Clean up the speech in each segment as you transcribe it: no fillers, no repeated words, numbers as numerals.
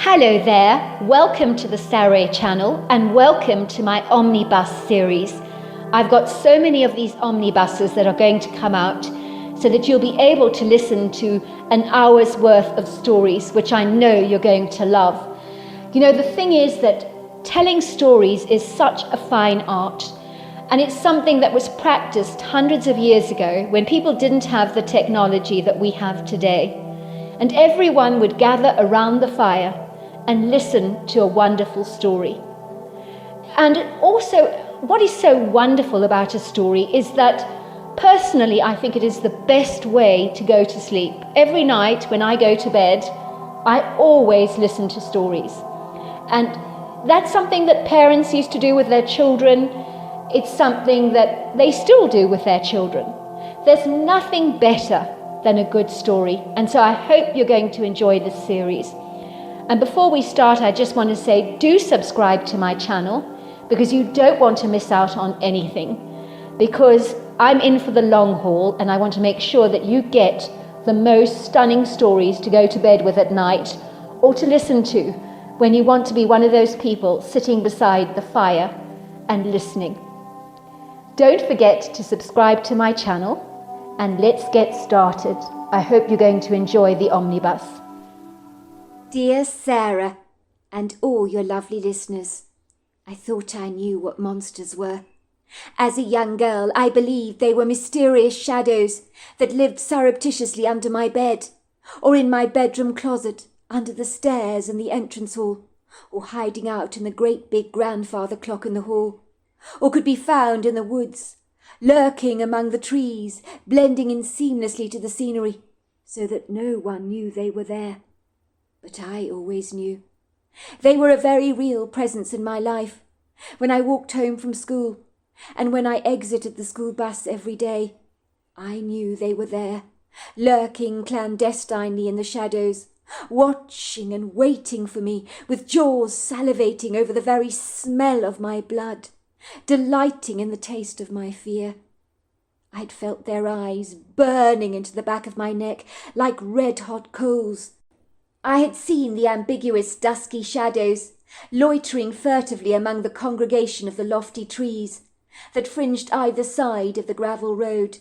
Hello there, welcome to the Saroy channel and welcome to my Omnibus series. I've got so many of these omnibuses that are going to come out so that you'll be able to listen to an hour's worth of stories, which I know you're going to love. You know, the thing is that telling stories is such a fine art, and it's something that was practiced hundreds of years ago when people didn't have the technology that we have today. And everyone would gather around the fire and listen to a wonderful story. And also, what is so wonderful about a story is that personally, I think it is the best way to go to sleep. Every night when I go to bed, I always listen to stories. And that's something that parents used to do with their children. It's something that they still do with their children. There's nothing better than a good story. And so I hope you're going to enjoy this series. And before we start, I just want to say, do subscribe to my channel because you don't want to miss out on anything. Because I'm in for the long haul and I want to make sure that you get the most stunning stories to go to bed with at night or to listen to when you want to be one of those people sitting beside the fire and listening. Don't forget to subscribe to my channel and let's get started. I hope you're going to enjoy the omnibus. Dear Sarah, and all your lovely listeners, I thought I knew what monsters were. As a young girl, I believed they were mysterious shadows that lived surreptitiously under my bed, or in my bedroom closet, under the stairs in the entrance hall, or hiding out in the great big grandfather clock in the hall, or could be found in the woods, lurking among the trees, blending in seamlessly to the scenery, so that no one knew they were there. But I always knew. They were a very real presence in my life, when I walked home from school, and when I exited the school bus every day. I knew they were there, lurking clandestinely in the shadows, watching and waiting for me, with jaws salivating over the very smell of my blood, delighting in the taste of my fear. I'd felt their eyes burning into the back of my neck like red-hot coals. I had seen the ambiguous dusky shadows loitering furtively among the congregation of the lofty trees that fringed either side of the gravel road,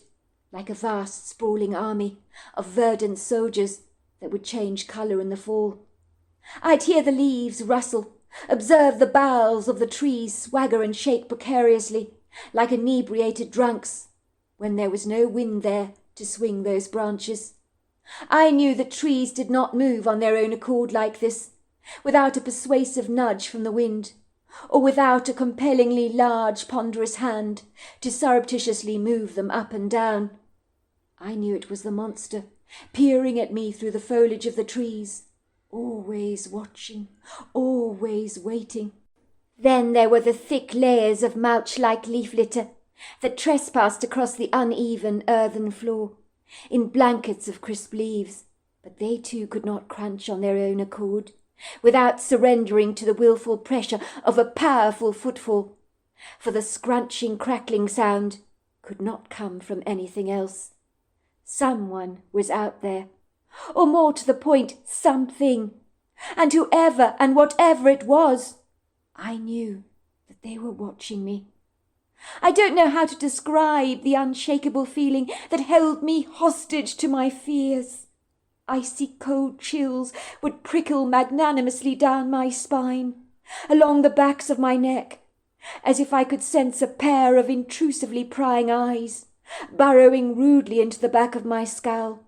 like a vast sprawling army of verdant soldiers that would change colour in the fall. I'd hear the leaves rustle, observe the boughs of the trees swagger and shake precariously, like inebriated drunks, when there was no wind there to swing those branches. I knew that trees did not move on their own accord like this, without a persuasive nudge from the wind, or without a compellingly large, ponderous hand to surreptitiously move them up and down. I knew it was the monster, peering at me through the foliage of the trees, always watching, always waiting. Then there were the thick layers of mulch-like leaf litter that trespassed across the uneven earthen floor, in blankets of crisp leaves, but they too could not crunch on their own accord, without surrendering to the wilful pressure of a powerful footfall, for the scrunching, crackling sound could not come from anything else. Someone was out there, or more to the point, something, and whoever and whatever it was, I knew that they were watching me. I don't know how to describe the unshakable feeling that held me hostage to my fears. Icy cold chills would prickle magnanimously down my spine, along the backs of my neck, as if I could sense a pair of intrusively prying eyes, burrowing rudely into the back of my skull.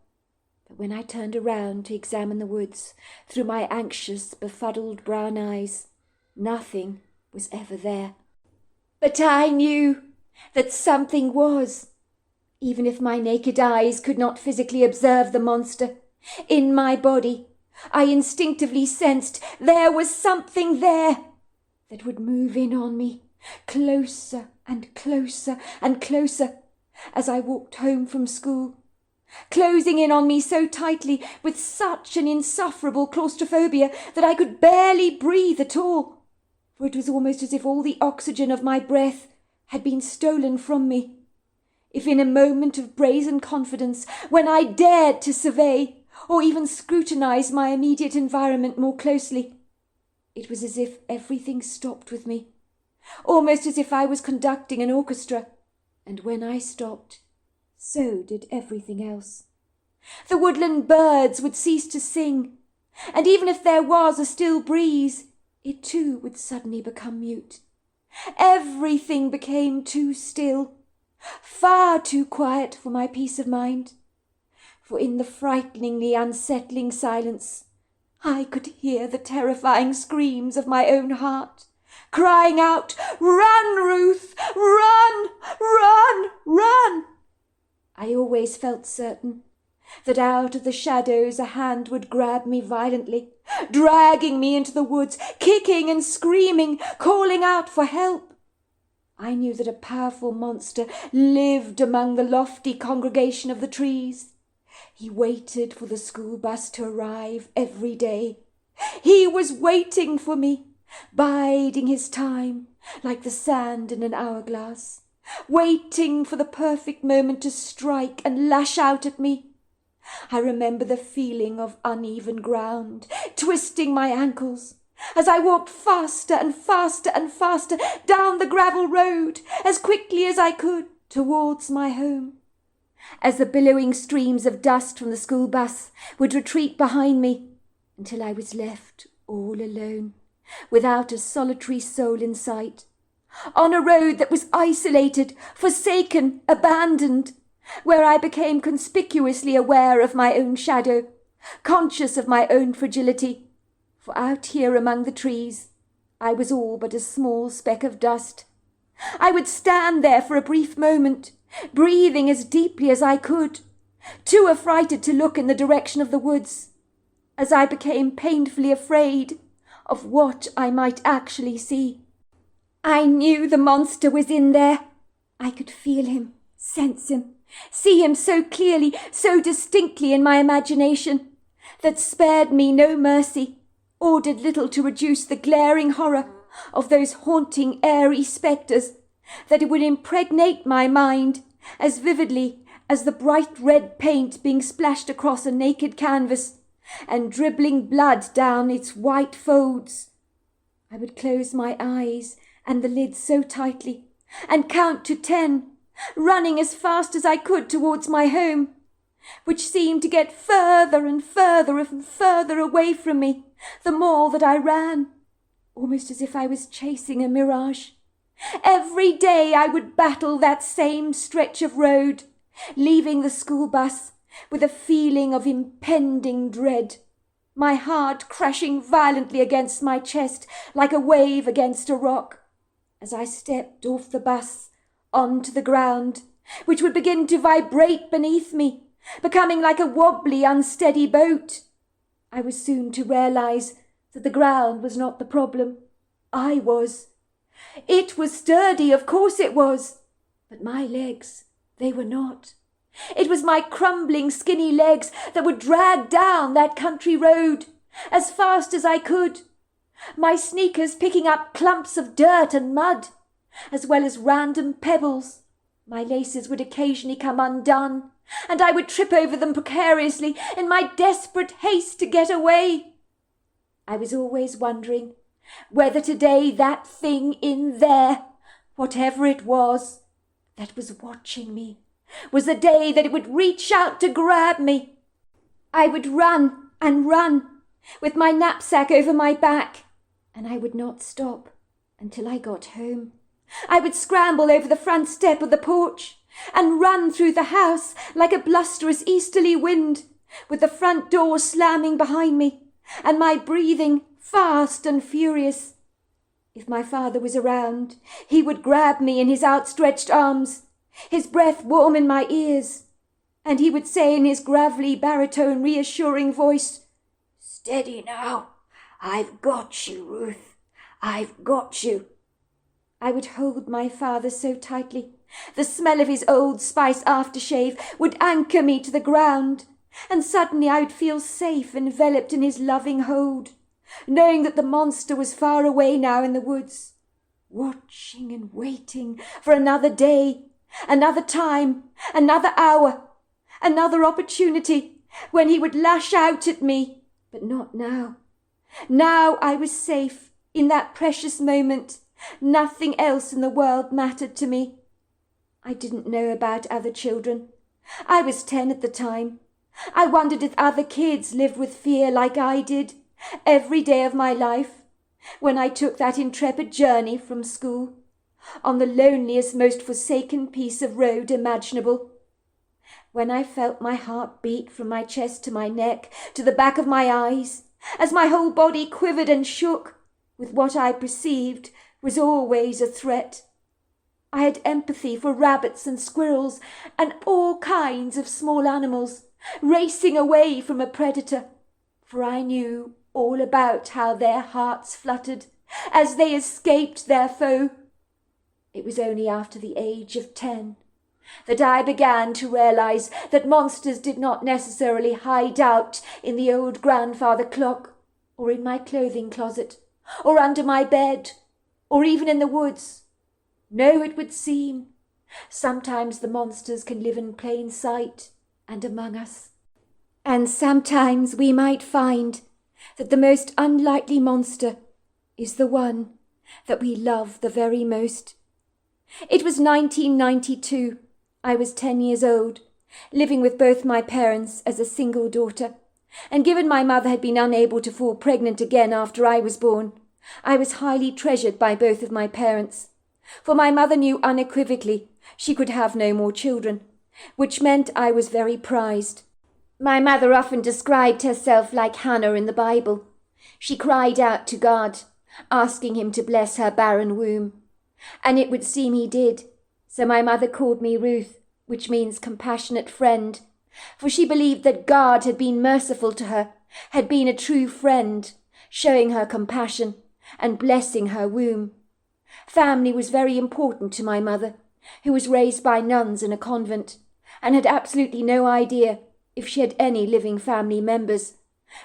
But when I turned around to examine the woods through my anxious, befuddled brown eyes, nothing was ever there. But I knew that something was, even if my naked eyes could not physically observe the monster. In my body, I instinctively sensed there was something there that would move in on me, closer and closer and closer, as I walked home from school, closing in on me so tightly with such an insufferable claustrophobia that I could barely breathe at all. For it was almost as if all the oxygen of my breath had been stolen from me. If in a moment of brazen confidence, when I dared to survey, or even scrutinize my immediate environment more closely, It was as if everything stopped with me, almost as if I was conducting an orchestra, and when I stopped, so did everything else. The woodland birds would cease to sing, and even if there was a still breeze, it too would suddenly become mute. Everything became too still, far too quiet for my peace of mind, for in the frighteningly unsettling silence I could hear the terrifying screams of my own heart, crying out, "Run, Ruth! Run! Run! Run!" I always felt certain that out of the shadows a hand would grab me violently, dragging me into the woods, kicking and screaming, calling out for help. I knew that a powerful monster lived among the lofty congregation of the trees. He waited for the school bus to arrive every day. He was waiting for me, biding his time like the sand in an hourglass, waiting for the perfect moment to strike and lash out at me. I remember the feeling of uneven ground twisting my ankles as I walked faster and faster and faster down the gravel road as quickly as I could towards my home. As the billowing streams of dust from the school bus would retreat behind me until I was left all alone, without a solitary soul in sight, on a road that was isolated, forsaken, abandoned, where I became conspicuously aware of my own shadow, conscious of my own fragility, for out here among the trees I was all but a small speck of dust. I would stand there for a brief moment, breathing as deeply as I could, too affrighted to look in the direction of the woods, as I became painfully afraid of what I might actually see. I knew the monster was in there. I could feel him, sense him, see him so clearly, so distinctly in my imagination, that spared me no mercy, or did little to reduce the glaring horror of those haunting airy spectres, that it would impregnate my mind as vividly as the bright red paint being splashed across a naked canvas and dribbling blood down its white folds. I would close my eyes and the lids so tightly and count to 10, running as fast as I could towards my home, which seemed to get further and further and further away from me the more that I ran, almost as if I was chasing a mirage. Every day I would battle that same stretch of road, leaving the school bus with a feeling of impending dread, my heart crashing violently against my chest like a wave against a rock, as I stepped off the bus onto the ground, which would begin to vibrate beneath me, becoming like a wobbly, unsteady boat. I was soon to realize that the ground was not the problem. I was. It was sturdy, of course it was, but my legs, they were not. It was my crumbling, skinny legs that would drag down that country road as fast as I could, my sneakers picking up clumps of dirt and mud, as well as random pebbles. My laces would occasionally come undone, and I would trip over them precariously in my desperate haste to get away. I was always wondering whether today that thing in there, whatever it was, that was watching me, was the day that it would reach out to grab me. I would run and run, with my knapsack over my back, and I would not stop until I got home. I would scramble over the front step of the porch and run through the house like a blusterous easterly wind, with the front door slamming behind me and my breathing fast and furious. If my father was around, he would grab me in his outstretched arms, his breath warm in my ears, and he would say in his gravelly baritone reassuring voice, "Steady now, I've got you, Ruth, I've got you." I would hold my father so tightly, the smell of his Old Spice aftershave would anchor me to the ground, and suddenly I would feel safe enveloped in his loving hold, knowing that the monster was far away now in the woods, watching and waiting for another day, another time, another hour, another opportunity when he would lash out at me, but not now, Now I was safe in that precious moment. Nothing else in the world mattered to me. I didn't know about other children. I was 10 at the time. I wondered if other kids lived with fear like I did every day of my life when I took that intrepid journey from school on the loneliest, most forsaken piece of road imaginable. When I felt my heart beat from my chest to my neck to the back of my eyes, as my whole body quivered and shook with what I perceived was always a threat. I had empathy for rabbits and squirrels and all kinds of small animals racing away from a predator, for I knew all about how their hearts fluttered as they escaped their foe. It was only after the age of 10 that I began to realize that monsters did not necessarily hide out in the old grandfather clock, or in my clothing closet, or under my bed, or even in the woods. No, it would seem sometimes the monsters can live in plain sight and among us. And sometimes we might find that the most unlikely monster is the one that we love the very most. It was 1992. I was 10 years old, living with both my parents as a single daughter, and given my mother had been unable to fall pregnant again after I was born, I was highly treasured by both of my parents, for my mother knew unequivocally she could have no more children, which meant I was very prized. My mother often described herself like Hannah in the Bible. She cried out to God, asking him to bless her barren womb, and it would seem he did. So my mother called me Ruth, which means compassionate friend, for she believed that God had been merciful to her, had been a true friend, showing her compassion and blessing her womb. Family was very important to my mother, who was raised by nuns in a convent, and had absolutely no idea if she had any living family members,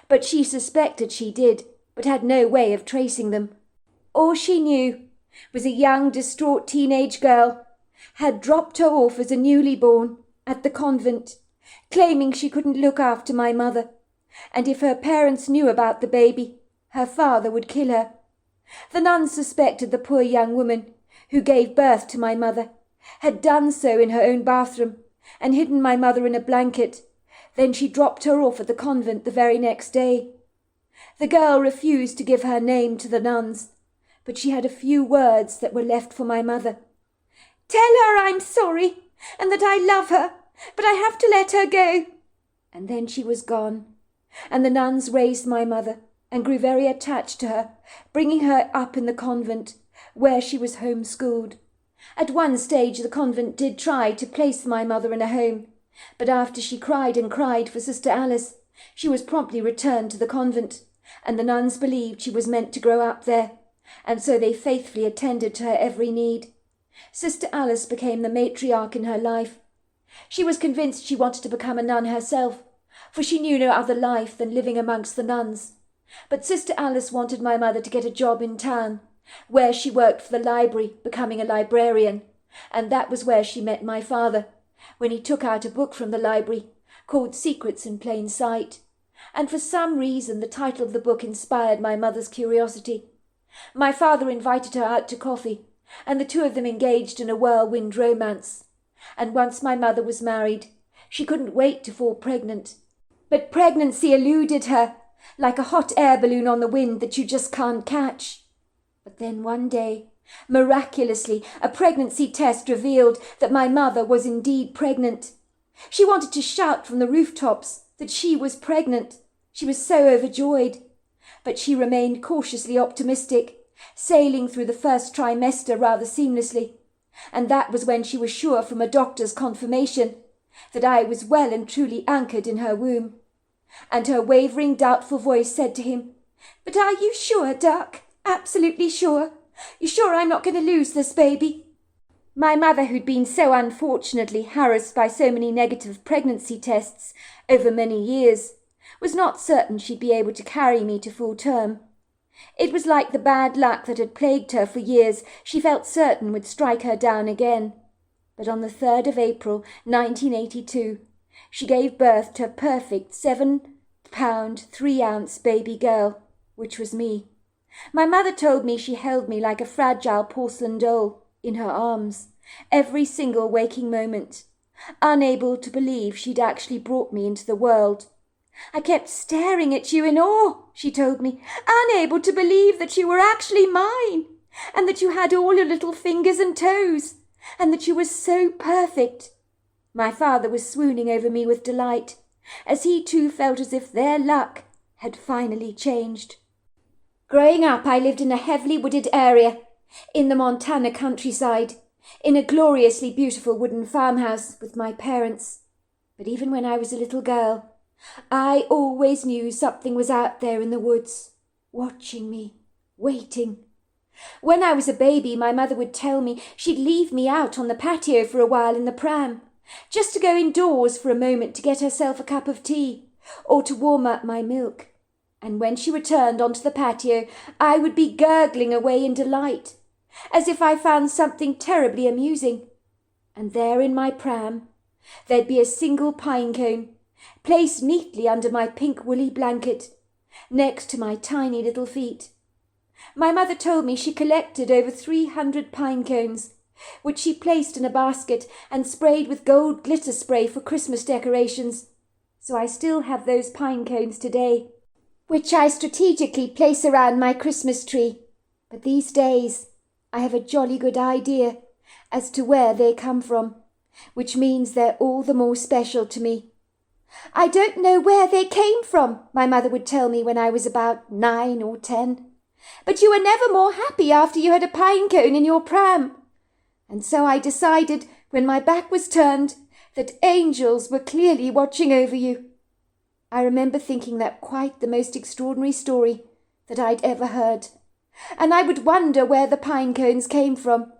but she suspected she did, but had no way of tracing them. All she knew was a young, distraught teenage girl had dropped her off as a newly born at the convent, claiming she couldn't look after my mother, and if her parents knew about the baby, her father would kill her. The nuns suspected the poor young woman, who gave birth to my mother, had done so in her own bathroom and hidden my mother in a blanket. Then she dropped her off at the convent the very next day. The girl refused to give her name to the nuns, but she had a few words that were left for my mother. "Tell her I'm sorry, and that I love her, but I have to let her go." And then she was gone, and the nuns raised my mother and grew very attached to her, bringing her up in the convent, where she was homeschooled. At one stage the convent did try to place my mother in a home, but after she cried and cried for Sister Alice, she was promptly returned to the convent, and the nuns believed she was meant to grow up there, and so they faithfully attended to her every need. Sister Alice became the matriarch in her life. She was convinced she wanted to become a nun herself, for she knew no other life than living amongst the nuns. But Sister Alice wanted my mother to get a job in town, where she worked for the library, becoming a librarian, and that was where she met my father, when he took out a book from the library called Secrets in Plain Sight, and for some reason the title of the book inspired my mother's curiosity. My father invited her out to coffee, and the two of them engaged in a whirlwind romance. And once my mother was married, she couldn't wait to fall pregnant. But pregnancy eluded her, like a hot air balloon on the wind that you just can't catch. But then one day, miraculously, a pregnancy test revealed that my mother was indeed pregnant. She wanted to shout from the rooftops that she was pregnant. She was so overjoyed. But she remained cautiously optimistic, sailing through the first trimester rather seamlessly, and that was when she was sure from a doctor's confirmation that I was well and truly anchored in her womb. And her wavering, doubtful voice said to him, "But are you sure, Duck? Absolutely sure? You sure I'm not going to lose this baby?" My mother, who'd been so unfortunately harassed by so many negative pregnancy tests over many years, was not certain she'd be able to carry me to full term. It was like the bad luck that had plagued her for years she felt certain would strike her down again. But on the 3rd of April, 1982, she gave birth to a perfect 7-pound, 3-ounce baby girl, which was me. My mother told me she held me like a fragile porcelain doll in her arms every single waking moment, unable to believe she'd actually brought me into the world. I kept staring at you in awe, she told me, unable to believe that you were actually mine, and that you had all your little fingers and toes, and that you were so perfect. My father was swooning over me with delight, as he too felt as if their luck had finally changed. Growing up, I lived in a heavily wooded area, in the Montana countryside, in a gloriously beautiful wooden farmhouse with my parents. But even when I was a little girl, I always knew something was out there in the woods, watching me, waiting. When I was a baby, my mother would tell me she'd leave me out on the patio for a while in the pram, just to go indoors for a moment to get herself a cup of tea, or to warm up my milk. And when she returned onto the patio, I would be gurgling away in delight, as if I found something terribly amusing. And there in my pram, there'd be a single pine cone, placed neatly under my pink woolly blanket, next to my tiny little feet. My mother told me she collected over 300 pine cones, which she placed in a basket and sprayed with gold glitter spray for Christmas decorations. So I still have those pine cones today, which I strategically place around my Christmas tree. But these days I have a jolly good idea as to where they come from, which means they're all the more special to me. I don't know where they came from, my mother would tell me when I was about 9 or 10. But you were never more happy after you had a pine cone in your pram. And so I decided, when my back was turned, that angels were clearly watching over you. I remember thinking that quite the most extraordinary story that I'd ever heard. And I would wonder where the pine cones came from.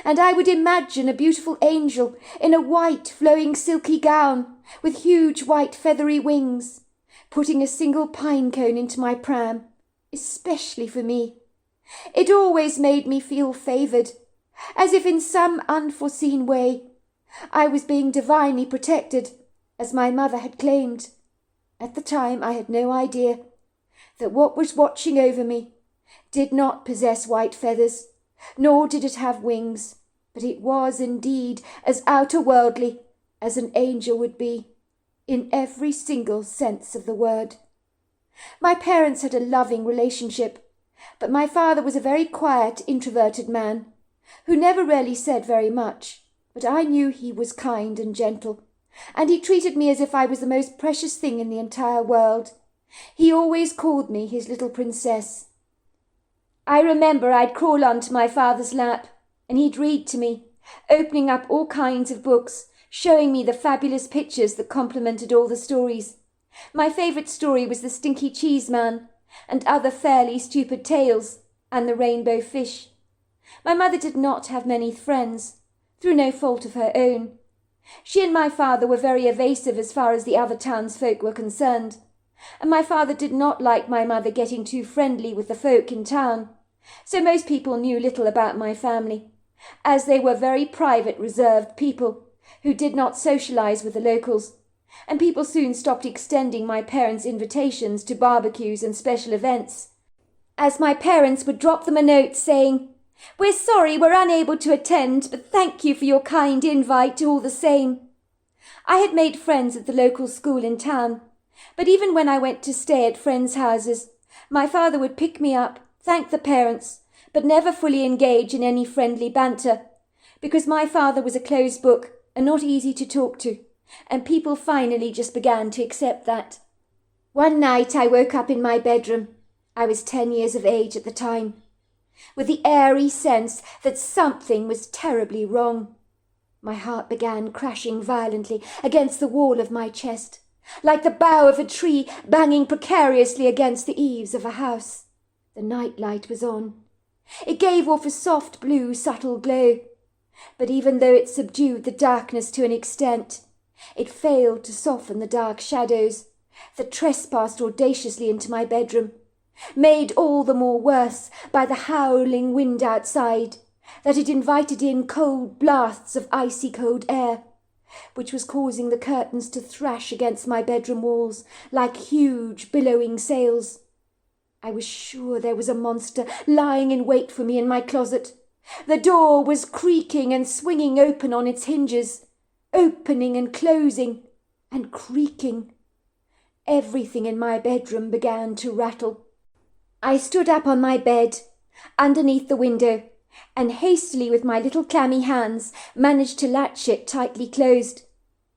And I would imagine a beautiful angel in a white flowing silky gown with huge white feathery wings, putting a single pine cone into my pram, especially for me. It always made me feel favoured, as if in some unforeseen way I was being divinely protected, as my mother had claimed. At the time I had no idea that what was watching over me did not possess white feathers, nor did it have wings, but it was indeed as outer-worldly as an angel would be, in every single sense of the word. My parents had a loving relationship, but my father was a very quiet, introverted man, who never really said very much, but I knew he was kind and gentle, and he treated me as if I was the most precious thing in the entire world. He always called me his little princess. I remember I'd crawl onto my father's lap, and he'd read to me, opening up all kinds of books, showing me the fabulous pictures that complemented all the stories. My favourite story was The Stinky Cheese Man, and Other Fairly Stupid Tales, and The Rainbow Fish. My mother did not have many friends, through no fault of her own. She and my father were very evasive as far as the other townsfolk were concerned, and my father did not like my mother getting too friendly with the folk in town, so most people knew little about my family, as they were very private, reserved people who did not socialise with the locals, and people soon stopped extending my parents' invitations to barbecues and special events, as my parents would drop them a note saying, "We're sorry we're unable to attend, but thank you for your kind invite all the same." I had made friends at the local school in town, but even when I went to stay at friends' houses, my father would pick me up, thank the parents, but never fully engage in any friendly banter, because my father was a closed book and not easy to talk to, and people finally just began to accept that. One night I woke up in my bedroom. I was 10 years of age at the time, with the airy sense that something was terribly wrong. My heart began crashing violently against the wall of my chest, like the bough of a tree banging precariously against the eaves of a house. The night light was on. It gave off a soft blue subtle glow, but even though it subdued the darkness to an extent, it failed to soften the dark shadows that trespassed audaciously into my bedroom, made all the more worse by the howling wind outside, that it invited in cold blasts of icy cold air, which was causing the curtains to thrash against my bedroom walls like huge billowing sails. I was sure there was a monster lying in wait for me in my closet. The door was creaking and swinging open on its hinges, opening and closing and creaking. Everything in my bedroom began to rattle. I stood up on my bed, underneath the window, and hastily with my little clammy hands managed to latch it tightly closed.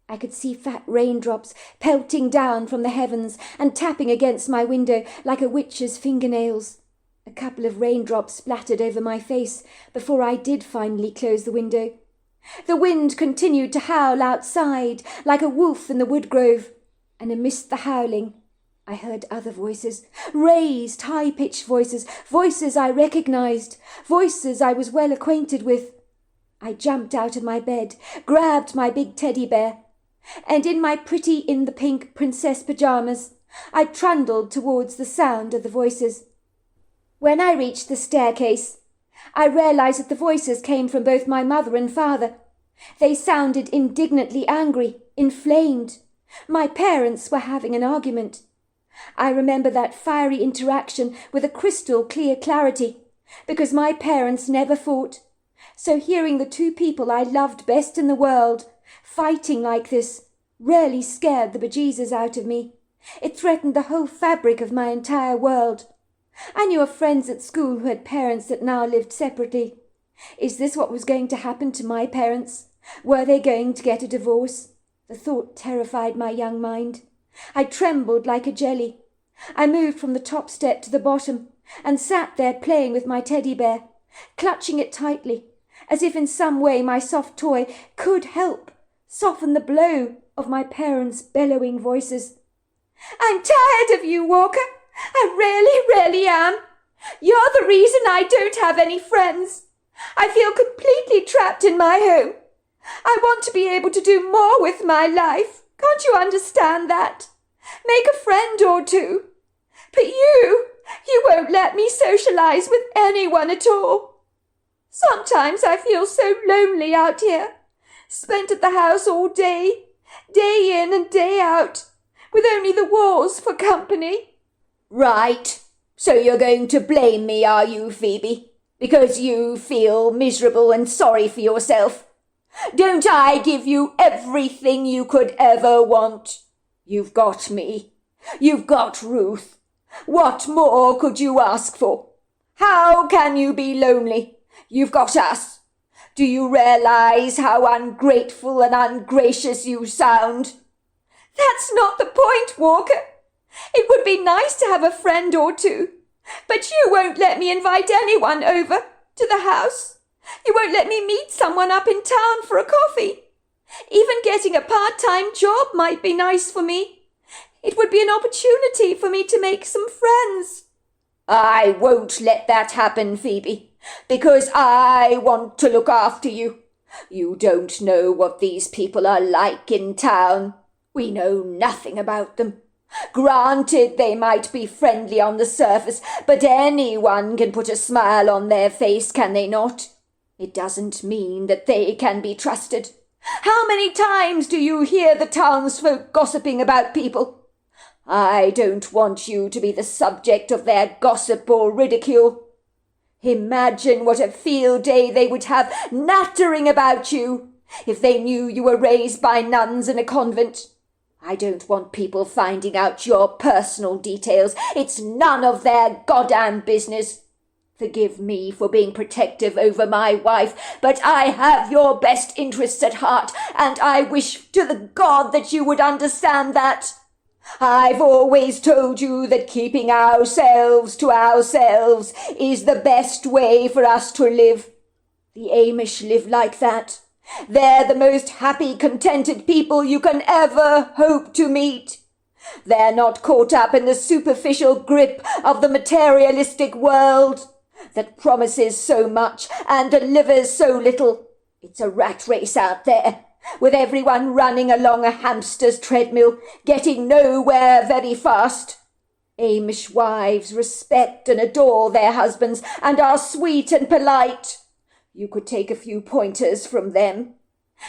I could see fat raindrops pelting down from the heavens and tapping against my window like a witch's fingernails. A couple of raindrops splattered over my face before I did finally close the window. The wind continued to howl outside like a wolf in the woodgrove, and amidst the howling I heard other voices, raised, high-pitched voices, voices I recognized, voices I was well acquainted with. I jumped out of my bed, grabbed my big teddy bear, and in my pretty in-the-pink princess pyjamas, I trundled towards the sound of the voices. When I reached the staircase, I realized that the voices came from both my mother and father. They sounded indignantly angry, inflamed. My parents were having an argument. I remember that fiery interaction with a crystal clear clarity, because my parents never fought. So hearing the two people I loved best in the world fighting like this really scared the bejesus out of me. It threatened the whole fabric of my entire world. I knew of friends at school who had parents that now lived separately. Is this what was going to happen to my parents? Were they going to get a divorce? The thought terrified my young mind. I trembled like a jelly. I moved from the top step to the bottom and sat there playing with my teddy bear, clutching it tightly, as if in some way my soft toy could help soften the blow of my parents' bellowing voices. "I'm tired of you, Walker. I really am. You're the reason I don't have any friends. I feel completely trapped in my home. I want to be able to do more with my life. Can't you understand that? Make a friend or two. But you won't let me socialize with anyone at all. Sometimes I feel so lonely out here, spent at the house all day, day in and day out, with only the walls for company." "Right. So you're going to blame me, are you, Phoebe? Because you feel miserable and sorry for yourself? Don't I give you everything you could ever want? You've got me. You've got Ruth. What more could you ask for? How can you be lonely? You've got us. Do you realize how ungrateful and ungracious you sound?" "That's not the point, Walker. It would be nice to have a friend or two, but you won't let me invite anyone over to the house. You won't let me meet someone up in town for a coffee. Even getting a part-time job might be nice for me. It would be an opportunity for me to make some friends." "I won't let that happen, Phoebe, because I want to look after you. You don't know what these people are like in town. We know nothing about them. Granted, they might be friendly on the surface, but anyone can put a smile on their face, can they not? It doesn't mean that they can be trusted. How many times do you hear the townsfolk gossiping about people? I don't want you to be the subject of their gossip or ridicule. Imagine what a field day they would have nattering about you if they knew you were raised by nuns in a convent. I don't want people finding out your personal details. It's none of their goddamn business. Forgive me for being protective over my wife, but I have your best interests at heart, and I wish to the God that you would understand that. I've always told you that keeping ourselves to ourselves is the best way for us to live. The Amish live like that. They're the most happy, contented people you can ever hope to meet. They're not caught up in the superficial grip of the materialistic world that promises so much and delivers so little. It's a rat race out there, with everyone running along a hamster's treadmill, getting nowhere very fast. Amish wives respect and adore their husbands and are sweet and polite. You could take a few pointers from them.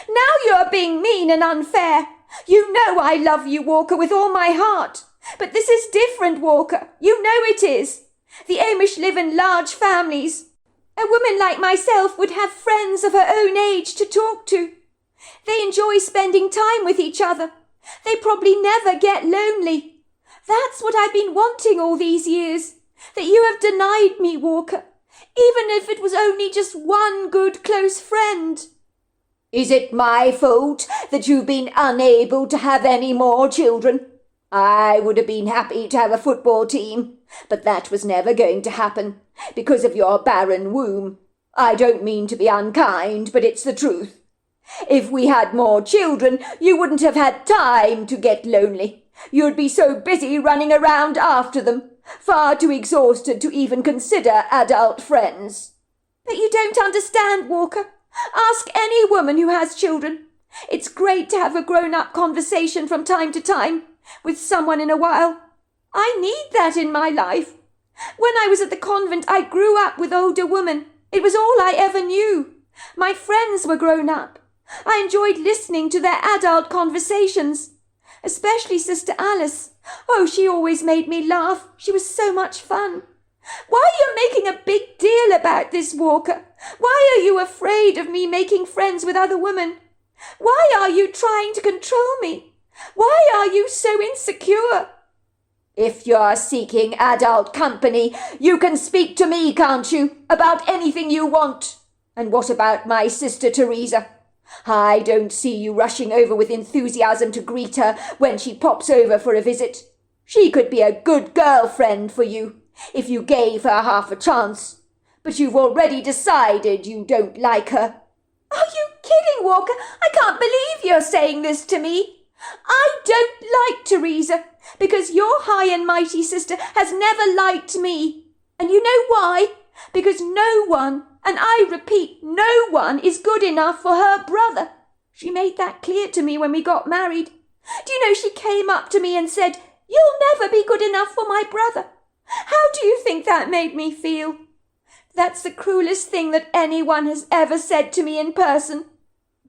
Now you're being mean and unfair. You know I love you, Walker, with all my heart. But this is different, Walker. You know it is. The Amish live in large families. A woman like myself would have friends of her own age to talk to. They enjoy spending time with each other. They probably never get lonely. That's what I've been wanting all these years, that you have denied me, Walker, even if it was only just one good close friend. Is it my fault that you've been unable to have any more children? I would have been happy to have a football team, but that was never going to happen because of your barren womb. I don't mean to be unkind, but it's the truth. If we had more children, you wouldn't have had time to get lonely. You'd be so busy running around after them, far too exhausted to even consider adult friends. But you don't understand, Walker. Ask any woman who has children. It's great to have a grown-up conversation from time to time with someone in a while. I need that in my life. When I was at the convent, I grew up with older women. It was all I ever knew. My friends were grown up. I enjoyed listening to their adult conversations, especially Sister Alice. Oh, she always made me laugh. She was so much fun. Why are you making a big deal about this, Walker? Why are you afraid of me making friends with other women? Why are you trying to control me? Why are you so insecure? If you're seeking adult company, you can speak to me, can't you, about anything you want? And what about my sister Teresa? I don't see you rushing over with enthusiasm to greet her when she pops over for a visit. She could be a good girlfriend for you, if you gave her half a chance. But you've already decided you don't like her. Are you kidding, Walker? I can't believe you're saying this to me. I don't like Teresa, because your high and mighty sister has never liked me. And you know why? Because no one, and I repeat, no one is good enough for her brother. She made that clear to me when we got married. Do you know, she came up to me and said, "You'll never be good enough for my brother." How do you think that made me feel? That's the cruelest thing that anyone has ever said to me in person.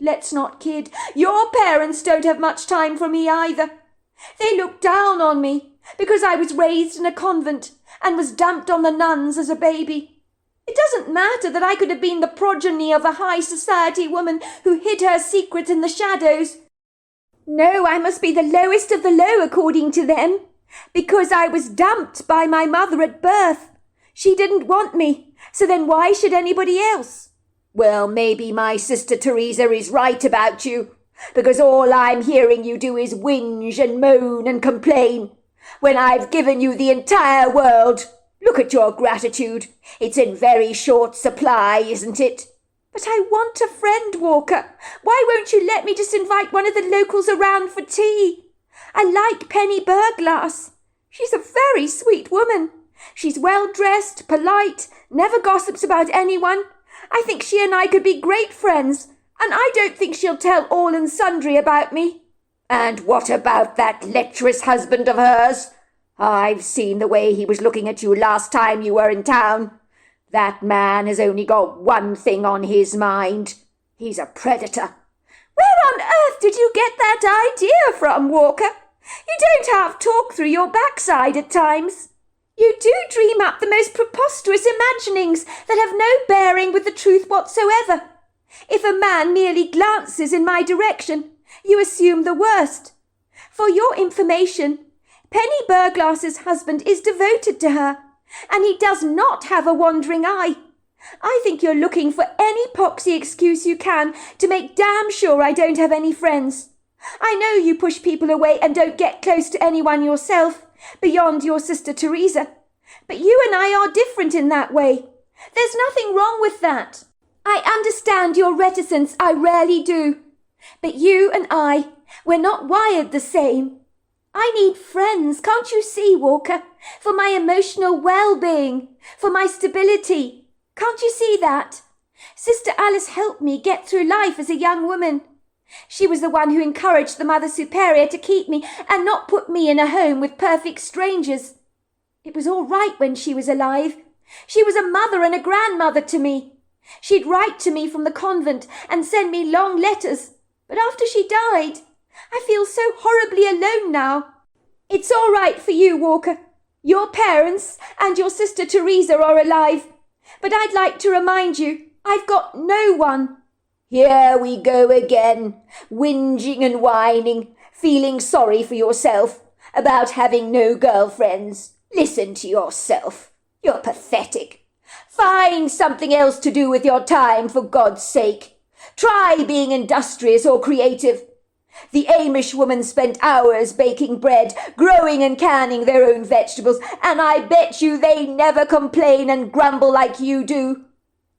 Let's not kid. Your parents don't have much time for me either. They look down on me because I was raised in a convent and was dumped on the nuns as a baby. It doesn't matter that I could have been the progeny of a high society woman who hid her secrets in the shadows. No, I must be the lowest of the low according to them, because I was dumped by my mother at birth. She didn't want me, so then why should anybody else? Well, maybe my sister Teresa is right about you, because all I'm hearing you do is whinge and moan and complain, when I've given you the entire world. Look at your gratitude. It's in very short supply, isn't it? But I want a friend, Walker. Why won't you let me just invite one of the locals around for tea? I like Penny Burglass. She's a very sweet woman. She's well-dressed, polite, never gossips about anyone. I think she and I could be great friends, and I don't think she'll tell all and sundry about me. And what about that lecherous husband of hers? I've seen the way he was looking at you last time you were in town. That man has only got one thing on his mind. He's a predator. Where on earth did you get that idea from, Walker? You don't half talk through your backside at times. You do dream up the most preposterous imaginings that have no bearing with the truth whatsoever. If a man merely glances in my direction, you assume the worst. For your information, Penny Burglass's husband is devoted to her, and he does not have a wandering eye. I think you're looking for any poxy excuse you can to make damn sure I don't have any friends. I know you push people away and don't get close to anyone yourself, beyond your sister Teresa. But you and I are different in that way. There's nothing wrong with that. I understand your reticence, I rarely do. But you and I, we're not wired the same. I need friends, can't you see, Walker? For my emotional well-being, for my stability. Can't you see that? Sister Alice helped me get through life as a young woman. She was the one who encouraged the Mother Superior to keep me and not put me in a home with perfect strangers. It was all right when she was alive. She was a mother and a grandmother to me. She'd write to me from the convent and send me long letters. But after she died, I feel so horribly alone now. It's all right for you, Walker. Your parents and your sister Teresa are alive, but I'd like to remind you, I've got no one." "Here we go again, whinging and whining, feeling sorry for yourself about having no girlfriends. Listen to yourself. You're pathetic. Find something else to do with your time, for God's sake. Try being industrious or creative. The Amish woman spent hours baking bread, growing and canning their own vegetables, and I bet you they never complain and grumble like you do.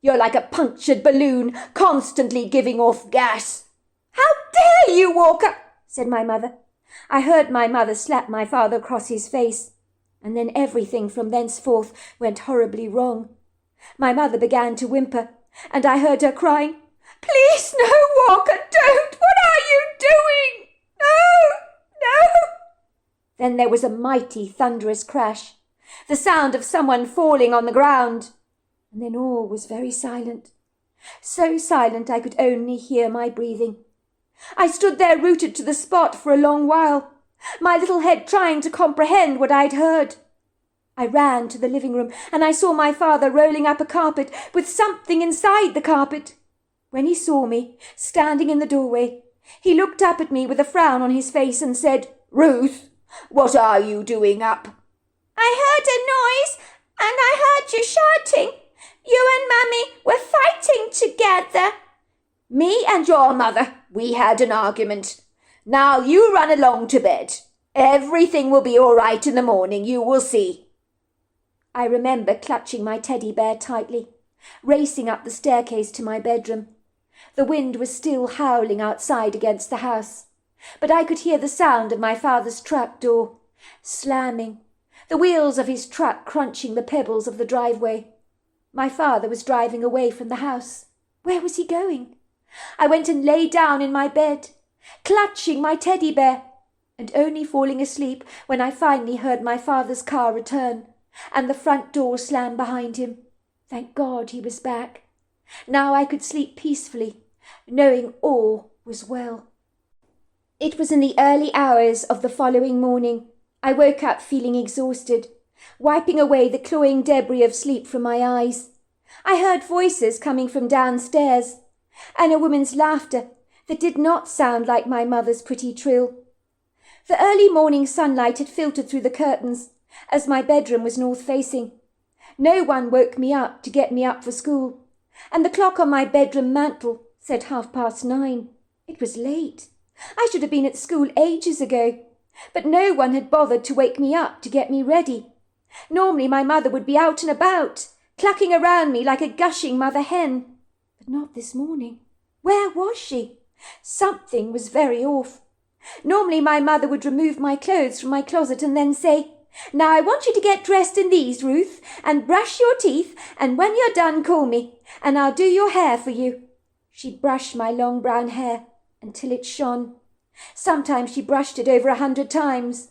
You're like a punctured balloon, constantly giving off gas." "How dare you, Walker?" said my mother. I heard my mother slap my father across his face, and then everything from thenceforth went horribly wrong. My mother began to whimper, and I heard her crying, "Please, no, Walker, don't! What are you doing? No, no!" Then there was a mighty thunderous crash, the sound of someone falling on the ground, and then all was very silent, so silent I could only hear my breathing. I stood there rooted to the spot for a long while, my little head trying to comprehend what I'd heard. I ran to the living room, and I saw my father rolling up a carpet with something inside the carpet. When he saw me, standing in the doorway, he looked up at me with a frown on his face and said, "Ruth, what are you doing up?" "I heard a noise, and I heard you shouting. You and Mummy were fighting together." "Me and your mother, we had an argument. Now you run along to bed. Everything will be all right in the morning, you will see." I remember clutching my teddy bear tightly, racing up the staircase to my bedroom. The wind was still howling outside against the house, but I could hear the sound of my father's truck door, slamming, the wheels of his truck crunching the pebbles of the driveway. My father was driving away from the house. Where was he going? I went and lay down in my bed, clutching my teddy bear, and only falling asleep when I finally heard my father's car return, and the front door slam behind him. Thank God he was back. Now I could sleep peacefully, knowing all was well. It was in the early hours of the following morning. I woke up feeling exhausted, wiping away the cloying debris of sleep from my eyes. I heard voices coming from downstairs, and a woman's laughter that did not sound like my mother's pretty trill. The early morning sunlight had filtered through the curtains, as my bedroom was north-facing. No one woke me up to get me up for school, and the clock on my bedroom mantel said 9:30. It was late. I should have been at school ages ago, but no one had bothered to wake me up to get me ready. Normally my mother would be out and about, clucking around me like a gushing mother hen. But not this morning. Where was she? Something was very off. Normally my mother would remove my clothes from my closet and then say, "Now I want you to get dressed in these, Ruth, and brush your teeth, and when you're done call me, and I'll do your hair for you." She'd brush my long brown hair until it shone. Sometimes she brushed it over 100 times,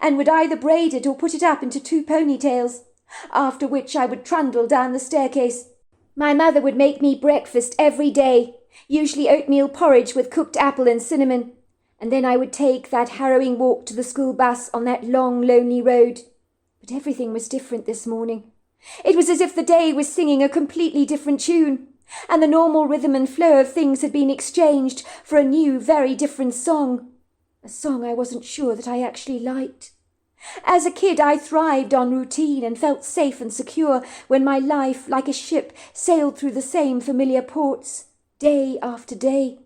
and would either braid it or put it up into 2 ponytails, after which I would trundle down the staircase. My mother would make me breakfast every day, usually oatmeal porridge with cooked apple and cinnamon, and then I would take that harrowing walk to the school bus on that long, lonely road. But everything was different this morning. It was as if the day was singing a completely different tune, and the normal rhythm and flow of things had been exchanged for a new, very different song, a song I wasn't sure that I actually liked. As a kid, I thrived on routine and felt safe and secure when my life, like a ship, sailed through the same familiar ports, day after day.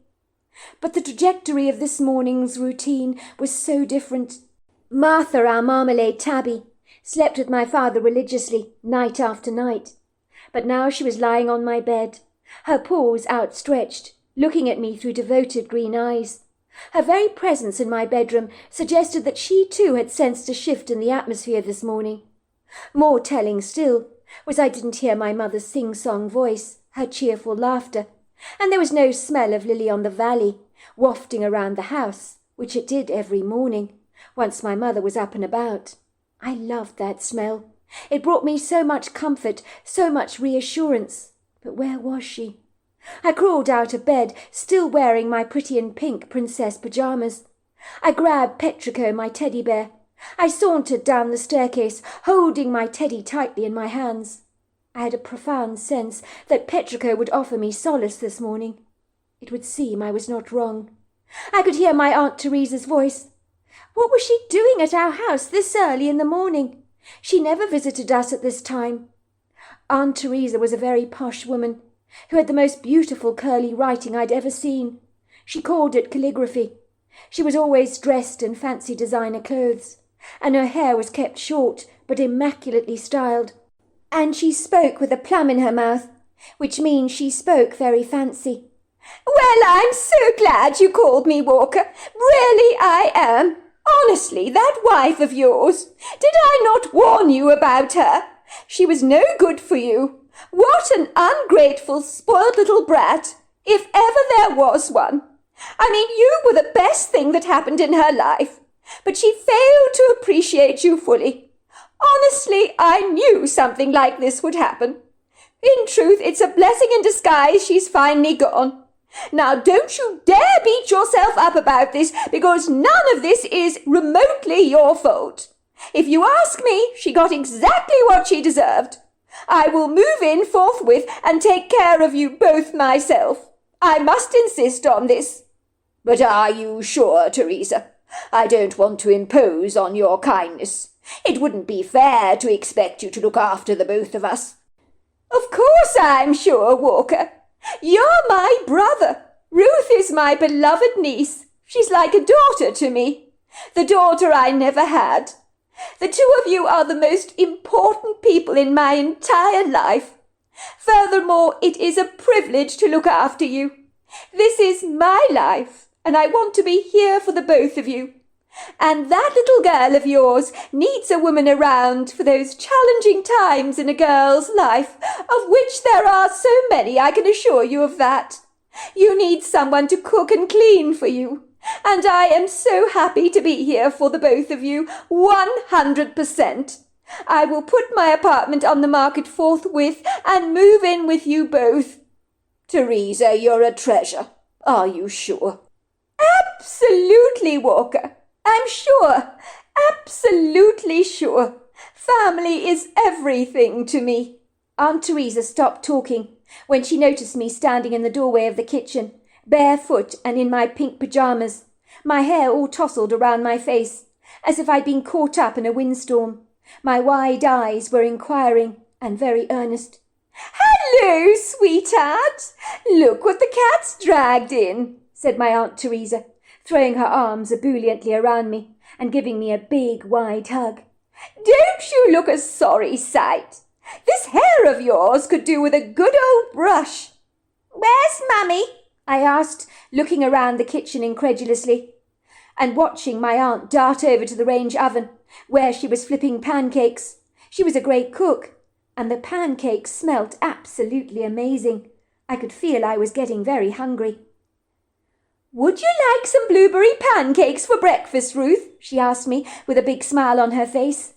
But the trajectory of this morning's routine was so different. Martha, our marmalade tabby, slept with my father religiously, night after night. But now she was lying on my bed, her paws outstretched, looking at me through devoted green eyes. Her very presence in my bedroom suggested that she too had sensed a shift in the atmosphere this morning. More telling still was I didn't hear my mother's sing-song voice, her cheerful laughter, and there was no smell of lily on the valley wafting around the house, which it did every morning, once my mother was up and about. I loved that smell. It brought me so much comfort, so much reassurance. But where was she? I crawled out of bed, still wearing my pretty and pink princess pyjamas. I grabbed Petrico, my teddy bear, I sauntered down the staircase, holding my teddy tightly in my hands. I had a profound sense that Petrico would offer me solace this morning. It would seem I was not wrong. I could hear my Aunt Teresa's voice. What was she doing at our house this early in the morning? She never visited us at this time. Aunt Teresa was a very posh woman, who had the most beautiful curly writing I'd ever seen. She called it calligraphy. She was always dressed in fancy designer clothes, and her hair was kept short but immaculately styled. And she spoke with a plum in her mouth, which means she spoke very fancy. Well, I'm so glad you called me, Walker. Really, I am. Honestly, that wife of yours. Did I not warn you about her? She was no good for you. What an ungrateful, spoiled little brat, if ever there was one. I mean, you were the best thing that happened in her life, but she failed to appreciate you fully. Honestly, I knew something like this would happen. In truth, it's a blessing in disguise she's finally gone. Now, don't you dare beat yourself up about this, because none of this is remotely your fault. If you ask me, she got exactly what she deserved. I will move in forthwith and take care of you both myself. I must insist on this. But are you sure, Teresa? I don't want to impose on your kindness. It wouldn't be fair to expect you to look after the both of us. Of course I'm sure, Walker. You're my brother. Ruth is my beloved niece. She's like a daughter to me. The daughter I never had. The two of you are the most important people in my entire life. Furthermore, it is a privilege to look after you. This is my life, and I want to be here for the both of you. And that little girl of yours needs a woman around for those challenging times in a girl's life, of which there are so many, I can assure you of that. You need someone to cook and clean for you, and I am so happy to be here for the both of you, 100%. I will put my apartment on the market forthwith and move in with you both. Teresa, you're a treasure. Are you sure? Absolutely, Walker. I'm sure. Absolutely sure. Family is everything to me. Aunt Teresa stopped talking when she noticed me standing in the doorway of the kitchen, barefoot and in my pink pyjamas, my hair all tousled around my face, as if I'd been caught up in a windstorm. My wide eyes were inquiring and very earnest. "Hello, sweetheart! Look what the cat's dragged in," said my Aunt Teresa, throwing her arms ebulliently around me and giving me a big, wide hug. "Don't you look a sorry sight? This hair of yours could do with a good old brush." "Where's Mummy?" I asked, looking around the kitchen incredulously, and watching my aunt dart over to the range oven, where she was flipping pancakes. She was a great cook, and the pancakes smelt absolutely amazing. I could feel I was getting very hungry. "Would you like some blueberry pancakes for breakfast, Ruth?" she asked me, with a big smile on her face.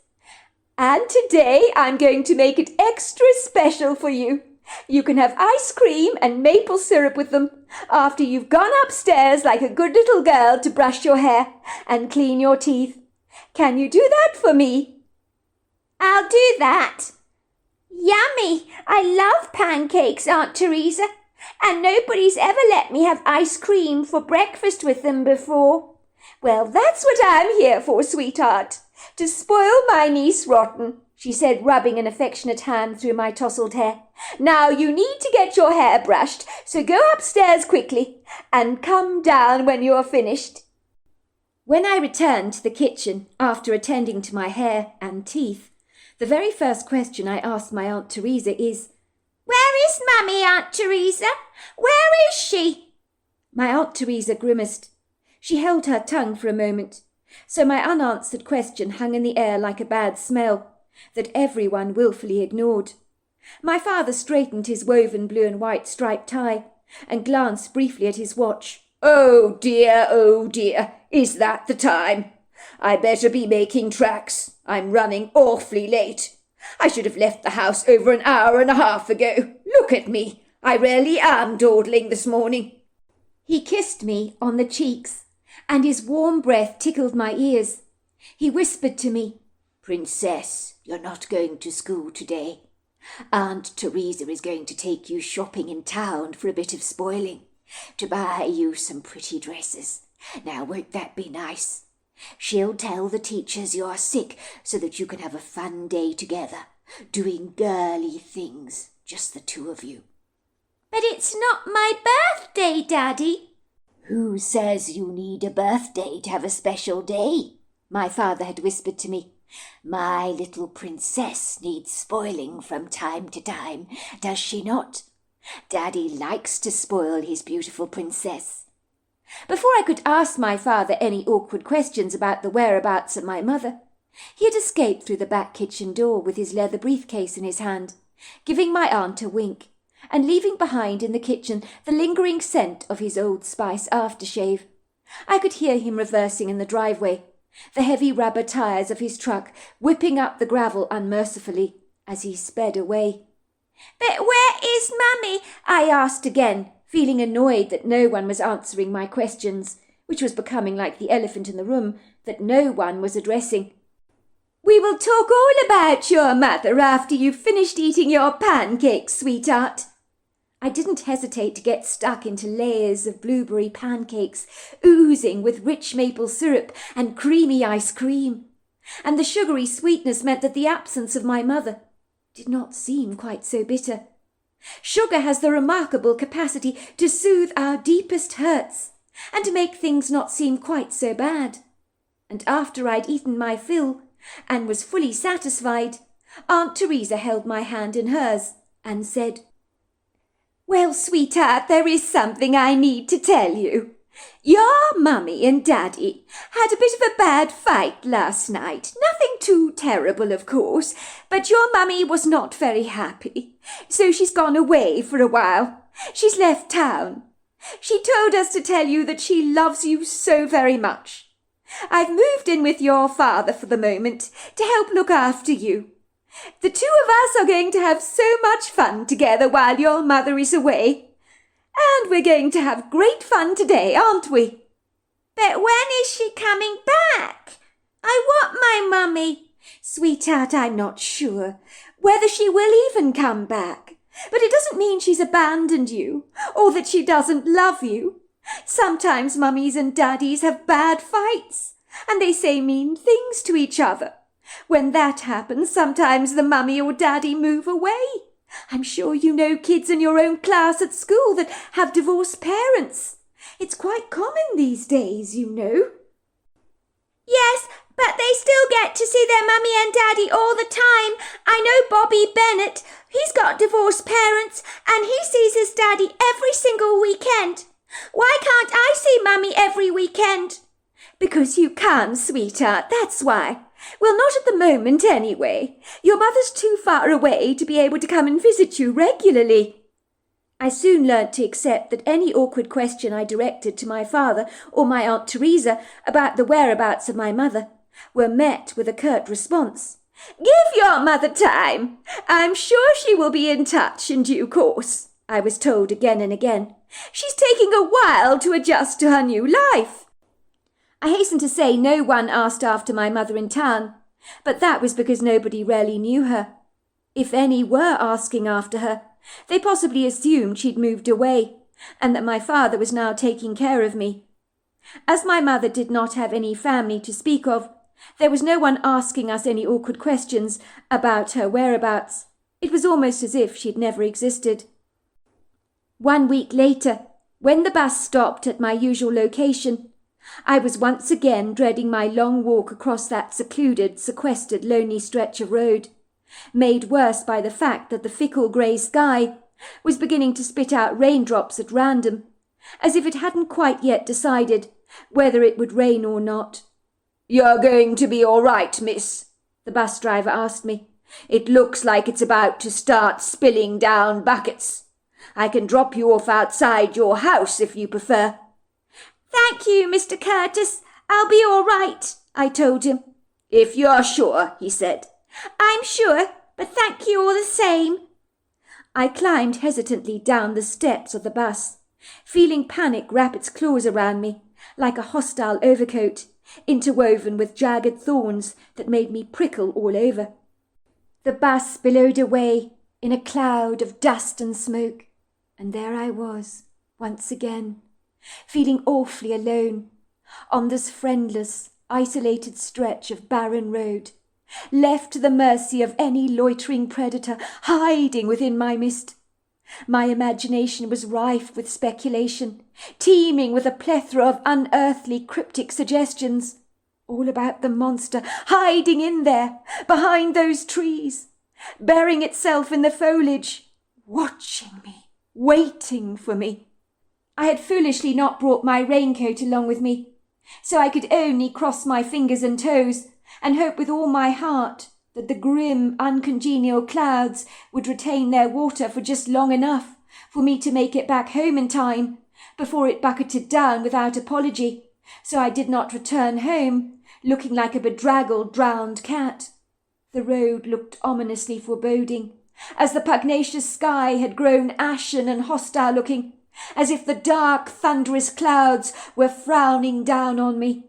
"And today I'm going to make it extra special for you. You can have ice cream and maple syrup with them after you've gone upstairs like a good little girl to brush your hair and clean your teeth. Can you do that for me?" "I'll do that." "Yummy! I love pancakes, Aunt Teresa, and nobody's ever let me have ice cream for breakfast with them before." "Well, that's what I'm here for, sweetheart, to spoil my niece rotten," she said, rubbing an affectionate hand through my tousled hair. "Now you need to get your hair brushed, so go upstairs quickly and come down when you're finished." When I returned to the kitchen after attending to my hair and teeth, the very first question I asked my Aunt Teresa is, "Where is Mummy, Aunt Teresa? Where is she?" My Aunt Teresa grimaced. She held her tongue for a moment, so my unanswered question hung in the air like a bad smell that everyone wilfully ignored. My father straightened his woven blue and white striped tie and glanced briefly at his watch. Oh dear, is that the time? I better be making tracks. I'm running awfully late. I should have left the house over an hour and a half ago. Look at me. I really am dawdling this morning." He kissed me on the cheeks, and his warm breath tickled my ears. He whispered to me, "Princess, you're not going to school today. Aunt Teresa is going to take you shopping in town for a bit of spoiling, to buy you some pretty dresses. Now, won't that be nice? She'll tell the teachers you're sick so that you can have a fun day together, doing girly things, just the two of you." "But it's not my birthday, Daddy." "Who says you need a birthday to have a special day?" my father had whispered to me. "My little princess needs spoiling from time to time, does she not? Daddy likes to spoil his beautiful princess." Before I could ask my father any awkward questions about the whereabouts of my mother, he had escaped through the back kitchen door with his leather briefcase in his hand, giving my aunt a wink, and leaving behind in the kitchen the lingering scent of his Old Spice aftershave. I could hear him reversing in the driveway, the heavy rubber tires of his truck whipping up the gravel unmercifully as he sped away. "But where is Mummy?" I asked again, feeling annoyed that no one was answering my questions, which was becoming like the elephant in the room that no one was addressing. "We will talk all about your mother after you've finished eating your pancakes, sweetheart." I didn't hesitate to get stuck into layers of blueberry pancakes, oozing with rich maple syrup and creamy ice cream. And the sugary sweetness meant that the absence of my mother did not seem quite so bitter. Sugar has the remarkable capacity to soothe our deepest hurts and to make things not seem quite so bad. And after I'd eaten my fill and was fully satisfied, Aunt Teresa held my hand in hers and said, "Well, sweetheart, there is something I need to tell you. Your Mummy and Daddy had a bit of a bad fight last night. Nothing too terrible, of course, but your Mummy was not very happy, so she's gone away for a while. She's left town. She told us to tell you that she loves you so very much. I've moved in with your father for the moment to help look after you. The two of us are going to have so much fun together while your mother is away. And we're going to have great fun today, aren't we?" "But when is she coming back? I want my Mummy." "Sweetheart, I'm not sure whether she will even come back. But it doesn't mean she's abandoned you or that she doesn't love you. Sometimes mummies and daddies have bad fights, and they say mean things to each other. When that happens, sometimes the mummy or daddy move away. I'm sure you know kids in your own class at school that have divorced parents. It's quite common these days, you know." "Yes, but they still get to see their mummy and daddy all the time. I know Bobby Bennett. He's got divorced parents, and he sees his daddy every single weekend. Why can't I see mummy every weekend?" "Because you can't, sweetheart, that's why. Well, not at the moment, anyway. Your mother's too far away to be able to come and visit you regularly." I soon learnt to accept that any awkward question I directed to my father or my Aunt Teresa about the whereabouts of my mother were met with a curt response. "Give your mother time. I'm sure she will be in touch in due course," I was told again and again. "She's taking a while to adjust to her new life." I hasten to say no one asked after my mother in town, but that was because nobody really knew her. If any were asking after her, they possibly assumed she'd moved away, and that my father was now taking care of me. As my mother did not have any family to speak of, there was no one asking us any awkward questions about her whereabouts. It was almost as if she'd never existed. 1 week later, when the bus stopped at my usual location, I was once again dreading my long walk across that secluded, sequestered, lonely stretch of road, made worse by the fact that the fickle grey sky was beginning to spit out raindrops at random, as if it hadn't quite yet decided whether it would rain or not. "You're going to be all right, miss?" the bus driver asked me. "It looks like it's about to start spilling down buckets. I can drop you off outside your house if you prefer." "Thank you, Mr. Curtis. I'll be all right," I told him. "If you're sure," he said. "I'm sure, but thank you all the same." I climbed hesitantly down the steps of the bus, feeling panic wrap its claws around me, like a hostile overcoat, interwoven with jagged thorns that made me prickle all over. The bus billowed away in a cloud of dust and smoke, and there I was, once again, feeling awfully alone, on this friendless, isolated stretch of barren road, left to the mercy of any loitering predator hiding within my mist. My imagination was rife with speculation, teeming with a plethora of unearthly cryptic suggestions, all about the monster hiding in there, behind those trees, burying itself in the foliage, watching me, waiting for me. I had foolishly not brought my raincoat along with me, so I could only cross my fingers and toes and hope with all my heart that the grim, uncongenial clouds would retain their water for just long enough for me to make it back home in time before it bucketed down without apology, so I did not return home looking like a bedraggled, drowned cat. The road looked ominously foreboding, as the pugnacious sky had grown ashen and hostile-looking, as if the dark, thunderous clouds were frowning down on me.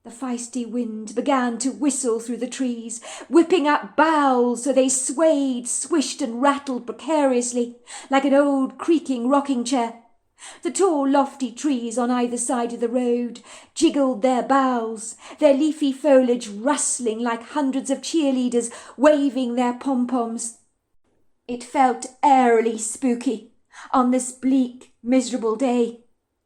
The feisty wind began to whistle through the trees, whipping up boughs so they swayed, swished and rattled precariously, like an old creaking rocking chair. The tall, lofty trees on either side of the road jiggled their boughs, their leafy foliage rustling like hundreds of cheerleaders waving their pom-poms. It felt airily spooky on this bleak, miserable day,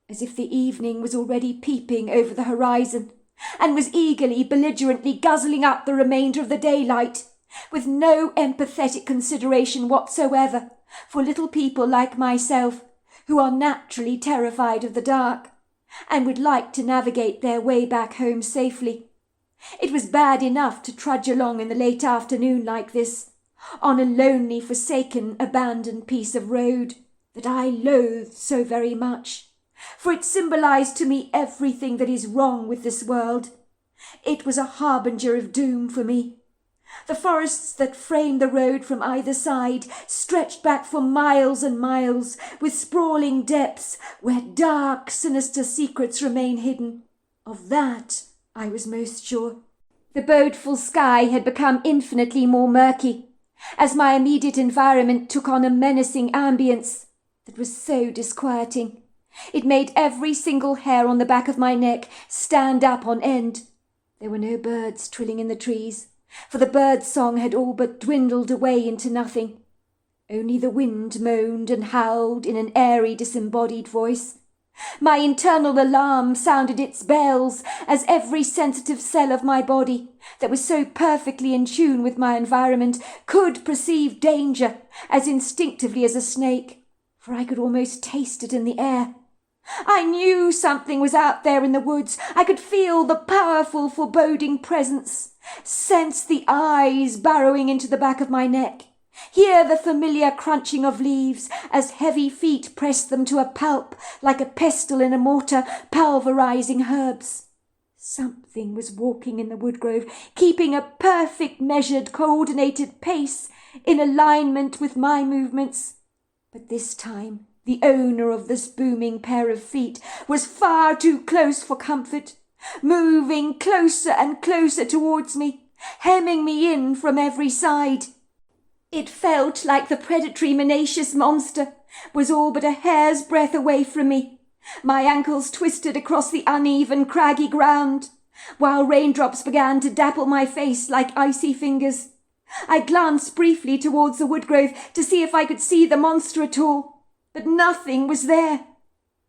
as if the evening was already peeping over the horizon and was eagerly, belligerently guzzling up the remainder of the daylight, with no empathetic consideration whatsoever for little people like myself, who are naturally terrified of the dark, and would like to navigate their way back home safely. It was bad enough to trudge along in the late afternoon like this, on a lonely, forsaken, abandoned piece of road that I loathed so very much, for it symbolized to me everything that is wrong with this world. It was a harbinger of doom for me. The forests that framed the road from either side stretched back for miles and miles, with sprawling depths where dark, sinister secrets remain hidden. Of that I was most sure. The bodeful sky had become infinitely more murky, as my immediate environment took on a menacing ambience that was so disquieting. It made every single hair on the back of my neck stand up on end. There were no birds trilling in the trees, for the bird song had all but dwindled away into nothing. Only the wind moaned and howled in an airy, disembodied voice. My internal alarm sounded its bells as every sensitive cell of my body, that was so perfectly in tune with my environment, could perceive danger as instinctively as a snake, for I could almost taste it in the air. I knew something was out there in the woods. I could feel the powerful, foreboding presence, sense the eyes burrowing into the back of my neck, hear the familiar crunching of leaves as heavy feet pressed them to a pulp like a pestle in a mortar, pulverizing herbs. Something was walking in the woodgrove, keeping a perfect, measured, coordinated pace in alignment with my movements. But this time the owner of this booming pair of feet was far too close for comfort, moving closer and closer towards me, hemming me in from every side. It felt like the predatory, menacious monster was all but a hair's breadth away from me. My ankles twisted across the uneven, craggy ground, while raindrops began to dapple my face like icy fingers. I glanced briefly towards the woodgrove to see if I could see the monster at all, but nothing was there.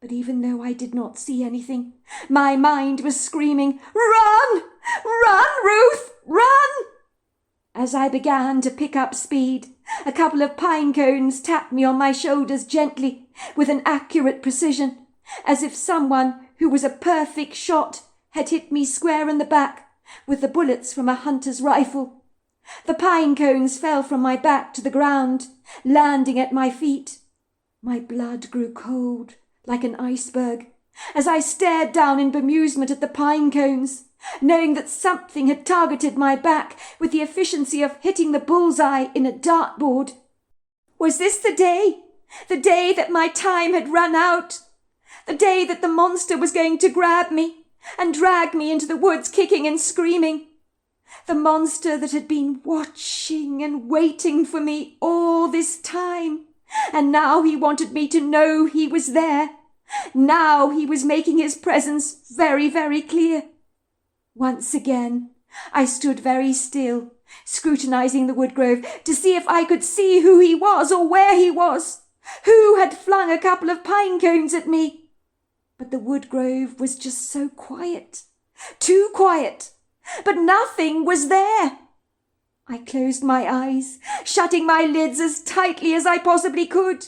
But even though I did not see anything, my mind was screaming, "Run! Run, Ruth! Run!" As I began to pick up speed, a couple of pine cones tapped me on my shoulders gently, with an accurate precision, as if someone who was a perfect shot had hit me square in the back with the bullets from a hunter's rifle. The pine cones fell from my back to the ground, landing at my feet. My blood grew cold, like an iceberg, as I stared down in bemusement at the pine cones, knowing that something had targeted my back with the efficiency of hitting the bullseye in a dartboard. Was this the day that my time had run out? The day that the monster was going to grab me, and dragged me into the woods, kicking and screaming. The monster that had been watching and waiting for me all this time, and now he wanted me to know he was there. Now he was making his presence very, very clear. Once again, I stood very still, scrutinizing the woodgrove to see if I could see who he was or where he was, who had flung a couple of pine cones at me. But the woodgrove was just so quiet, too quiet, but nothing was there. I closed my eyes, shutting my lids as tightly as I possibly could.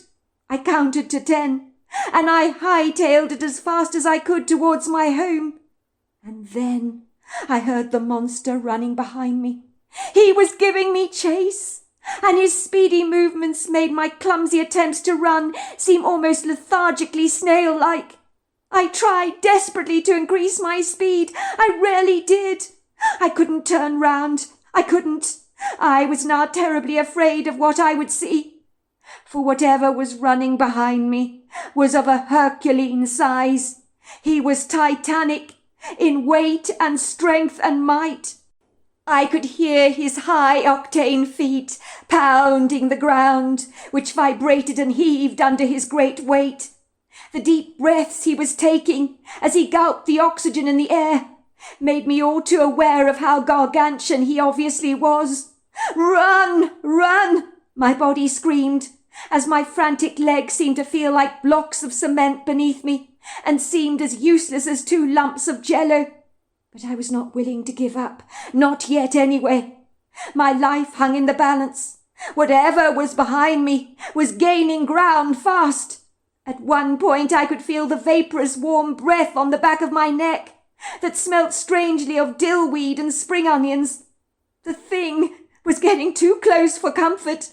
I counted to 10, and I hightailed it as fast as I could towards my home. And then I heard the monster running behind me. He was giving me chase, and his speedy movements made my clumsy attempts to run seem almost lethargically snail-like. I tried desperately to increase my speed. I really did. I couldn't turn round. I couldn't. I was now terribly afraid of what I would see, for whatever was running behind me was of a Herculean size. He was titanic in weight and strength and might. I could hear his high-octane feet pounding the ground, which vibrated and heaved under his great weight. The deep breaths he was taking as he gulped the oxygen in the air made me all too aware of how gargantuan he obviously was. "Run! Run!" my body screamed, as my frantic legs seemed to feel like blocks of cement beneath me, and seemed as useless as 2 lumps of jello. But I was not willing to give up, not yet anyway. My life hung in the balance. Whatever was behind me was gaining ground fast. At one point I could feel the vaporous warm breath on the back of my neck that smelt strangely of dillweed and spring onions. The thing was getting too close for comfort.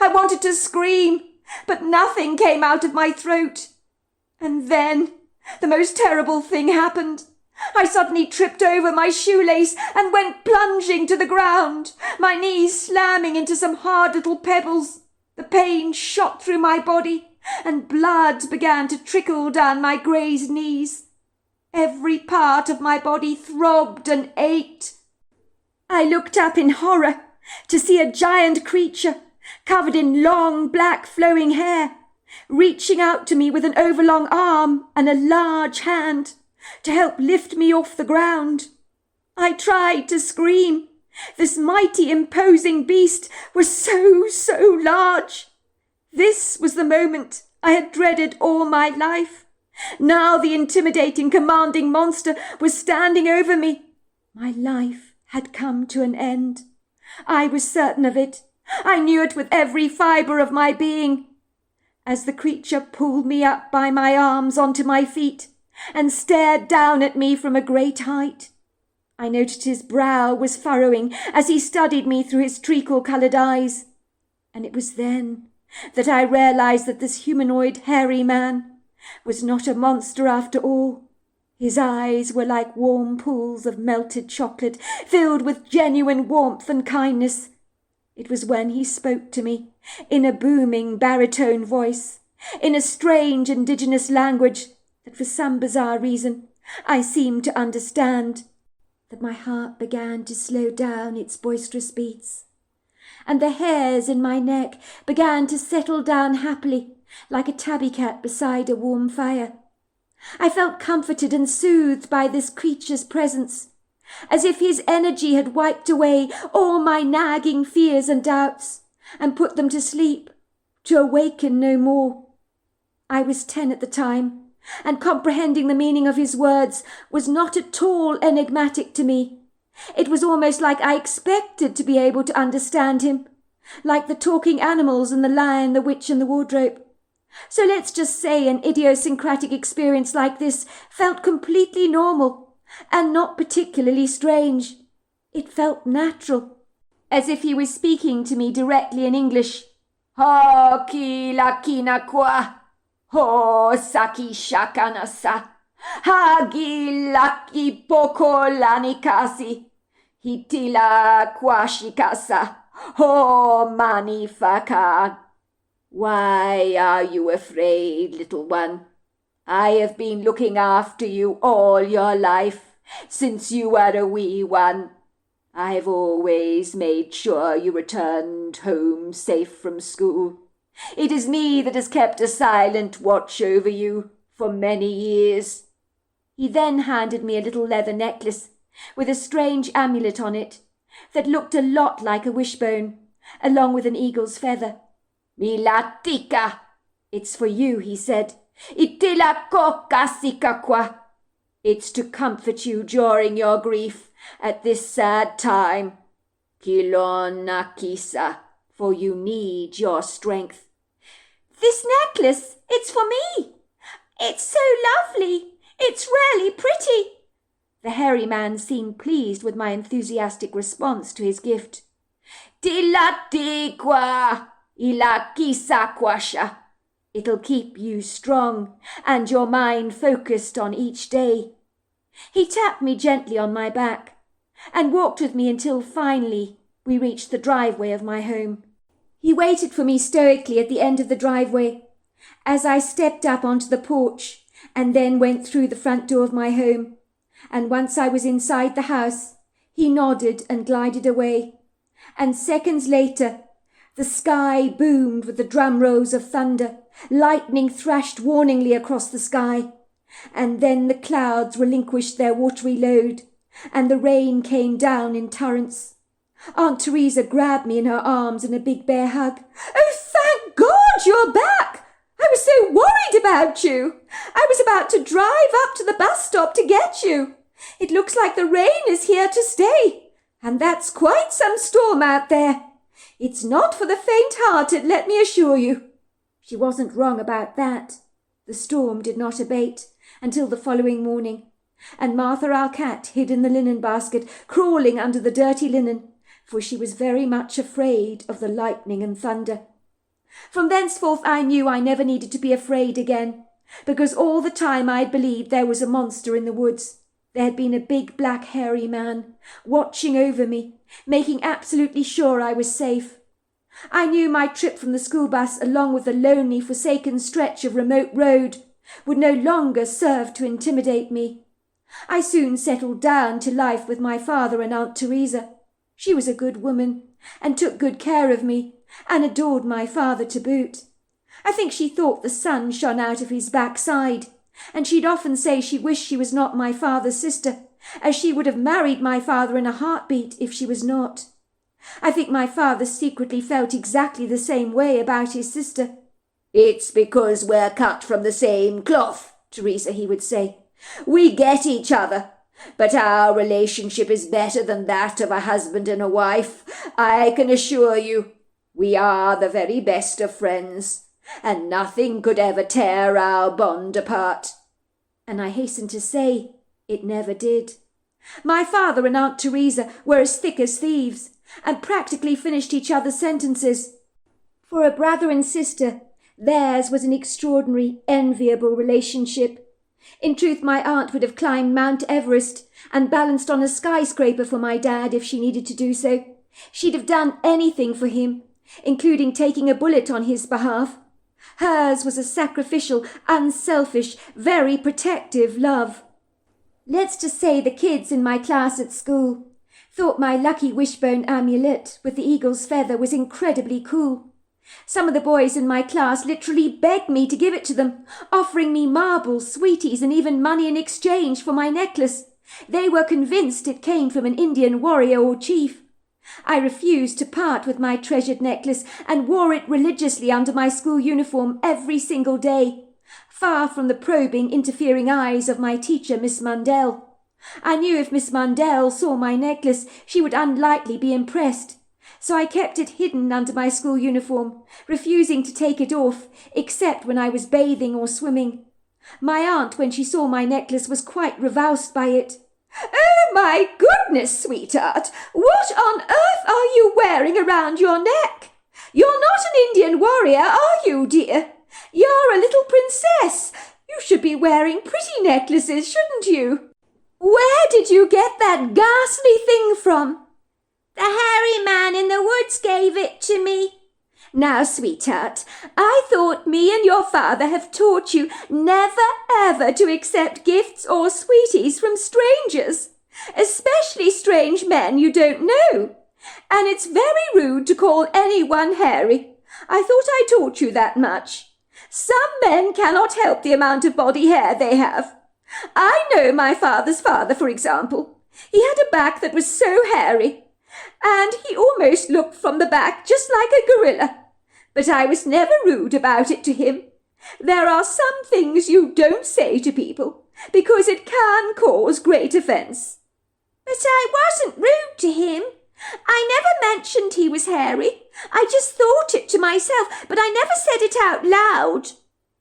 I wanted to scream, but nothing came out of my throat. And then the most terrible thing happened. I suddenly tripped over my shoelace and went plunging to the ground, my knees slamming into some hard little pebbles. The pain shot through my body, and blood began to trickle down my grazed knees. Every part of my body throbbed and ached. I looked up in horror to see a giant creature covered in long black flowing hair, reaching out to me with an overlong arm and a large hand to help lift me off the ground. I tried to scream. This mighty, imposing beast was so large. This was the moment I had dreaded all my life. Now the intimidating, commanding monster was standing over me. My life had come to an end. I was certain of it. I knew it with every fibre of my being. As the creature pulled me up by my arms onto my feet and stared down at me from a great height, I noticed his brow was furrowing as he studied me through his treacle-coloured eyes. And it was then that I realised that this humanoid hairy man was not a monster after all. His eyes were like warm pools of melted chocolate, filled with genuine warmth and kindness. It was when he spoke to me, in a booming baritone voice, in a strange indigenous language that for some bizarre reason I seemed to understand, that my heart began to slow down its boisterous beats, and the hairs in my neck began to settle down happily, like a tabby cat beside a warm fire. I felt comforted and soothed by this creature's presence, as if his energy had wiped away all my nagging fears and doubts, and put them to sleep, to awaken no more. I was 10 at the time, and comprehending the meaning of his words was not at all enigmatic to me. It was almost like I expected to be able to understand him, like the talking animals and the lion, the witch and the wardrobe. So let's just say an idiosyncratic experience like this felt completely normal and not particularly strange. It felt natural, as if he was speaking to me directly in English. "Ha ki la kina kwa, ho saki shakanasa, ha gi laki poko lanikasi, hitila kwashikasa, ho manifaka." "Why are you afraid, little one?" I have been looking after you all your life, since you were a wee one. I have always made sure you returned home safe from school. It is me that has kept a silent watch over you for many years." He then handed me a little leather necklace with a strange amulet on it that looked a lot like a wishbone, along with an eagle's feather. "Milatika, "It's for you," he said. itila kokkasikakwa. "It's to comfort you during your grief at this sad time. Kilonakisa, for you need your strength." "This necklace, it's for me. It's so lovely. It's really pretty." The hairy man seemed pleased with my enthusiastic response to his gift. "Tilatikwa ilakisakwasha. It'll keep you strong and your mind focused on each day." He tapped me gently on my back and walked with me until finally we reached the driveway of my home. He waited for me stoically at the end of the driveway as I stepped up onto the porch and then went through the front door of my home. And once I was inside the house, he nodded and glided away. And seconds later, the sky boomed with the drum rolls of thunder. Lightning thrashed warningly across the sky. And then the clouds relinquished their watery load, and the rain came down in torrents. Aunt Teresa grabbed me in her arms in a big bear hug. "Oh, thank God you're back! I was so worried about you. I was about to drive up to the bus stop to get you. It looks like the rain is here to stay, and that's quite some storm out there. It's not for the faint-hearted, let me assure you." She wasn't wrong about that. The storm did not abate until the following morning, and Martha our cat hid in the linen basket, crawling under the dirty linen, for she was very much afraid of the lightning and thunder. From thenceforth I knew I never needed to be afraid again, because all the time I'd believed there was a monster in the woods. There had been a big black hairy man watching over me, making absolutely sure I was safe. I knew my trip from the school bus, along with the lonely, forsaken stretch of remote road, would no longer serve to intimidate me. I soon settled down to life with my father and Aunt Teresa. She was a good woman, and took good care of me, and adored my father to boot. I think she thought the sun shone out of his backside, and she'd often say she wished she was not my father's sister, as she would have married my father in a heartbeat if she was not. I think my father secretly felt exactly the same way about his sister. "It's because we're cut from the same cloth, Teresa," he would say. "We get each other, but our relationship is better than that of a husband and a wife. I can assure you, we are the very best of friends, and nothing could ever tear our bond apart." And I hasten to say, it never did. My father and Aunt Teresa were as thick as thieves, and practically finished each other's sentences. For a brother and sister, theirs was an extraordinary, enviable relationship. In truth, my aunt would have climbed Mount Everest and balanced on a skyscraper for my dad if she needed to do so. She'd have done anything for him, including taking a bullet on his behalf. Hers was a sacrificial, unselfish, very protective love. Let's just say the kids in my class at school thought my lucky wishbone amulet with the eagle's feather was incredibly cool. Some of the boys in my class literally begged me to give it to them, offering me marbles, sweeties, and even money in exchange for my necklace. They were convinced it came from an Indian warrior or chief. I refused to part with my treasured necklace and wore it religiously under my school uniform every single day, far from the probing, interfering eyes of my teacher, Miss Mundell. I knew if Miss Mundell saw my necklace, she would unlikely be impressed, so I kept it hidden under my school uniform, refusing to take it off, except when I was bathing or swimming. My aunt, when she saw my necklace, was quite revulsed by it. "Oh, my goodness, sweetheart, what on earth are you wearing around your neck? You're not an Indian warrior, are you, dear? You're a little princess. You should be wearing pretty necklaces, shouldn't you? Where did you get that ghastly thing from?" "The hairy man in the woods gave it to me. Now, sweetheart, I thought me and your father have taught you never ever to accept gifts or sweeties from strangers, especially strange men you don't know. And it's very rude to call anyone hairy. I thought I taught you that much. Some men cannot help the amount of body hair they have. I know my father's father, for example. He had a back that was so hairy, and he almost looked from the back just like a gorilla. But I was never rude about it to him. There are some things you don't say to people, because it can cause great offence. But I wasn't rude to him. I never mentioned he was hairy. I just thought it to myself, but I never said it out loud.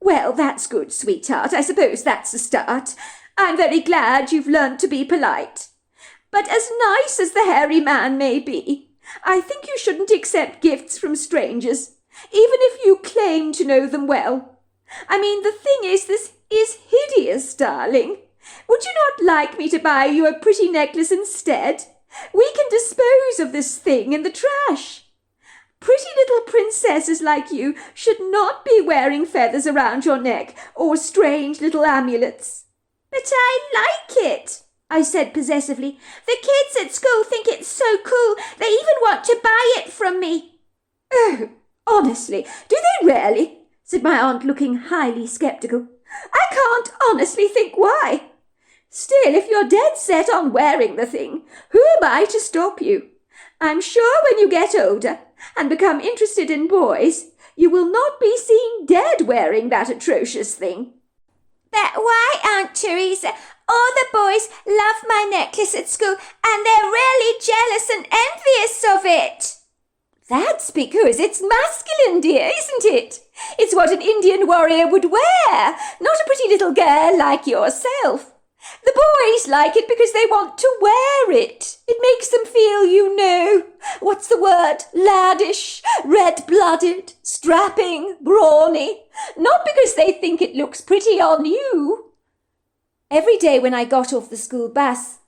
Well, that's good, sweetheart. I suppose that's a start. I'm very glad you've learned to be polite. But as nice as the hairy man may be, I think you shouldn't accept gifts from strangers, even if you claim to know them well. I mean, the thing is, this is hideous, darling. Would you not like me to buy you a pretty necklace instead? We can dispose of this thing in the trash. Pretty little princesses like you should not be wearing feathers around your neck or strange little amulets. But I like it, I said possessively. The kids at school think it's so cool, they even want to buy it from me. Oh, honestly, do they really? Said my aunt, looking highly sceptical. I can't honestly think why. Still, if you're dead set on wearing the thing, who am I to stop you? I'm sure when you get older and become interested in boys, you will not be seen dead wearing that atrocious thing. But why, Aunt Teresa? All the boys love my necklace at school, and they're really jealous and envious of it. That's because it's masculine, dear, isn't it? It's what an Indian warrior would wear, not a pretty little girl like yourself. The boys like it because they want to wear it. It makes them feel, what's the word? Laddish, red-blooded, strapping, brawny. Not because they think it looks pretty on you. Every day when I got off the school bus,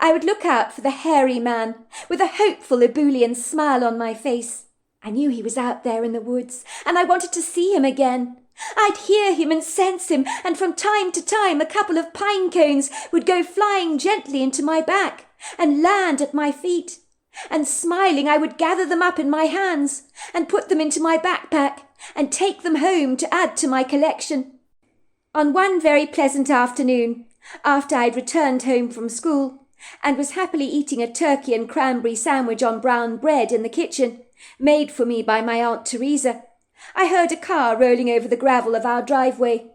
I would look out for the hairy man with a hopeful ebullient smile on my face. I knew he was out there in the woods, and I wanted to see him again. I'd hear him and sense him, and from time to time a couple of pine cones would go flying gently into my back and land at my feet. And smiling, I would gather them up in my hands and put them into my backpack and take them home to add to my collection. On one very pleasant afternoon, after I'd returned home from school and was happily eating a turkey and cranberry sandwich on brown bread in the kitchen, made for me by my Aunt Teresa, I heard a car rolling over the gravel of our driveway.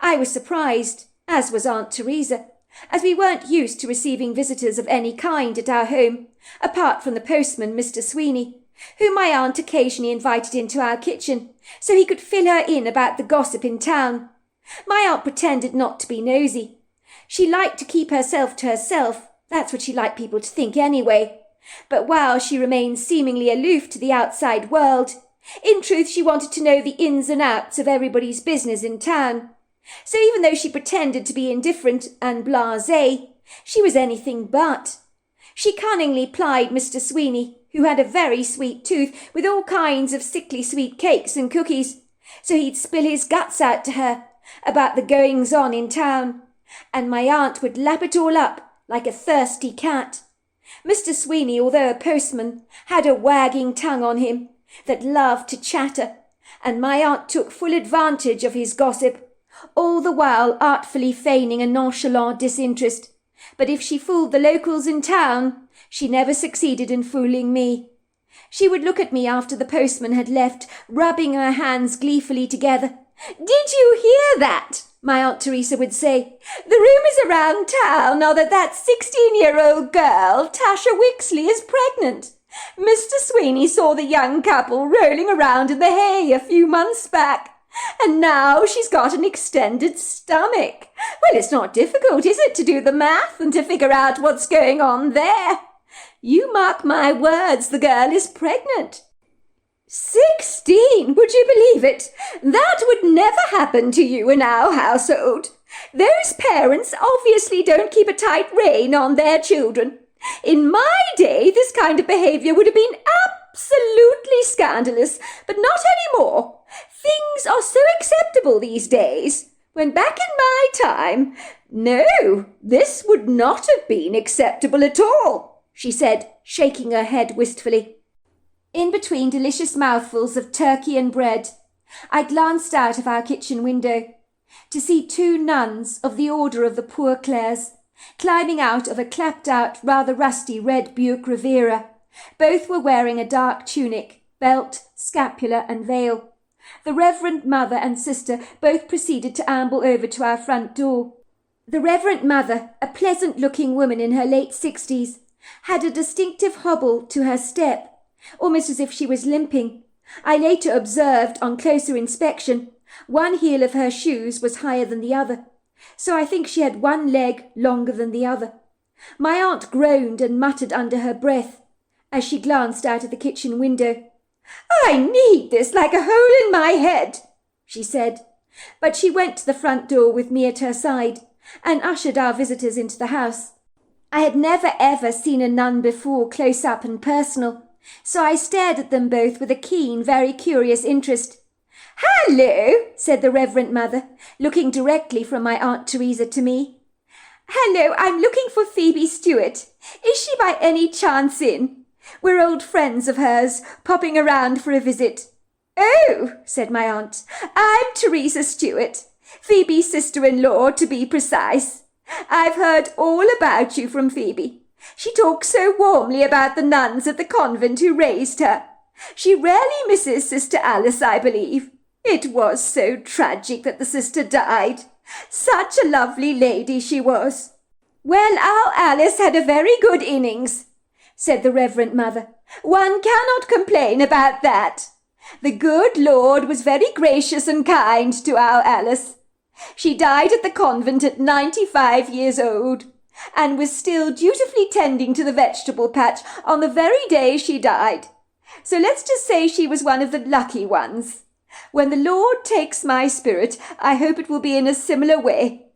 I was surprised, as was Aunt Teresa, as we weren't used to receiving visitors of any kind at our home, apart from the postman, Mr. Sweeney, whom my aunt occasionally invited into our kitchen, so he could fill her in about the gossip in town. My aunt pretended not to be nosy. She liked to keep herself to herself, that's what she liked people to think anyway. But while she remained seemingly aloof to the outside world, in truth she wanted to know the ins and outs of everybody's business in town. So even though she pretended to be indifferent and blasé, she was anything but. She cunningly plied Mr. Sweeney, who had a very sweet tooth, with all kinds of sickly sweet cakes and cookies, so he'd spill his guts out to her about the goings-on in town, and my aunt would lap it all up like a thirsty cat. Mr. Sweeney, although a postman, had a wagging tongue on him that loved to chatter, and my aunt took full advantage of his gossip, all the while artfully feigning a nonchalant disinterest. But if she fooled the locals in town, she never succeeded in fooling me. She would look at me after the postman had left, rubbing her hands gleefully together. "Did you hear that?" my Aunt Teresa would say. "The rumours around town are that 16-year-old girl, Tasha Wixley, is pregnant. Mr. Sweeney saw the young couple rolling around in the hay a few months back, and now she's got an extended stomach. Well, it's not difficult, is it, to do the math and to figure out what's going on there? You mark my words, the girl is pregnant. 16, would you believe it? That would never happen to you in our household. Those parents obviously don't keep a tight rein on their children. In my day, this kind of behaviour would have been absolutely scandalous, but not anymore. Things are so acceptable these days, when back in my time, no, this would not have been acceptable at all, she said, shaking her head wistfully. In between delicious mouthfuls of turkey and bread, I glanced out of our kitchen window to see two nuns of the Order of the Poor Clares climbing out of a clapped-out, rather rusty red Buick Riviera. Both were wearing a dark tunic, belt, scapular and veil. The Reverend Mother and Sister both proceeded to amble over to our front door. The Reverend Mother, a pleasant-looking woman in her late 60s, had a distinctive hobble to her step, almost as if she was limping. I later observed, on closer inspection, one heel of her shoes was higher than the other, so I think she had one leg longer than the other. My aunt groaned and muttered under her breath as she glanced out of the kitchen window. "I need this like a hole in my head," she said, but she went to the front door with me at her side and ushered our visitors into the house. I had never ever seen a nun before, close up and personal, so I stared at them both with a keen, very curious interest. "Hello," said the Reverend Mother, looking directly from my Aunt Teresa to me. "Hello, I'm looking for Phoebe Stewart. Is she by any chance in? We're old friends of hers, popping around for a visit." "Oh," said my aunt, "I'm Teresa Stewart, Phoebe's sister-in-law, to be precise. I've heard all about you from Phoebe. She talks so warmly about the nuns at the convent who raised her. She rarely misses Sister Alice, I believe. It was so tragic that the sister died. Such a lovely lady she was." "Well, our Alice had a very good innings," said the Reverend Mother. "One cannot complain about that. The good Lord was very gracious and kind to our Alice. She died at the convent at 95 years old, and was still dutifully tending to the vegetable patch on the very day she died. So let's just say she was one of the lucky ones. When the Lord takes my spirit, I hope it will be in a similar way."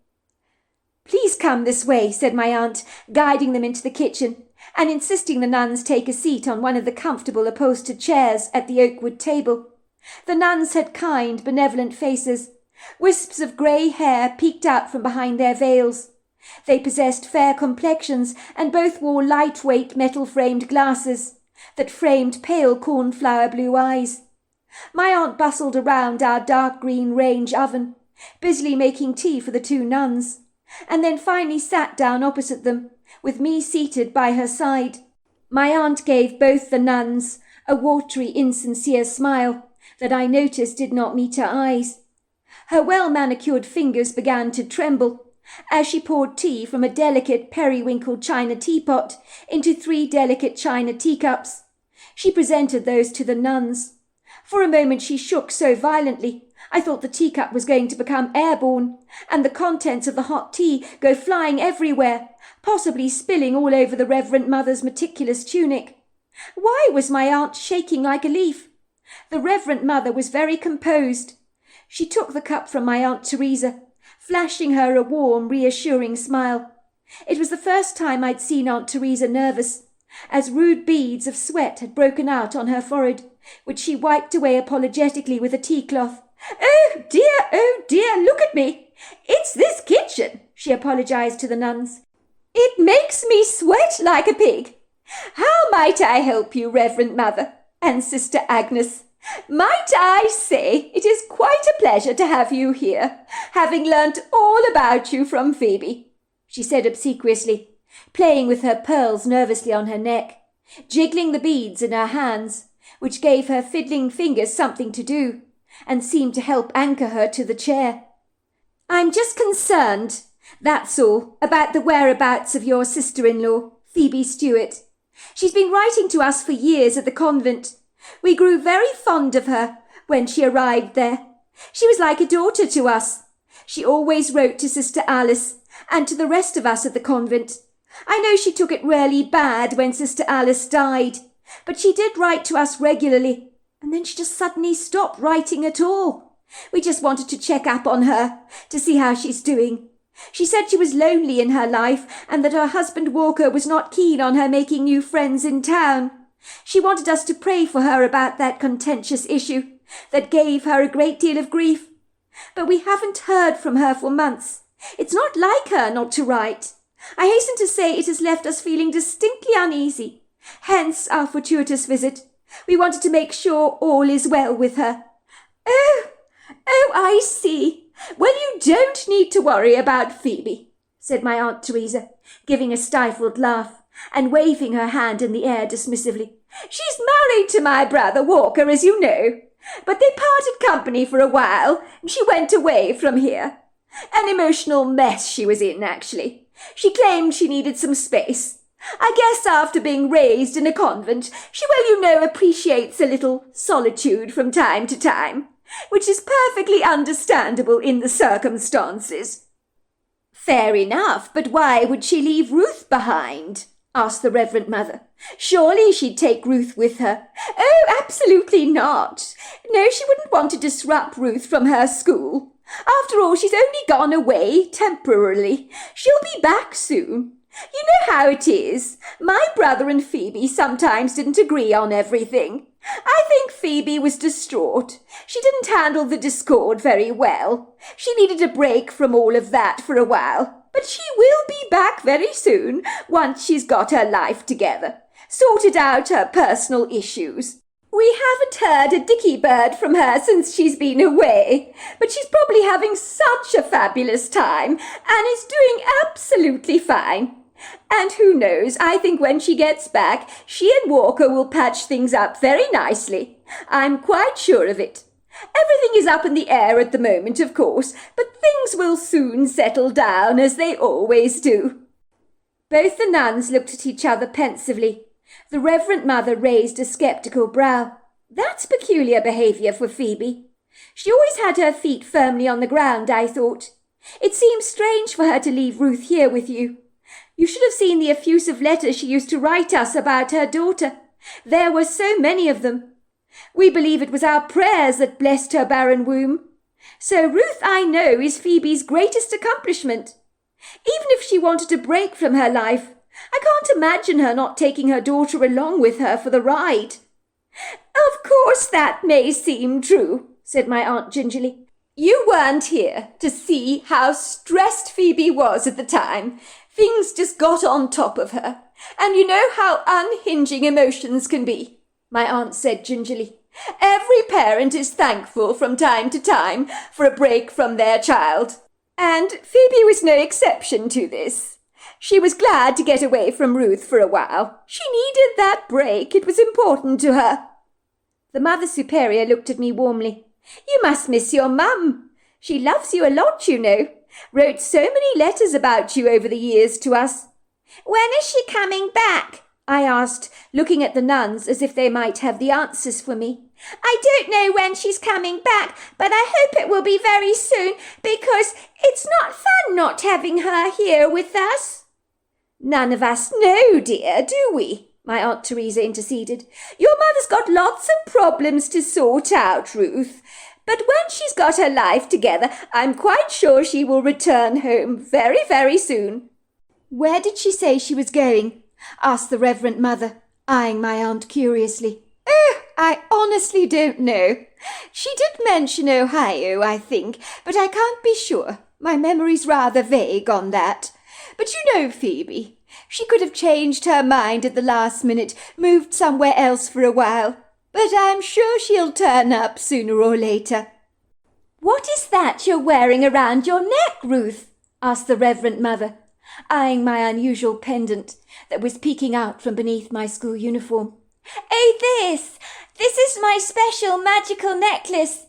"Please come this way," said my aunt, guiding them into the kitchen, and insisting the nuns take a seat on one of the comfortable upholstered chairs at the oakwood table. The nuns had kind, benevolent faces. Wisps of grey hair peeked out from behind their veils. They possessed fair complexions, and both wore light-weight metal-framed glasses that framed pale cornflower blue eyes. My aunt bustled around our dark green range oven, busily making tea for the two nuns, and then finally sat down opposite them, with me seated by her side. My aunt gave both the nuns a watery, insincere smile that I noticed did not meet her eyes. Her well-manicured fingers began to tremble as she poured tea from a delicate periwinkle china teapot into 3 delicate china teacups. She presented those to the nuns. For a moment she shook so violently I thought the teacup was going to become airborne, and the contents of the hot tea go flying everywhere, possibly spilling all over the Reverend Mother's meticulous tunic. Why was my aunt shaking like a leaf? The Reverend Mother was very composed. She took the cup from my Aunt Teresa, flashing her a warm, reassuring smile. It was the first time I'd seen Aunt Teresa nervous, as rude beads of sweat had broken out on her forehead, which she wiped away apologetically with a tea-cloth. Oh dear, look at me. It's this kitchen," she apologized to the nuns. "It makes me sweat like a pig. How might I help you, Reverend Mother and Sister Agnes? Might I say it is quite a pleasure to have you here, having learnt all about you from Phoebe," she said obsequiously, playing with her pearls nervously on her neck, jiggling the beads in her hands, which gave her fiddling fingers something to do, and seemed to help anchor her to the chair. "I'm just concerned, that's all, about the whereabouts of your sister-in-law, Phoebe Stewart. She's been writing to us for years at the convent. We grew very fond of her when she arrived there. She was like a daughter to us. She always wrote to Sister Alice and to the rest of us at the convent. I know she took it really bad when Sister Alice died, but she did write to us regularly, and then she just suddenly stopped writing at all. We just wanted to check up on her, to see how she's doing. She said she was lonely in her life, and that her husband Walker was not keen on her making new friends in town. She wanted us to pray for her about that contentious issue that gave her a great deal of grief. But we haven't heard from her for months. It's not like her not to write. I hasten to say it has left us feeling distinctly uneasy. Hence our fortuitous visit. We wanted to make sure all is well with her. Oh, I see. Well, you don't need to worry about Phoebe, said my Aunt Teresa, giving a stifled laugh and waving her hand in the air dismissively. She's married to my brother Walker, as you know. But they parted company for a while, and she went away from here. An emotional mess she was in, actually. She claimed she needed some space. I guess after being raised in a convent, she, appreciates a little solitude from time to time, which is perfectly understandable in the circumstances. Fair enough, but why would she leave Ruth behind? Asked the Reverend Mother. Surely she'd take Ruth with her. Oh, absolutely not. No, she wouldn't want to disrupt Ruth from her school. After all, she's only gone away temporarily. She'll be back soon. You know how it is. My brother and Phoebe sometimes didn't agree on everything. I think Phoebe was distraught. She didn't handle the discord very well. She needed a break from all of that for a while. But she will be back very soon, once she's got her life together, sorted out her personal issues. We haven't heard a dicky bird from her since she's been away, but she's probably having such a fabulous time and is doing absolutely fine. And who knows, I think when she gets back, she and Walker will patch things up very nicely. I'm quite sure of it. Everything is up in the air at the moment, of course, but things will soon settle down, as they always do. Both the nuns looked at each other pensively. The Reverend Mother raised a sceptical brow. That's peculiar behaviour for Phoebe. She always had her feet firmly on the ground, I thought. It seems strange for her to leave Ruth here with you. You should have seen the effusive letters she used to write us about her daughter. There were so many of them. We believe it was our prayers that blessed her barren womb. So Ruth, I know, is Phoebe's greatest accomplishment. Even if she wanted to break from her life, I can't imagine her not taking her daughter along with her for the ride. Of course that may seem true, said my aunt gingerly. You weren't here to see how stressed Phoebe was at the time. Things just got on top of her. And you know how unhinging emotions can be, my aunt said gingerly. Every parent is thankful from time to time for a break from their child. And Phoebe was no exception to this. She was glad to get away from Ruth for a while. She needed that break. It was important to her. The Mother Superior looked at me warmly. You must miss your mum. She loves you a lot, you know. Wrote so many letters about you over the years to us. When is she coming back? I asked, looking at the nuns as if they might have the answers for me. I don't know when she's coming back, but I hope it will be very soon, because it's not fun not having her here with us. None of us know, dear, do we? My Aunt Teresa interceded. Your mother's got lots of problems to sort out, Ruth. But when she's got her life together, I'm quite sure she will return home very, very soon. Where did she say she was going? Asked the Reverend Mother, eyeing my aunt curiously. Oh, I honestly don't know. She did mention Ohio, I think, but I can't be sure. My memory's rather vague on that. But you know, Phoebe, she could have changed her mind at the last minute, moved somewhere else for a while. But I'm sure she'll turn up sooner or later. What is that you're wearing around your neck, Ruth? Asked the Reverend Mother, eyeing my unusual pendant that was peeking out from beneath my school uniform. Oh, this is my special magical necklace.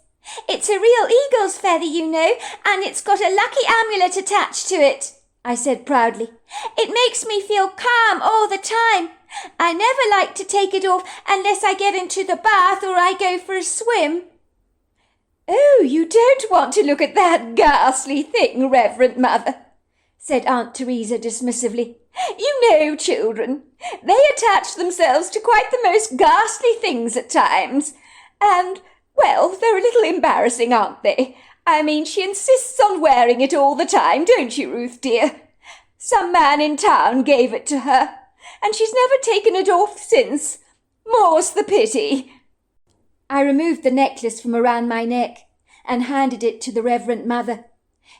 It's a real eagle's feather, you know, and it's got a lucky amulet attached to it, I said proudly. It makes me feel calm all the time. I never like to take it off unless I get into the bath or I go for a swim. Oh, you don't want to look at that ghastly thing, Reverend Mother, said Aunt Teresa dismissively. You know, children, they attach themselves to quite the most ghastly things at times. And, well, they're a little embarrassing, aren't they? I mean, she insists on wearing it all the time, don't you, Ruth, dear? Some man in town gave it to her, and she's never taken it off since. More's the pity." I removed the necklace from around my neck and handed it to the Reverend Mother.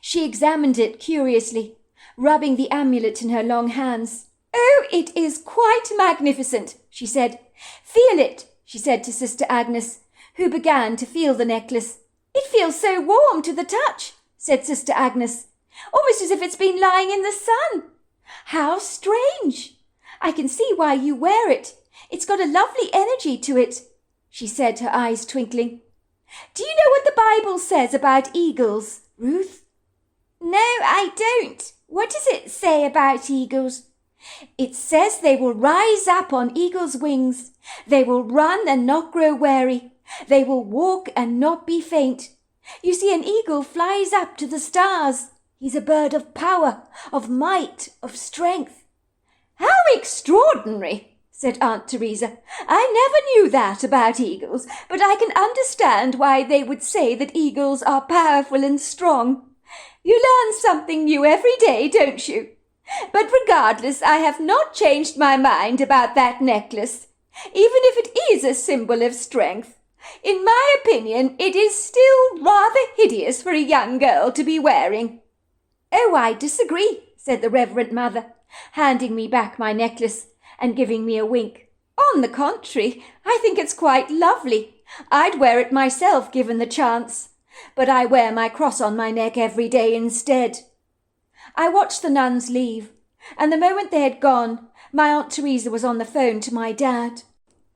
She examined it curiously, rubbing the amulet in her long hands. "Oh, it is quite magnificent," she said. "Feel it," she said to Sister Agnes, who began to feel the necklace. "It feels so warm to the touch," said Sister Agnes, "almost as if it's been lying in the sun. How strange! I can see why you wear it. It's got a lovely energy to it," she said, her eyes twinkling. "Do you know what the Bible says about eagles, Ruth?" "No, I don't. What does it say about eagles?" "It says they will rise up on eagle's wings. They will run and not grow weary. They will walk and not be faint. You see, an eagle flies up to the stars. He's a bird of power, of might, of strength." "How extraordinary," said Aunt Teresa. "I never knew that about eagles, but I can understand why they would say that eagles are powerful and strong. You learn something new every day, don't you? But regardless, I have not changed my mind about that necklace, even if it is a symbol of strength. In my opinion, it is still rather hideous for a young girl to be wearing." "Oh, I disagree," said the Reverend Mother, handing me back my necklace and giving me a wink. "On the contrary, I think it's quite lovely. I'd wear it myself given the chance, but I wear my cross on my neck every day instead." I watched the nuns leave, and the moment they had gone, my Aunt Teresa was on the phone to my dad.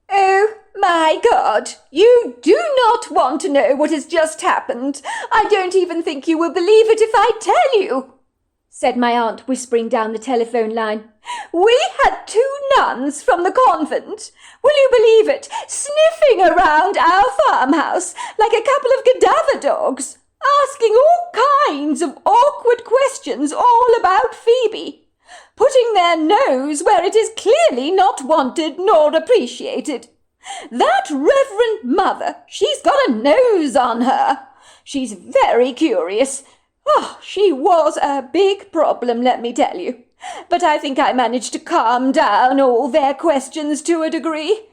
"Oh, my God, you do not want to know what has just happened. I don't even think you will believe it if I tell you," said my aunt, whispering down the telephone line. "We had 2 nuns from the convent, will you believe it, sniffing around our farmhouse like a couple of cadaver dogs, asking all kinds of awkward questions all about Phoebe, putting their nose where it is clearly not wanted nor appreciated. That Reverend Mother, she's got a nose on her. She's very curious. Oh, she was a big problem, let me tell you. But I think I managed to calm down all their questions to a degree.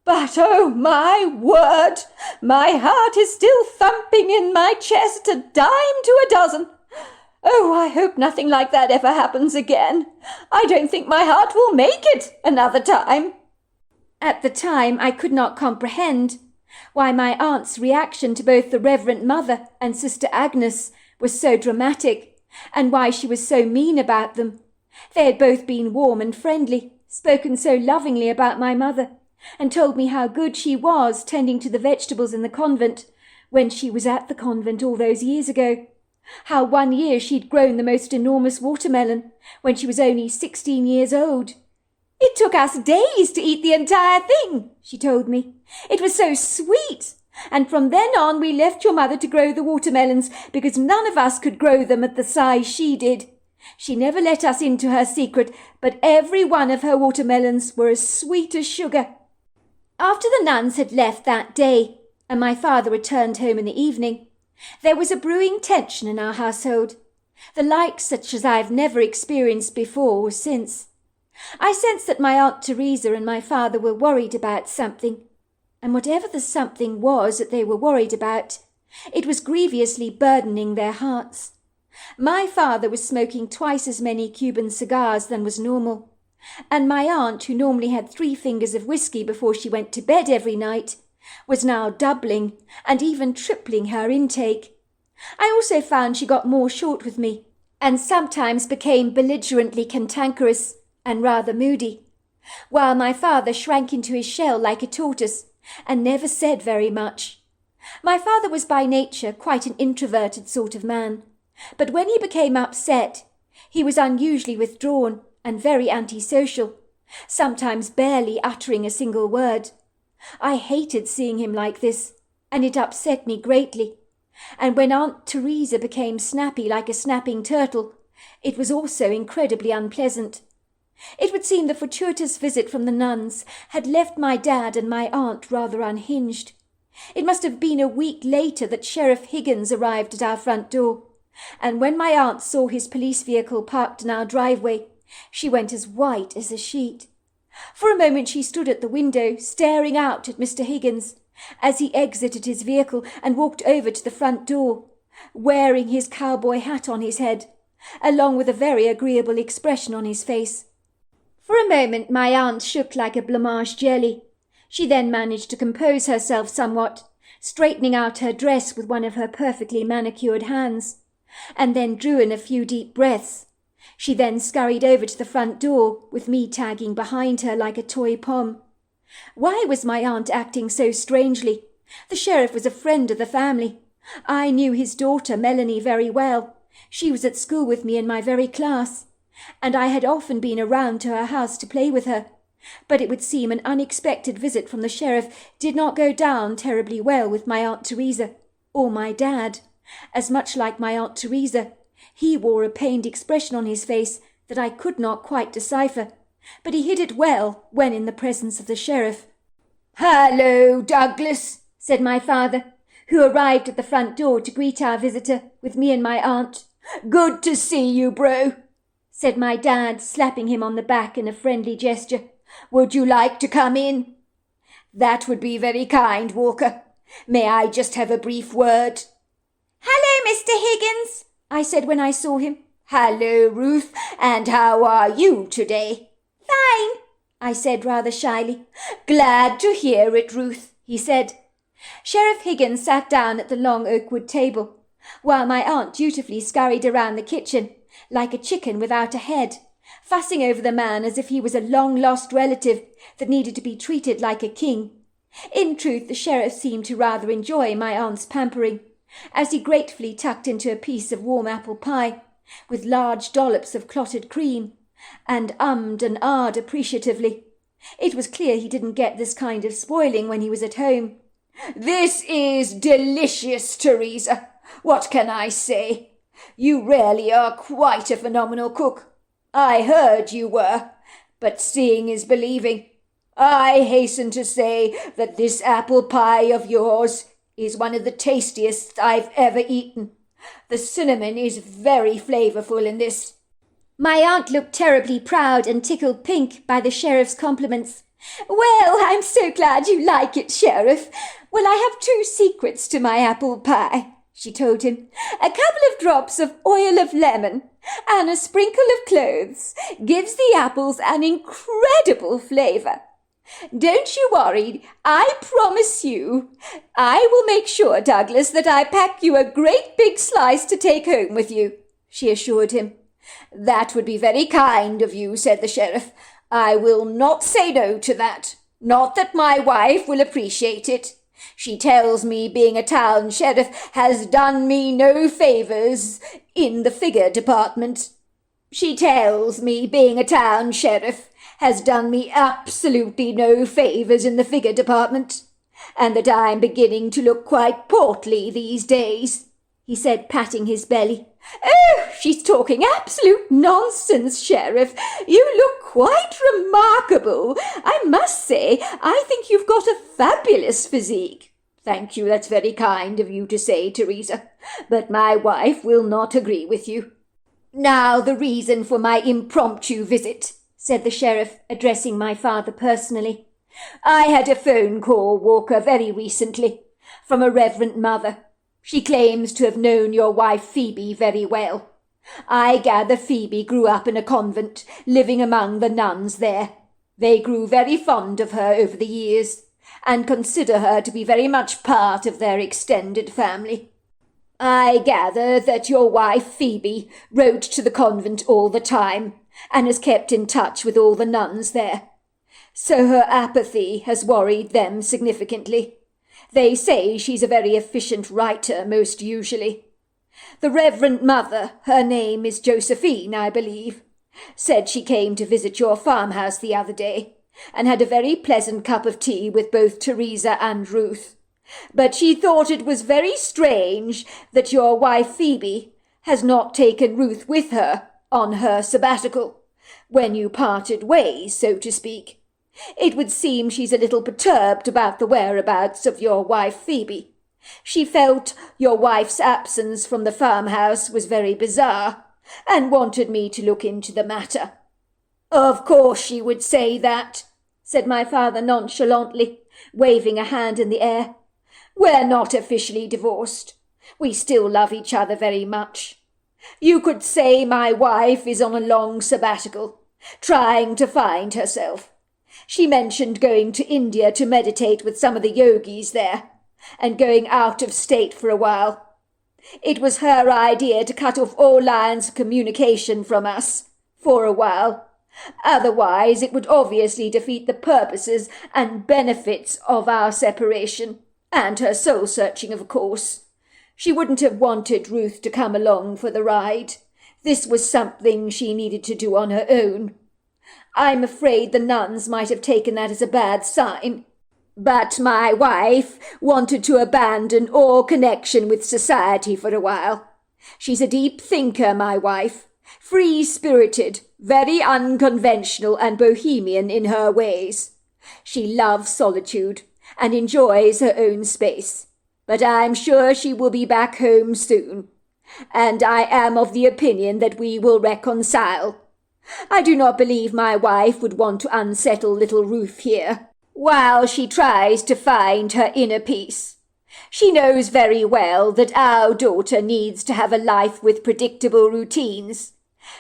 But, oh, my word, my heart is still thumping in my chest a dime to a dozen. Oh, I hope nothing like that ever happens again. I don't think my heart will make it another time." At the time, I could not comprehend why my aunt's reaction to both the Reverend Mother and Sister Agnes was so dramatic, and why she was so mean about them. They had both been warm and friendly, spoken so lovingly about my mother, and told me how good she was tending to the vegetables in the convent when she was at the convent all those years ago. How one year she'd grown the most enormous watermelon when she was only 16 years old. "It took us days to eat the entire thing," she told me. "It was so sweet. And from then on we left your mother to grow the watermelons because none of us could grow them at the size she did. She never let us into her secret, but every one of her watermelons were as sweet as sugar." After the nuns had left that day, and my father returned home in the evening, there was a brewing tension in our household, the like such as I have never experienced before or since. I sensed that my Aunt Teresa and my father were worried about something, and whatever the something was that they were worried about, it was grievously burdening their hearts. My father was smoking twice as many Cuban cigars than was normal, and my aunt, who normally had 3 fingers of whiskey before she went to bed every night, was now doubling and even tripling her intake. I also found she got more short with me, and sometimes became belligerently cantankerous and rather moody, while my father shrank into his shell like a tortoise and never said very much. My father was by nature quite an introverted sort of man, but when he became upset, he was unusually withdrawn and very antisocial, sometimes barely uttering a single word. I hated seeing him like this, and it upset me greatly. And when Aunt Teresa became snappy like a snapping turtle, it was also incredibly unpleasant. It would seem the fortuitous visit from the nuns had left my dad and my aunt rather unhinged. It must have been a week later that Sheriff Higgins arrived at our front door, and when my aunt saw his police vehicle parked in our driveway, she went as white as a sheet. For a moment she stood at the window, staring out at Mr. Higgins, as he exited his vehicle and walked over to the front door, wearing his cowboy hat on his head, along with a very agreeable expression on his face. For a moment my aunt shook like a blancmange jelly. She then managed to compose herself somewhat, straightening out her dress with one of her perfectly manicured hands, and then drew in a few deep breaths. She then scurried over to the front door, with me tagging behind her like a toy pom. Why was my aunt acting so strangely? The sheriff was a friend of the family. I knew his daughter, Melanie, very well. She was at school with me in my very class, and I had often been around to her house to play with her. But it would seem an unexpected visit from the sheriff did not go down terribly well with my Aunt Teresa, or my dad. As much like my Aunt Teresa, he wore a pained expression on his face that I could not quite decipher, but he hid it well when in the presence of the sheriff. "Hello, Douglas," said my father, who arrived at the front door to greet our visitor with me and my aunt. "Good to see you, bro," said my dad, slapping him on the back in a friendly gesture. "Would you like to come in?" "That would be very kind, Walker. May I just have a brief word?" "Hello, Mr. Higgins," I said when I saw him. "Hello, Ruth, and how are you today?" "Fine," I said rather shyly. "Glad to hear it, Ruth," he said. Sheriff Higgins sat down at the long oak wood table, while my aunt dutifully scurried around the kitchen, like a chicken without a head, fussing over the man as if he was a long-lost relative that needed to be treated like a king. In truth, the sheriff seemed to rather enjoy my aunt's pampering, as he gratefully tucked into a piece of warm apple pie, with large dollops of clotted cream, and ummed and ahed appreciatively. It was clear he didn't get this kind of spoiling when he was at home. "This is delicious, Teresa. What can I say? You really are quite a phenomenal cook. I heard you were, but seeing is believing. I hasten to say that this apple pie of yours is one of the tastiest I've ever eaten. The cinnamon is very flavourful in this." My aunt looked terribly proud and tickled pink by the sheriff's compliments. "Well, I'm so glad you like it, Sheriff. Well, I have 2 secrets to my apple pie," she told him. "A couple of drops of oil of lemon and a sprinkle of cloves gives the apples an incredible flavour. Don't you worry, I promise you. I will make sure, Douglas, that I pack you a great big slice to take home with you," she assured him. "That would be very kind of you," said the sheriff. "I will not say no to that. Not that my wife will appreciate it. She tells me being a town sheriff has done me no favours in the figure department. She tells me being a town sheriff has done me absolutely no favours in the figure department, and that I'm beginning to look quite portly these days," he said, patting his belly. "Oh, she's talking absolute nonsense, Sheriff. You look quite remarkable. I must say, I think you've got a fabulous physique." "Thank you, that's very kind of you to say, Teresa, but my wife will not agree with you. Now the reason for my impromptu visit," said the sheriff, addressing my father personally. "I had a phone call, Walker, very recently, from a reverend mother. She claims to have known your wife Phoebe very well. I gather Phoebe grew up in a convent, living among the nuns there. They grew very fond of her over the years, and consider her to be very much part of their extended family. I gather that your wife Phoebe wrote to the convent all the time, and has kept in touch with all the nuns there. So her apathy has worried them significantly. They say she's a very efficient writer most usually. The Reverend Mother, her name is Josephine, I believe, said she came to visit your farmhouse the other day, and had a very pleasant cup of tea with both Teresa and Ruth. But she thought it was very strange that your wife Phoebe has not taken Ruth with her on her sabbatical, when you parted ways, so to speak. It would seem she's a little perturbed about the whereabouts of your wife Phoebe. She felt your wife's absence from the farmhouse was very bizarre, and wanted me to look into the matter." "Of course she would say that," said my father nonchalantly, waving a hand in the air. "We're not officially divorced. We still love each other very much. You could say my wife is on a long sabbatical, trying to find herself. She mentioned going to India to meditate with some of the yogis there, and going out of state for a while. It was her idea to cut off all lines of communication from us, for a while. Otherwise, it would obviously defeat the purposes and benefits of our separation, and her soul-searching, of course. She wouldn't have wanted Ruth to come along for the ride. This was something she needed to do on her own. I'm afraid the nuns might have taken that as a bad sign. But my wife wanted to abandon all connection with society for a while. She's a deep thinker, my wife. Free-spirited, very unconventional and bohemian in her ways. She loves solitude and enjoys her own space. But I'm sure she will be back home soon. And I am of the opinion that we will reconcile. I do not believe my wife would want to unsettle little Ruth here, while she tries to find her inner peace. She knows very well that our daughter needs to have a life with predictable routines.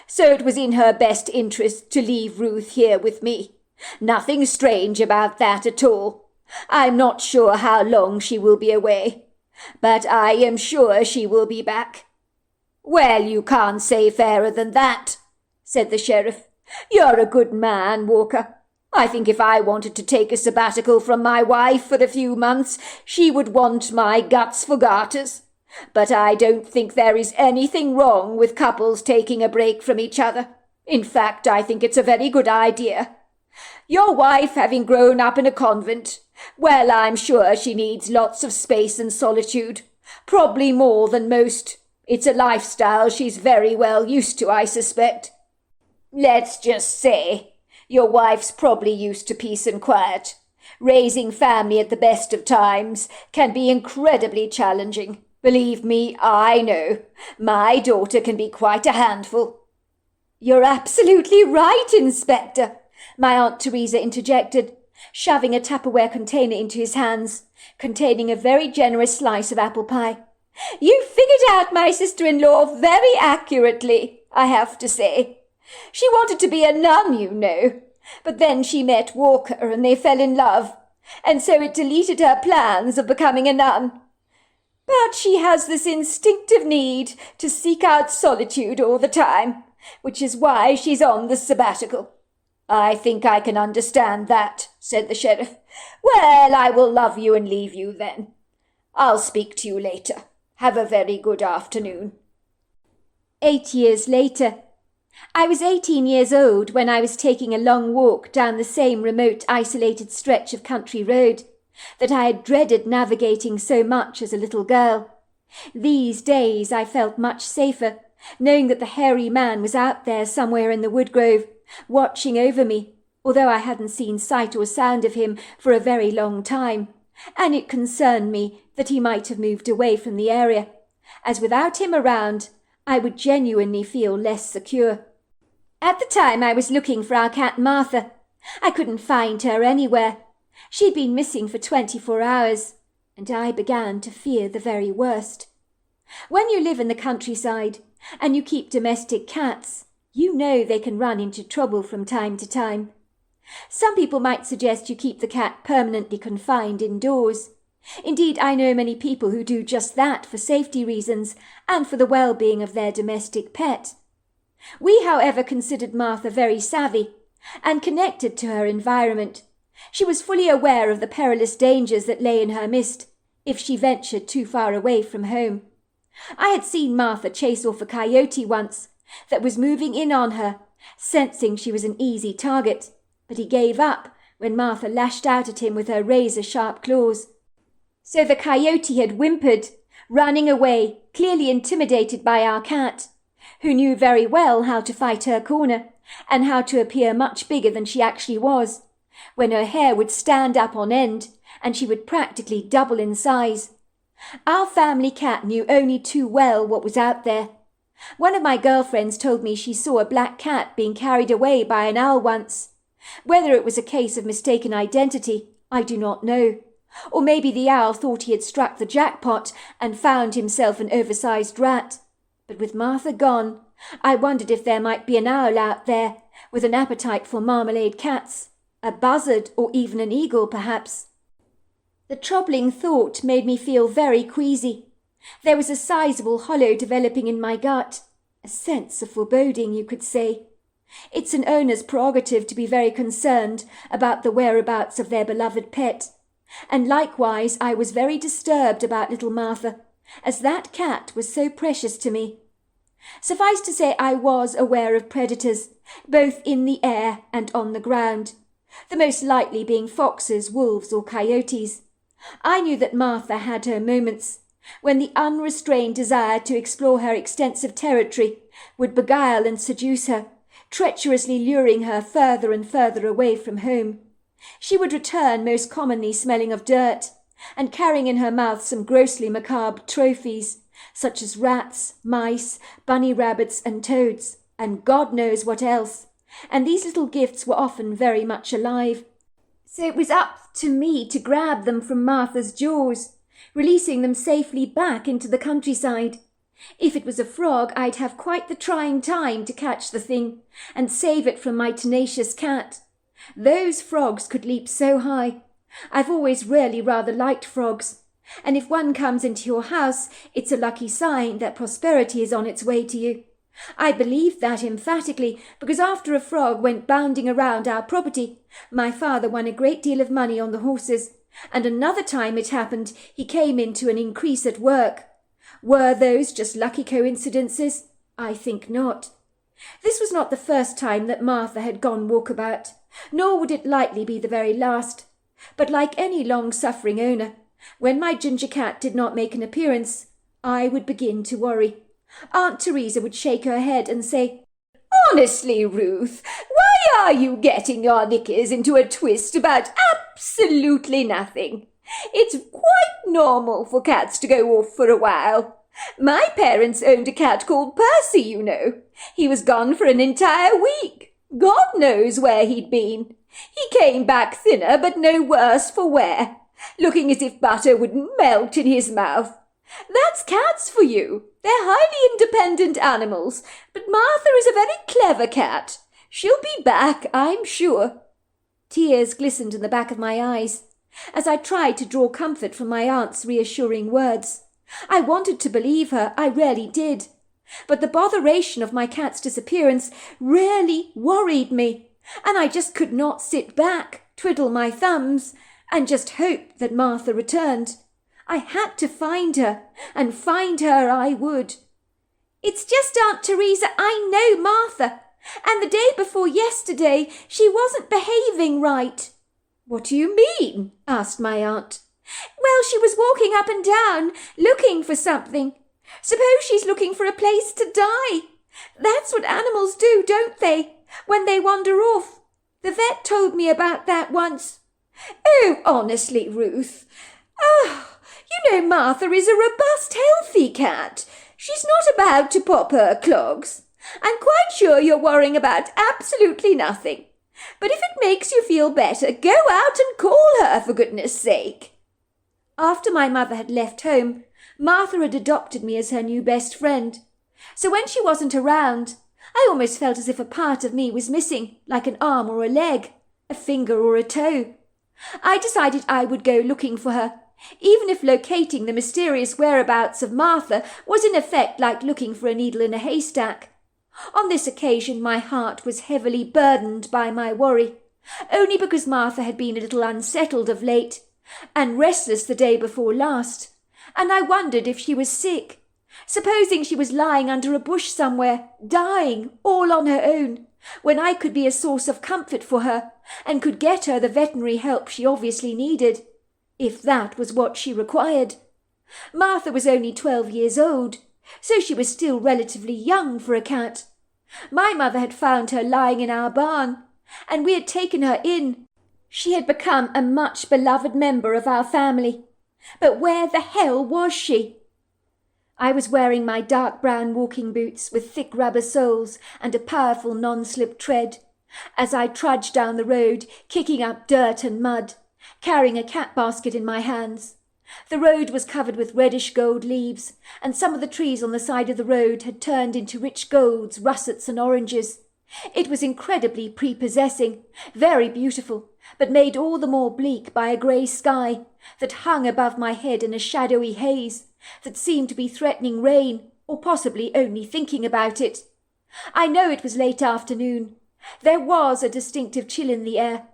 So it was in her best interest to leave Ruth here with me. Nothing strange about that at all. I'm not sure how long she will be away, but I am sure she will be back." "Well, you can't say fairer than that," said the sheriff. "You're a good man, Walker. I think if I wanted to take a sabbatical from my wife for a few months, she would want my guts for garters. But I don't think there is anything wrong with couples taking a break from each other. In fact, I think it's a very good idea. Your wife having grown up in a convent, well, I'm sure she needs lots of space and solitude, probably more than most. It's a lifestyle she's very well used to, I suspect. Let's just say, your wife's probably used to peace and quiet. Raising family at the best of times can be incredibly challenging. Believe me, I know. My daughter can be quite a handful." "You're absolutely right, Inspector," my Aunt Teresa interjected, shoving a Tupperware container into his hands, containing a very generous slice of apple pie. "You figured out my sister-in-law very accurately, I have to say. She wanted to be a nun, you know, but then she met Walker and they fell in love, and so it deleted her plans of becoming a nun. But she has this instinctive need to seek out solitude all the time, which is why she's on the sabbatical." "I think I can understand that," said the sheriff. "Well, I will love you and leave you then. I'll speak to you later. Have a very good afternoon." 8 years later. I was 18 years old when I was taking a long walk down the same remote, isolated stretch of country road that I had dreaded navigating so much as a little girl. These days I felt much safer, knowing that the hairy man was out there somewhere in the woodgrove, watching over me, although I hadn't seen sight or sound of him for a very long time, and it concerned me that he might have moved away from the area, as without him around I would genuinely feel less secure. At the time I was looking for our cat Martha. I couldn't find her anywhere. She'd been missing for 24 hours, and I began to fear the very worst. When you live in the countryside and you keep domestic cats, you know they can run into trouble from time to time. Some people might suggest you keep the cat permanently confined indoors. Indeed, I know many people who do just that for safety reasons and for the well-being of their domestic pet. We, however, considered Martha very savvy and connected to her environment. She was fully aware of the perilous dangers that lay in her midst if she ventured too far away from home. I had seen Martha chase off a coyote once that was moving in on her, sensing she was an easy target, but he gave up when Martha lashed out at him with her razor-sharp claws. So the coyote had whimpered, running away, clearly intimidated by our cat, who knew very well how to fight her corner and how to appear much bigger than she actually was, when her hair would stand up on end and she would practically double in size. Our family cat knew only too well what was out there. One of my girlfriends told me she saw a black cat being carried away by an owl once, Whether it was a case of mistaken identity, I do not know. Or maybe the owl thought he had struck the jackpot and found himself an oversized rat. But with Martha gone, I wondered if there might be an owl out there with an appetite for marmalade cats, a buzzard or even an eagle perhaps. The troubling thought made me feel very queasy. There was a sizable hollow developing in my gut, a sense of foreboding, you could say. It's an owner's prerogative to be very concerned about the whereabouts of their beloved pet, and likewise I was very disturbed about little Martha, as that cat was so precious to me. Suffice to say I was aware of predators, both in the air and on the ground, the most likely being foxes, wolves or coyotes. I knew that Martha had her moments, when the unrestrained desire to explore her extensive territory would beguile and seduce her, treacherously luring her further and further away from home. She would return most commonly smelling of dirt, and carrying in her mouth some grossly macabre trophies, such as rats, mice, bunny rabbits and toads, and God knows what else, and these little gifts were often very much alive. So it was up to me to grab them from Martha's jaws, releasing them safely back into the countryside. If it was a frog, I'd have quite the trying time to catch the thing and save it from my tenacious cat. Those frogs could leap so high. I've always really rather liked frogs, and if one comes into your house, it's a lucky sign that prosperity is on its way to you. I believed that emphatically, because after a frog went bounding around our property, my father won a great deal of money on the horses, and another time it happened he came into an increase at work. Were those just lucky coincidences? I think not. This was not the first time that Martha had gone walkabout, nor would it likely be the very last. But like any long-suffering owner, when my ginger cat did not make an appearance, I would begin to worry. Aunt Teresa would shake her head and say, "Honestly, Ruth, why are you getting your knickers into a twist about absolutely nothing? It's quite normal for cats to go off for a while. My parents owned a cat called Percy, you know. He was gone for an entire week. God knows where he'd been. He came back thinner, but no worse for wear, looking as if butter would melt in his mouth. That's cats for you. They're highly independent animals, but Martha is a very clever cat. She'll be back, I'm sure." Tears glistened in the back of my eyes, as I tried to draw comfort from my aunt's reassuring words. I wanted to believe her, I really did. But the botheration of my cat's disappearance really worried me, and I just could not sit back, twiddle my thumbs, and just hope that Martha returned. I had to find her, and find her I would. "It's just Aunt Teresa, I know Martha, and the day before yesterday she wasn't behaving right." "What do you mean?" asked my aunt. "Well, she was walking up and down, looking for something. Suppose she's looking for a place to die. That's what animals do, don't they, when they wander off? The vet told me about that once." "Oh, honestly, Ruth. You know Martha is a robust, healthy cat. She's not about to pop her clogs. I'm quite sure you're worrying about absolutely nothing. But if it makes you feel better, go out and call her, for goodness sake." After my mother had left home, Martha had adopted me as her new best friend. So when she wasn't around, I almost felt as if a part of me was missing, like an arm or a leg, a finger or a toe. I decided I would go looking for her, even if locating the mysterious whereabouts of Martha was in effect like looking for a needle in a haystack. On this occasion my heart was heavily burdened by my worry, only because Martha had been a little unsettled of late, and restless the day before last, and I wondered if she was sick. Supposing she was lying under a bush somewhere, dying, all on her own, when I could be a source of comfort for her, and could get her the veterinary help she obviously needed, if that was what she required. Martha was only 12 years old, so she was still relatively young for a cat. My mother had found her lying in our barn, and we had taken her in. She had become a much beloved member of our family. But where the hell was she? I was wearing my dark brown walking boots with thick rubber soles and a powerful non-slip tread, as I trudged down the road, kicking up dirt and mud, carrying a cat basket in my hands. The road was covered with reddish gold leaves, and some of the trees on the side of the road had turned into rich golds, russets and oranges. It was incredibly prepossessing, very beautiful, but made all the more bleak by a grey sky that hung above my head in a shadowy haze that seemed to be threatening rain, or possibly only thinking about it. I know it was late afternoon. There was a distinctive chill in the air,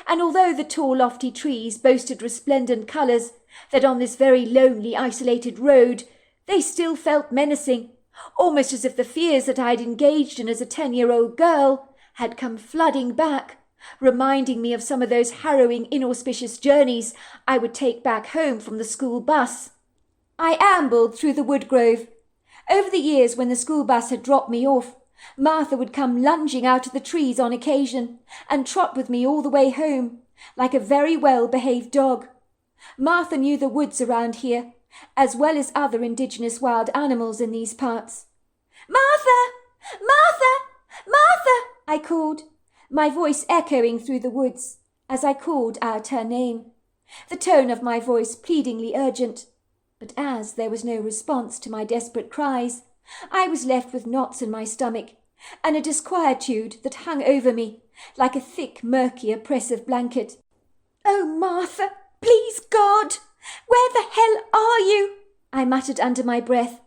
and although the tall lofty trees boasted resplendent colours that on this very lonely isolated road they still felt menacing, almost as if the fears that I had engaged in as a 10-year-old girl had come flooding back, reminding me of some of those harrowing inauspicious journeys I would take back home from the school bus. I ambled through the wood grove. Over the years, when the school bus had dropped me off, Martha would come lunging out of the trees on occasion and trot with me all the way home, like a very well-behaved dog. Martha knew the woods around here, as well as other indigenous wild animals in these parts. "Martha! Martha! Martha!" I called, my voice echoing through the woods as I called out her name, the tone of my voice pleadingly urgent. But as there was no response to my desperate cries, I was left with knots in my stomach and a disquietude that hung over me like a thick, murky, oppressive blanket. "Oh, Martha, please God, where the hell are you?" I muttered under my breath.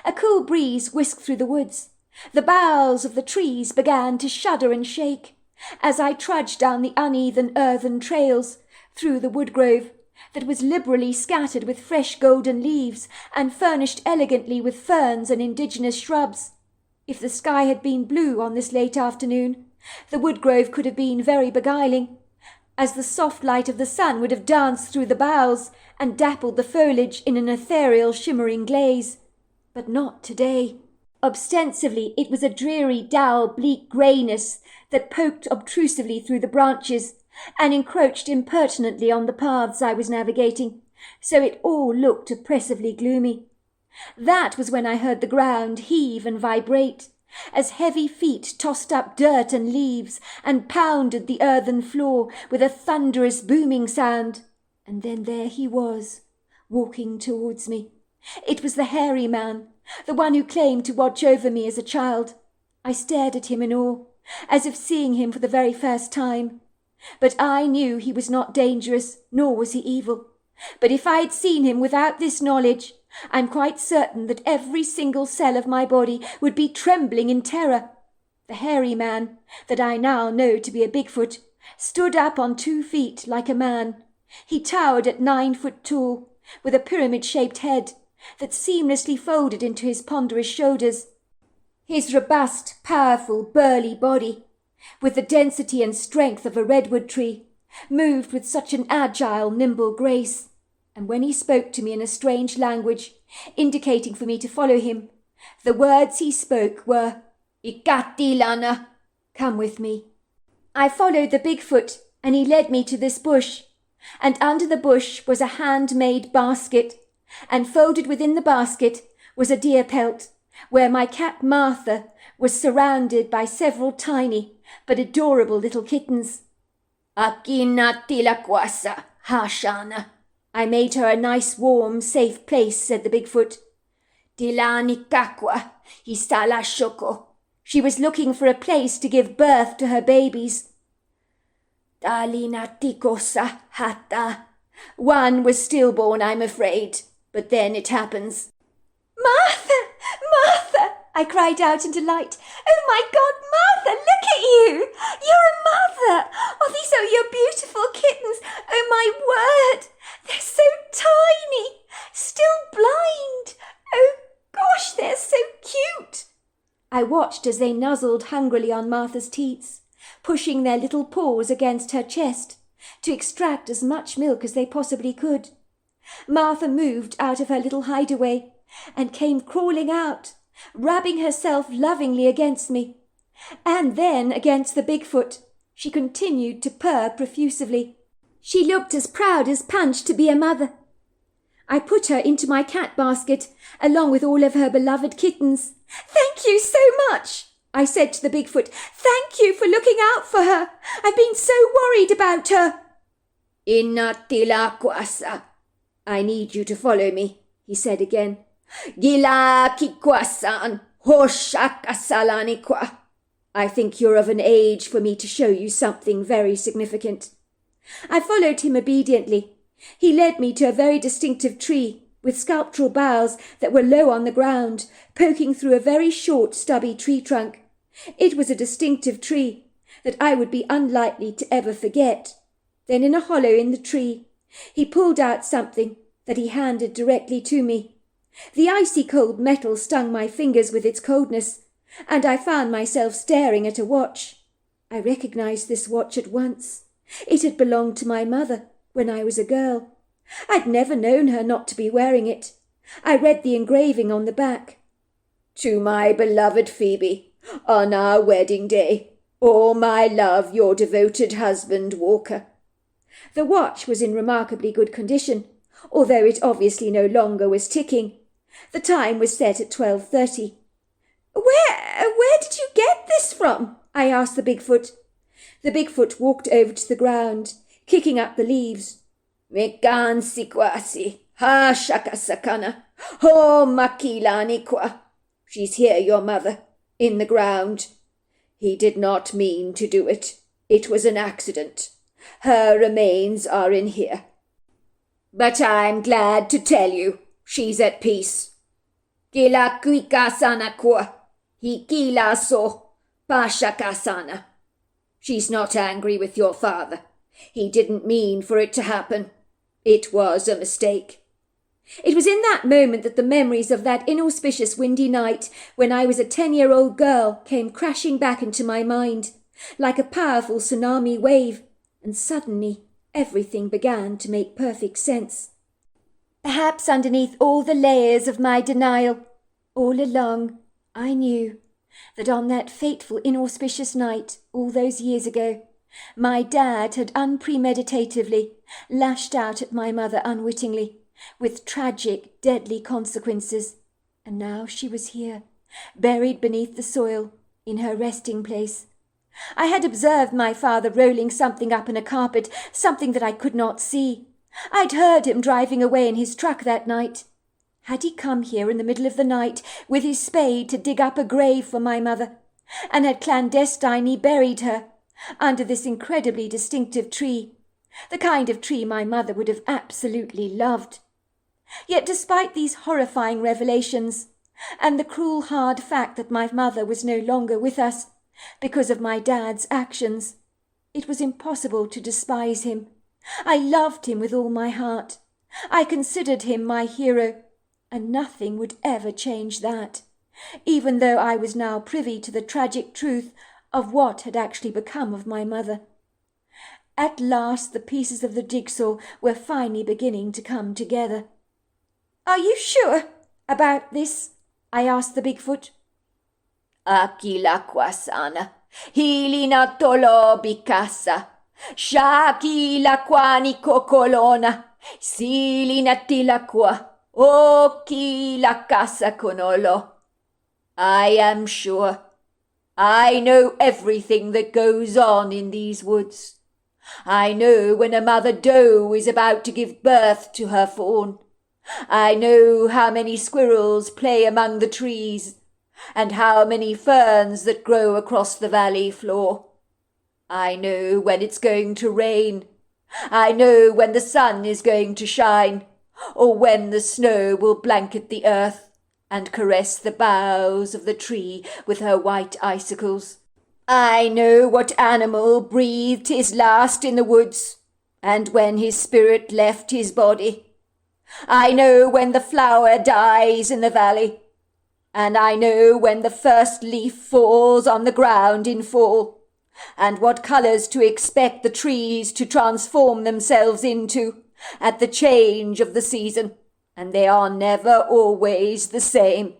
A cool breeze whisked through the woods. The boughs of the trees began to shudder and shake as I trudged down the uneven earthen trails through the wood grove that was liberally scattered with fresh golden leaves and furnished elegantly with ferns and indigenous shrubs. If the sky had been blue on this late afternoon, the wood grove could have been very beguiling, as the soft light of the sun would have danced through the boughs and dappled the foliage in an ethereal shimmering glaze. But not today. Ostensibly it was a dreary, dull, bleak greyness that poked obtrusively through the branches and encroached impertinently on the paths I was navigating, so it all looked oppressively gloomy. That was when I heard the ground heave and vibrate, as heavy feet tossed up dirt and leaves and pounded the earthen floor with a thunderous booming sound. And then there he was, walking towards me. It was the hairy man, the one who claimed to watch over me as a child. I stared at him in awe, as if seeing him for the very first time. But I knew he was not dangerous, nor was he evil. But if I had seen him without this knowledge, I'm quite certain that every single cell of my body would be trembling in terror. The hairy man, that I now know to be a Bigfoot, stood up on 2 feet like a man. He towered at 9 foot tall, with a pyramid-shaped head that seamlessly folded into his ponderous shoulders. His robust, powerful, burly body, with the density and strength of a redwood tree, moved with such an agile, nimble grace. And when he spoke to me in a strange language, indicating for me to follow him, the words he spoke were, "Ikatilana, come with me." I followed the Bigfoot, and he led me to this bush, and under the bush was a handmade basket, and folded within the basket was a deer pelt, where my cat Martha was surrounded by several tiny but adorable little kittens. "Akinatilaqwasa, hashana." I made her a nice, warm, safe place, said the Bigfoot. "Tilanikakwa, histala shoko." She was looking for a place to give birth to her babies. "Talinatikosa hata." One was stillborn, I'm afraid, but then it happens. "Martha! Martha!" I cried out in delight. "Oh my God, Martha, look at you! You're a mother! Oh, these are your beautiful kittens! Oh my word! They're so tiny! Still blind! Oh gosh, they're so cute!" I watched as they nuzzled hungrily on Martha's teats, pushing their little paws against her chest to extract as much milk as they possibly could. Martha moved out of her little hideaway and came crawling out, rubbing herself lovingly against me, and then against the Bigfoot. She continued to purr profusively. She looked as proud as Punch to be a mother. I put her into my cat basket, along with all of her beloved kittens. "Thank you so much," I said to the Bigfoot. "Thank you for looking out for her. I've been so worried about her." Inatilakwasa. I need you to follow me, he said again. Gila kikwasan hoshakasalanekwa. I think you're of an age for me to show you something very significant. I followed him obediently. He led me to a very distinctive tree with sculptural boughs that were low on the ground, poking through a very short, stubby tree trunk. It was a distinctive tree that I would be unlikely to ever forget. Then in a hollow in the tree, he pulled out something that he handed directly to me. The icy cold metal stung my fingers with its coldness, and I found myself staring at a watch. I recognized this watch at once. It had belonged to my mother when I was a girl. I'd never known her not to be wearing it. I read the engraving on the back. To my beloved Phoebe, on our wedding day. Oh, my love, your devoted husband, Walker. The watch was in remarkably good condition, although it obviously no longer was ticking. The time was set at 12:30. Where did you get this from?" I asked the Bigfoot. The Bigfoot walked over to the ground, kicking up the leaves. Mekan sikwasi, ha shakasakana, ho makilanikwa. She's here, your mother, in the ground. He did not mean to do it. It was an accident. Her remains are in here. But I'm glad to tell you she's at peace. Kila kwikasanakwa, hikila so pashakasana. She's not angry with your father. He didn't mean for it to happen. It was a mistake. It was in that moment that the memories of that inauspicious windy night when I was a 10-year-old girl came crashing back into my mind, like a powerful tsunami wave, and suddenly everything began to make perfect sense. Perhaps underneath all the layers of my denial, all along, I knew that on that fateful inauspicious night all those years ago, my dad had unpremeditatively lashed out at my mother unwittingly, with tragic, deadly consequences. And now she was here, buried beneath the soil, in her resting place. I had observed my father rolling something up in a carpet, something that I could not see. I'd heard him driving away in his truck that night. Had he come here in the middle of the night with his spade to dig up a grave for my mother, and had clandestinely buried her under this incredibly distinctive tree, the kind of tree my mother would have absolutely loved? Yet despite these horrifying revelations, and the cruel hard fact that my mother was no longer with us because of my dad's actions, it was impossible to despise him. I loved him with all my heart. I considered him my hero, and nothing would ever change that, even though I was now privy to the tragic truth of what had actually become of my mother. At last the pieces of the jigsaw were finally beginning to come together. "Are you sure about this?" I asked the Bigfoot. Akilakwasana, hilina tolo bikasa, shakilakwani kokolona, silinatilakwa, okilakasa konolo. I am sure. I know everything that goes on in these woods. I know when a mother doe is about to give birth to her fawn. I know how many squirrels play among the trees, and how many ferns that grow across the valley floor. I know when it's going to rain. I know when the sun is going to shine, or when the snow will blanket the earth and caress the boughs of the tree with her white icicles. I know what animal breathed his last in the woods, and when his spirit left his body. I know when the flower dies in the valley, and I know when the first leaf falls on the ground in fall, and what colours to expect the trees to transform themselves into at the change of the season, and they are never always the same.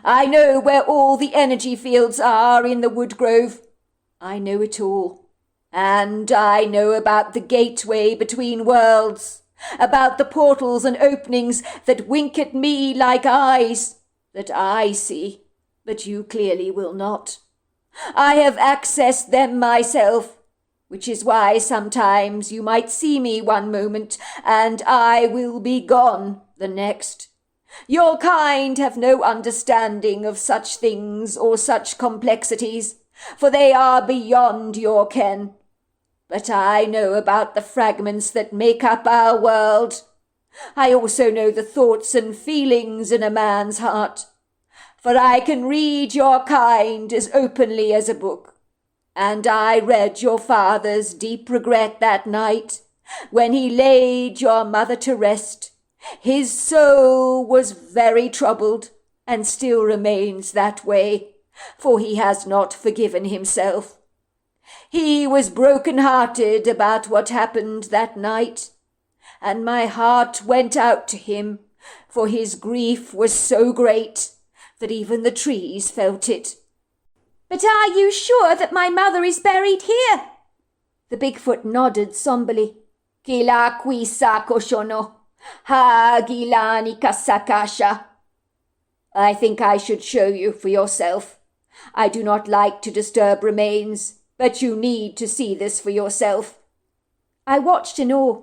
I know where all the energy fields are in the wood grove. I know it all. And I know about the gateway between worlds, about the portals and openings that wink at me like eyes, that I see, but you clearly will not. I have accessed them myself, which is why sometimes you might see me one moment and I will be gone the next. Your kind have no understanding of such things or such complexities, for they are beyond your ken. But I know about the fragments that make up our world. I also know the thoughts and feelings in a man's heart, for I can read your kind as openly as a book. And I read your father's deep regret that night when he laid your mother to rest. His soul was very troubled, and still remains that way, for he has not forgiven himself. He was broken-hearted about what happened that night, and my heart went out to him, for his grief was so great that even the trees felt it. But are you sure that my mother is buried here? The Bigfoot nodded somberly. Kila kwisa koshono, ha gilani kasakasha. I think I should show you for yourself. I do not like to disturb remains, but you need to see this for yourself. I watched in awe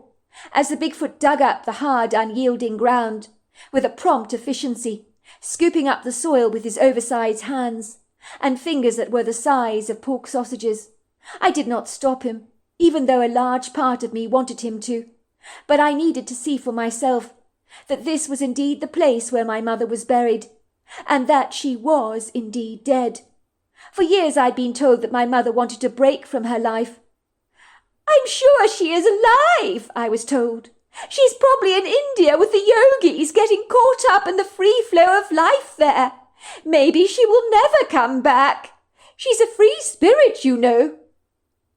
as the Bigfoot dug up the hard, unyielding ground with a prompt efficiency, scooping up the soil with his oversized hands and fingers that were the size of pork sausages. I did not stop him, even though a large part of me wanted him to, but I needed to see for myself that this was indeed the place where my mother was buried, and that she was indeed dead. For years I'd been told that my mother wanted to break from her life. "I'm sure she is alive," I was told. "She's probably in India with the yogis, getting caught up in the free flow of life there. Maybe she will never come back. She's a free spirit, you know."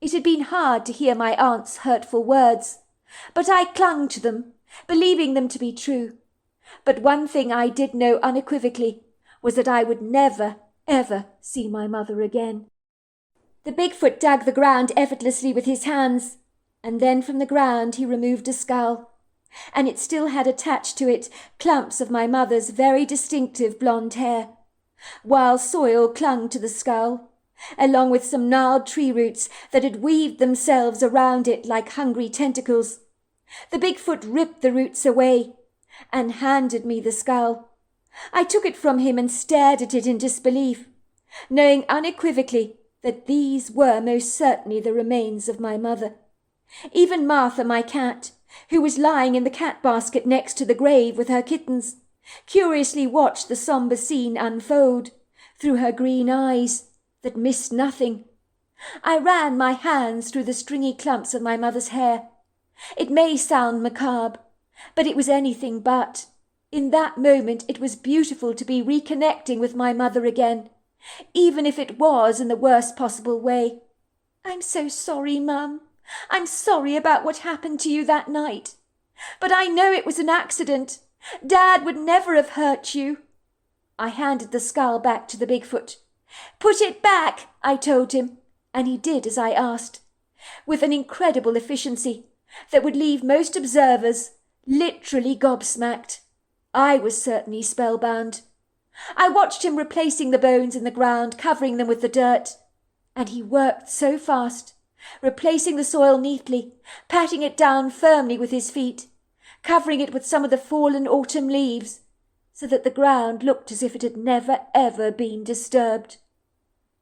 It had been hard to hear my aunt's hurtful words, but I clung to them, believing them to be true. But one thing I did know unequivocally was that I would never, ever see my mother again. The Bigfoot dug the ground effortlessly with his hands, and then from the ground he removed a skull, and it still had attached to it clumps of my mother's very distinctive blonde hair, while soil clung to the skull, along with some gnarled tree roots that had weaved themselves around it like hungry tentacles. The Bigfoot ripped the roots away and handed me the skull. I took it from him and stared at it in disbelief, knowing unequivocally that these were most certainly the remains of my mother. Even Martha, my cat, who was lying in the cat basket next to the grave with her kittens, curiously watched the sombre scene unfold through her green eyes that missed nothing. I ran my hands through the stringy clumps of my mother's hair. It may sound macabre, but it was anything but. In that moment it was beautiful to be reconnecting with my mother again, even if it was in the worst possible way. "I'm so sorry, Mum. I'm sorry about what happened to you that night. But I know it was an accident. Dad would never have hurt you." I handed the skull back to the Bigfoot. "Put it back," I told him, and he did as I asked, with an incredible efficiency that would leave most observers literally gobsmacked. I was certainly spellbound. I watched him replacing the bones in the ground, covering them with the dirt, and he worked so fast, replacing the soil neatly, patting it down firmly with his feet, covering it with some of the fallen autumn leaves, so that the ground looked as if it had never ever been disturbed.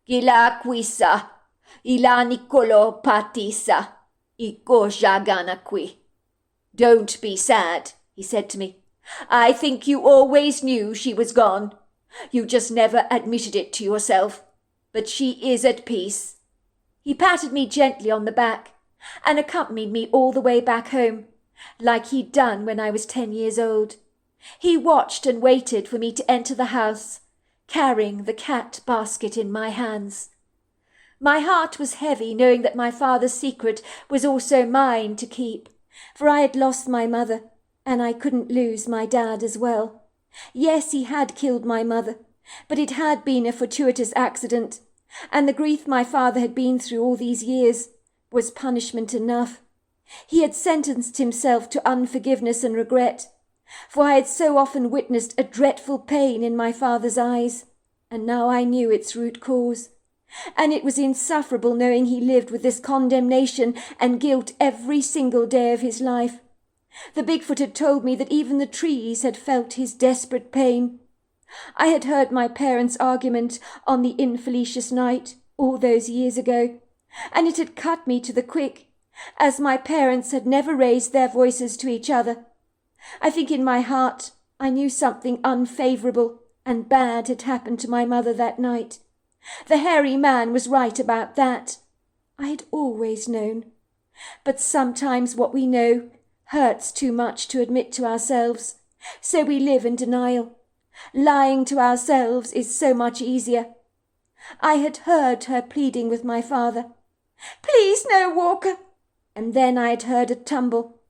Gila quisa, ila Nicolo patisa, iko jagana qui. "Don't be sad," he said to me. "I think you always knew she was gone. You just never admitted it to yourself. But she is at peace." He patted me gently on the back and accompanied me all the way back home, like he'd done when I was 10 years old. He watched and waited for me to enter the house, carrying the cat basket in my hands. My heart was heavy, knowing that my father's secret was also mine to keep, for I had lost my mother, and I couldn't lose my dad as well. Yes, he had killed my mother, but it had been a fortuitous accident, and the grief my father had been through all these years was punishment enough. He had sentenced himself to unforgiveness and regret, for I had so often witnessed a dreadful pain in my father's eyes, and now I knew its root cause. and it was insufferable knowing he lived with this condemnation and guilt every single day of his life. The Bigfoot had told me that even the trees had felt his desperate pain. I had heard my parents' argument on the infelicious night all those years ago, and it had cut me to the quick, as my parents had never raised their voices to each other. I think in my heart I knew something unfavourable and bad had happened to my mother that night. The hairy man was right about that. I had always known. But sometimes what we know hurts too much to admit to ourselves, so we live in denial. Lying to ourselves is so much easier. I had heard her pleading with my father, "Please no, Walker." And then I had heard a tumble,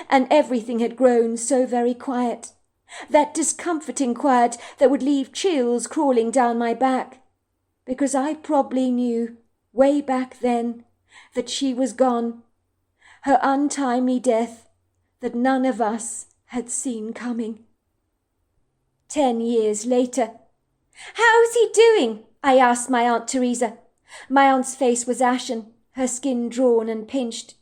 and everything had grown so very quiet, that discomforting quiet that would leave chills crawling down my back, because I probably knew, way back then, that she was gone, her untimely death that none of us had seen coming. 10 years later. "How's he doing?" I asked my Aunt Teresa. My aunt's face was ashen, her skin drawn and pinched.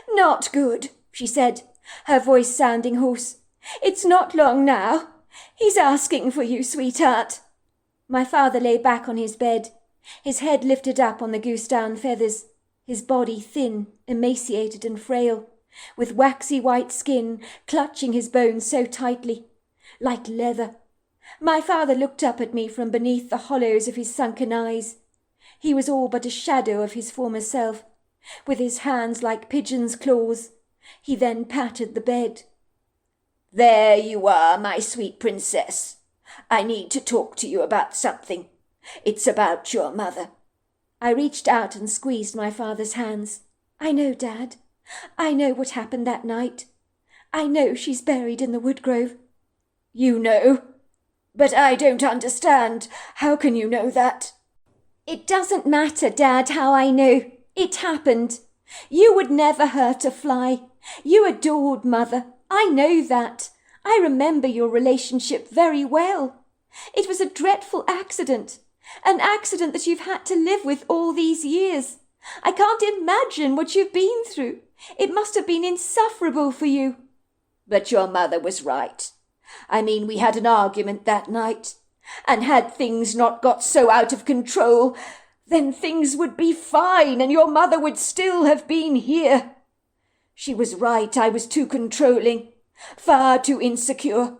"Not good," she said, her voice sounding hoarse. "It's not long now. He's asking for you, sweetheart." My father lay back on his bed, his head lifted up on the goose-down feathers, his body thin, emaciated and frail, with waxy white skin clutching his bones so tightly, like leather. My father looked up at me from beneath the hollows of his sunken eyes. He was all but a shadow of his former self, with his hands like pigeons' claws. He then patted the bed. "There you are, my sweet princess. I need to talk to you about something. It's about your mother." I reached out and squeezed my father's hands. "I know, Dad. I know what happened that night. I know she's buried in the woodgrove." "You know? But I don't understand. How can you know that?" "It doesn't matter, Dad, how I know. It happened. You would never hurt a fly. You adored Mother. I know that. I remember your relationship very well. It was a dreadful accident. An accident that you've had to live with all these years. I can't imagine what you've been through. It must have been insufferable for you." "But your mother was right. I mean, we had an argument that night, and had things not got so out of control, then things would be fine and your mother would still have been here. She was right. I was too controlling, far too insecure.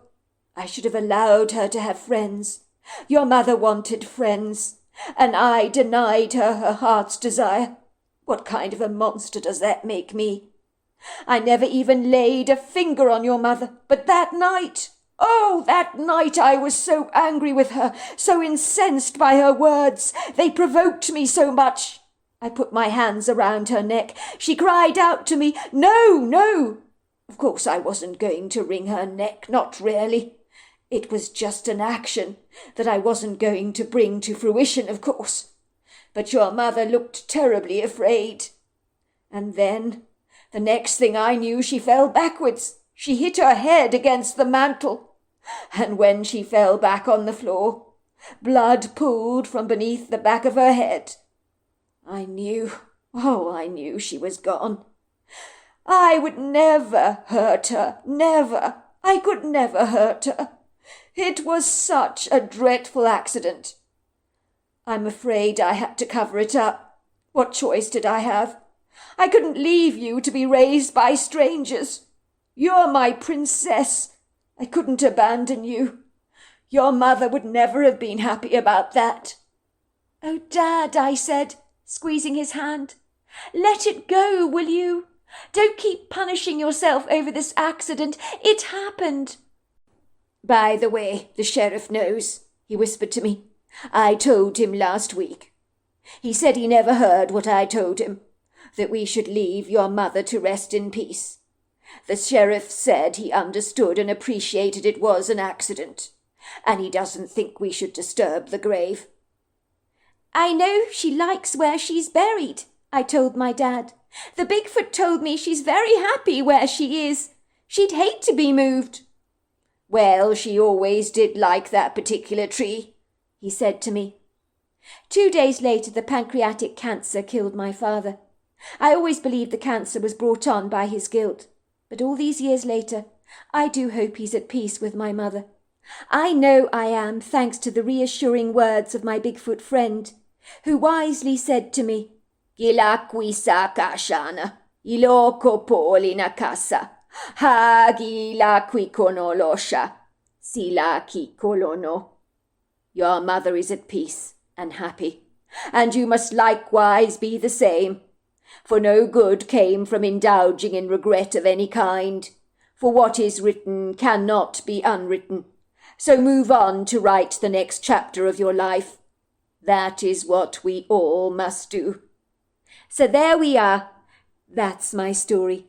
I should have allowed her to have friends. Your mother wanted friends, and I denied her her heart's desire. What kind of a monster does that make me? I never even laid a finger on your mother, but that night, oh, that night I was so angry with her, so incensed by her words. They provoked me so much. I put my hands around her neck. She cried out to me, 'No, no!' Of course I wasn't going to wring her neck, not really. It was just an action that I wasn't going to bring to fruition, of course. But your mother looked terribly afraid. And then, the next thing I knew, she fell backwards. She hit her head against the mantel. And when she fell back on the floor, blood pooled from beneath the back of her head. I knew she was gone. I would never hurt her, never. I could never hurt her. It was such a dreadful accident. I'm afraid I had to cover it up. What choice did I have? I couldn't leave you to be raised by strangers. You're my princess. I couldn't abandon you. Your mother would never have been happy about that." "Oh, Dad," I said, squeezing his hand. "Let it go, will you? Don't keep punishing yourself over this accident. It happened." "By the way, the sheriff knows," he whispered to me. "I told him last week. He said he never heard what I told him, that we should leave your mother to rest in peace. The sheriff said he understood and appreciated it was an accident, and he doesn't think we should disturb the grave." "I know she likes where she's buried," I told my dad. "The Bigfoot told me she's very happy where she is. She'd hate to be moved." "Well, she always did like that particular tree," he said to me. 2 days later, the pancreatic cancer killed my father. I always believed the cancer was brought on by his guilt, but all these years later, I do hope he's at peace with my mother. I know I am, thanks to the reassuring words of my Bigfoot friend, who wisely said to me, Gila quisa kashana, iloko polina casa, ha gila quikonolosha, sila kikolono. Your mother is at peace and happy, and you must likewise be the same. For no good came from indulging in regret of any kind, for what is written cannot be unwritten. So move on to write the next chapter of your life. That is what we all must do. So there we are. That's my story.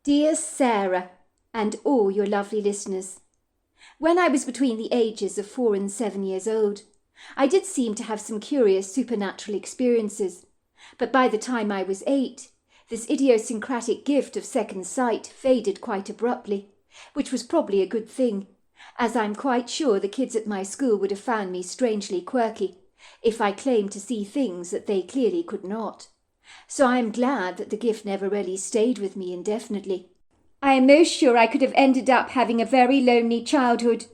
Dear Sarah, and all your lovely listeners, when I was between the ages of 4 and 7 years old, I did seem to have some curious supernatural experiences. But by the time I was 8, this idiosyncratic gift of second sight faded quite abruptly, which was probably a good thing, as I'm quite sure the kids at my school would have found me strangely quirky if I claimed to see things that they clearly could not. So I am glad that the gift never really stayed with me indefinitely. I am most sure I could have ended up having a very lonely childhood,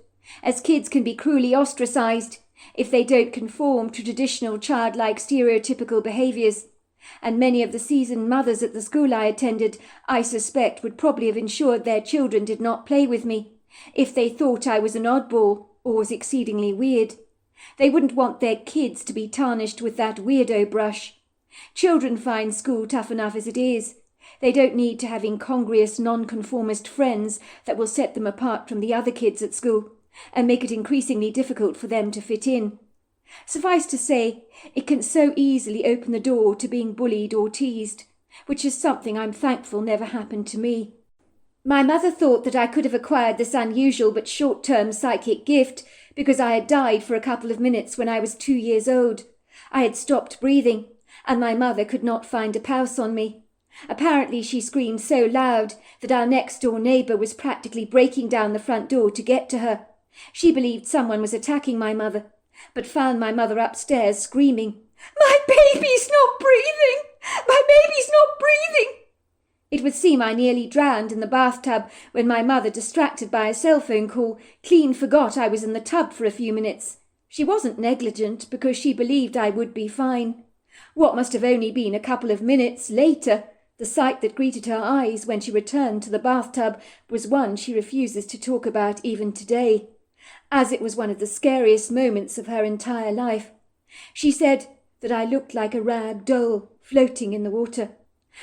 as kids can be cruelly ostracised if they don't conform to traditional childlike stereotypical behaviours, and many of the seasoned mothers at the school I attended, I suspect, would probably have ensured their children did not play with me if they thought I was an oddball or was exceedingly weird. They wouldn't want their kids to be tarnished with that weirdo brush. Children find school tough enough as it is. They don't need to have incongruous nonconformist friends that will set them apart from the other kids at school and make it increasingly difficult for them to fit in. Suffice to say, it can so easily open the door to being bullied or teased, which is something I'm thankful never happened to me. My mother thought that I could have acquired this unusual but short-term psychic gift because I had died for a couple of minutes when I was 2 years old. I had stopped breathing, and my mother could not find a pulse on me. Apparently she screamed so loud that our next-door neighbour was practically breaking down the front door to get to her. She believed someone was attacking my mother, but found my mother upstairs screaming, "My baby's not breathing! My baby's not breathing!" It would seem I nearly drowned in the bathtub when my mother, distracted by a cell phone call, clean forgot I was in the tub for a few minutes. She wasn't negligent because she believed I would be fine. What must have only been a couple of minutes later, the sight that greeted her eyes when she returned to the bathtub was one she refuses to talk about even today, as it was one of the scariest moments of her entire life. She said that I looked like a rag doll floating in the water.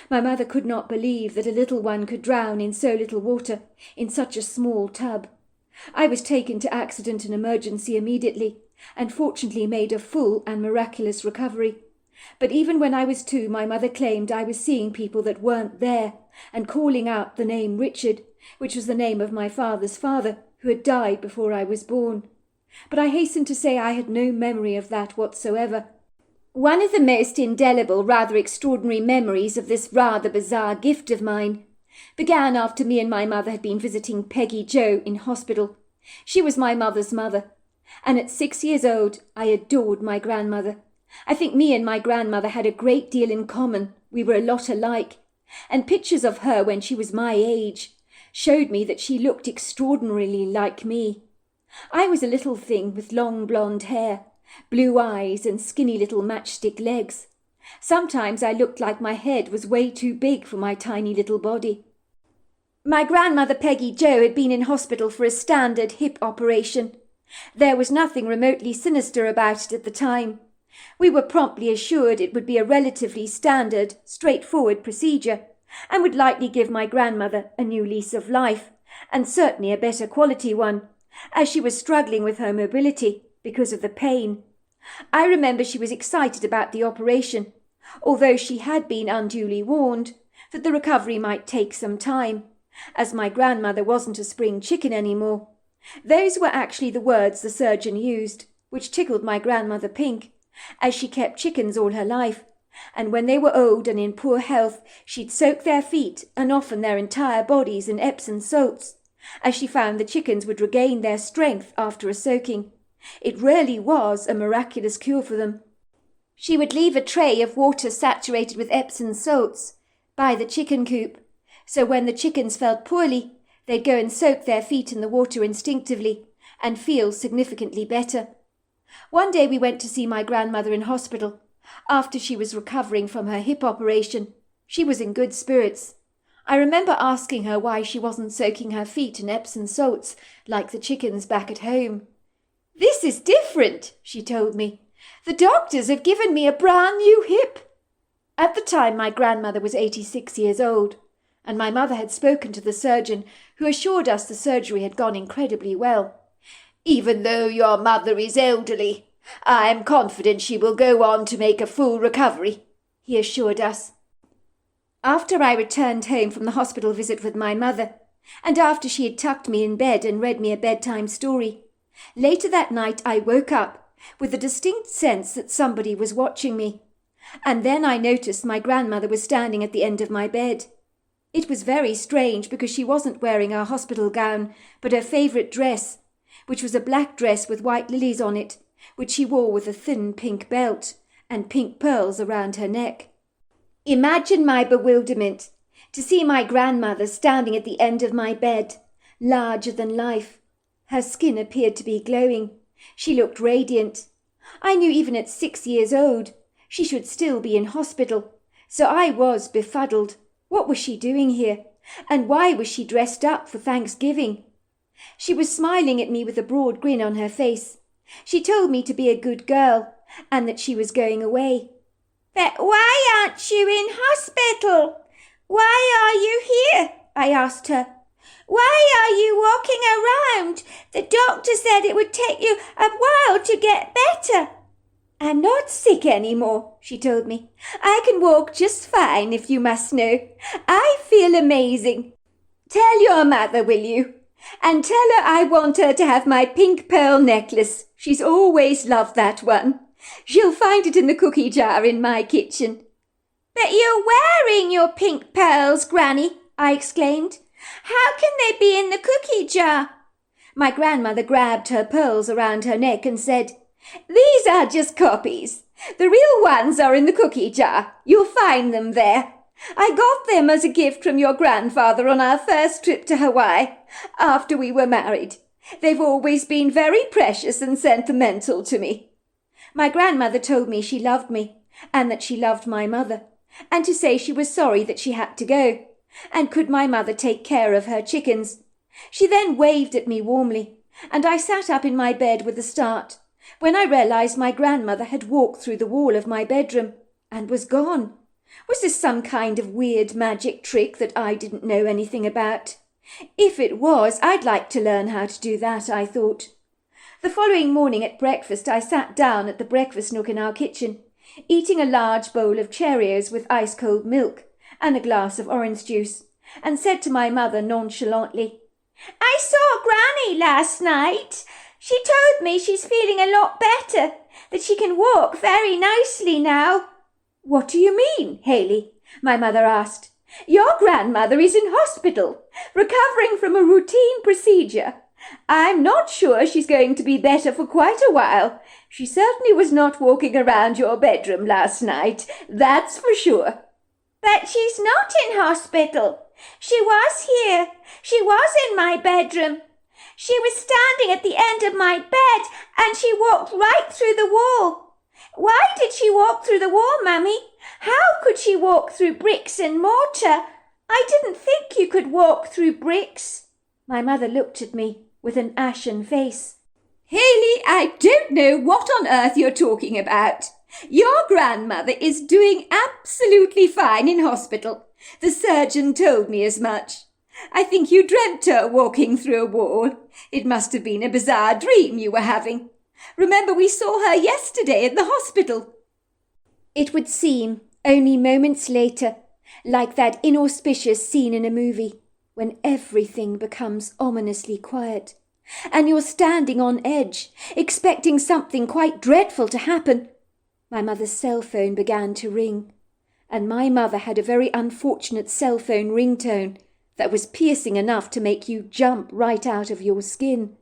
My mother could not believe that a little one could drown in so little water in such a small tub. I was taken to accident and emergency immediately, and fortunately made a full and miraculous recovery. But even when I was 2, my mother claimed I was seeing people that weren't there, and calling out the name Richard, which was the name of my father's father, who had died before I was born. But I hasten to say I had no memory of that whatsoever. One of the most indelible, rather extraordinary memories of this rather bizarre gift of mine began after me and my mother had been visiting Peggy Jo in hospital. She was my mother's mother, and at 6 years old I adored my grandmother. I think me and my grandmother had a great deal in common. We were a lot alike, and pictures of her when she was my age showed me that she looked extraordinarily like me. I was a little thing with long blonde hair, blue eyes and skinny little matchstick legs. Sometimes I looked like my head was way too big for my tiny little body. My grandmother Peggy Jo had been in hospital for a standard hip operation. There was nothing remotely sinister about it at the time. We were promptly assured it would be a relatively standard, straightforward procedure, and would likely give my grandmother a new lease of life, and certainly a better quality one, as she was struggling with her mobility because of the pain. I remember she was excited about the operation, although she had been unduly warned that the recovery might take some time, as my grandmother wasn't a spring chicken anymore. Those were actually the words the surgeon used, which tickled my grandmother pink, as she kept chickens all her life, and when they were old and in poor health, she'd soak their feet and often their entire bodies in Epsom salts, as she found the chickens would regain their strength after a soaking. It really was a miraculous cure for them. She would leave a tray of water saturated with Epsom salts by the chicken coop, so when the chickens felt poorly, they'd go and soak their feet in the water instinctively and feel significantly better. One day we went to see my grandmother in hospital. After she was recovering from her hip operation, she was in good spirits. I remember asking her why she wasn't soaking her feet in Epsom salts like the chickens back at home. "This is different," she told me. "The doctors have given me a brand new hip." At the time, my grandmother was 86 years old, and my mother had spoken to the surgeon, who assured us the surgery had gone incredibly well. "Even though your mother is elderly, I am confident she will go on to make a full recovery," he assured us. After I returned home from the hospital visit with my mother, and after she had tucked me in bed and read me a bedtime story, later that night I woke up with a distinct sense that somebody was watching me, and then I noticed my grandmother was standing at the end of my bed. It was very strange because she wasn't wearing her hospital gown, but her favourite dress, which was a black dress with white lilies on it, which she wore with a thin pink belt and pink pearls around her neck. Imagine my bewilderment to see my grandmother standing at the end of my bed, larger than life. Her skin appeared to be glowing. She looked radiant. I knew even at 6 years old she should still be in hospital, so I was befuddled. What was she doing here? And why was she dressed up for Thanksgiving? She was smiling at me with a broad grin on her face. She told me to be a good girl and that she was going away. "But why aren't you in hospital? Why are you here?" I asked her. "Why are you walking around? The doctor said it would take you a while to get better." "I'm not sick anymore," she told me. "I can walk just fine, if you must know. I feel amazing. Tell your mother, will you? And tell her I want her to have my pink pearl necklace. She's always loved that one. She'll find it in the cookie jar in my kitchen." "But you're wearing your pink pearls, Granny," I exclaimed. "How can they be in the cookie jar?" My grandmother grabbed her pearls around her neck and said, "These are just copies. The real ones are in the cookie jar. You'll find them there. I got them as a gift from your grandfather on our first trip to Hawaii, after we were married. They've always been very precious and sentimental to me." My grandmother told me she loved me, and that she loved my mother, and to say she was sorry that she had to go, and could my mother take care of her chickens. She then waved at me warmly, and I sat up in my bed with a start, when I realized my grandmother had walked through the wall of my bedroom, and was gone. Was this some kind of weird magic trick that I didn't know anything about? If it was, I'd like to learn how to do that, I thought. The following morning at breakfast I sat down at the breakfast nook in our kitchen, eating a large bowl of Cheerios with ice-cold milk and a glass of orange juice, and said to my mother nonchalantly, "I saw Granny last night. She told me she's feeling a lot better, that she can walk very nicely now." "What do you mean, Haley?" my mother asked. "Your grandmother is in hospital, recovering from a routine procedure. I'm not sure she's going to be better for quite a while. She certainly was not walking around your bedroom last night, that's for sure." "But she's not in hospital. She was here. She was in my bedroom. She was standing at the end of my bed and she walked right through the wall." "Why did she walk through the wall, Mummy? How could she walk through bricks and mortar? I didn't think you could walk through bricks." My mother looked at me with an ashen face. "Haley, I don't know what on earth you're talking about. Your grandmother is doing absolutely fine in hospital. The surgeon told me as much. I think you dreamt her walking through a wall. It must have been a bizarre dream you were having. Remember, we saw her yesterday in the hospital." It would seem, only moments later, like that inauspicious scene in a movie, when everything becomes ominously quiet, and you're standing on edge, expecting something quite dreadful to happen. My mother's cell phone began to ring, and my mother had a very unfortunate cell phone ringtone that was piercing enough to make you jump right out of your skin.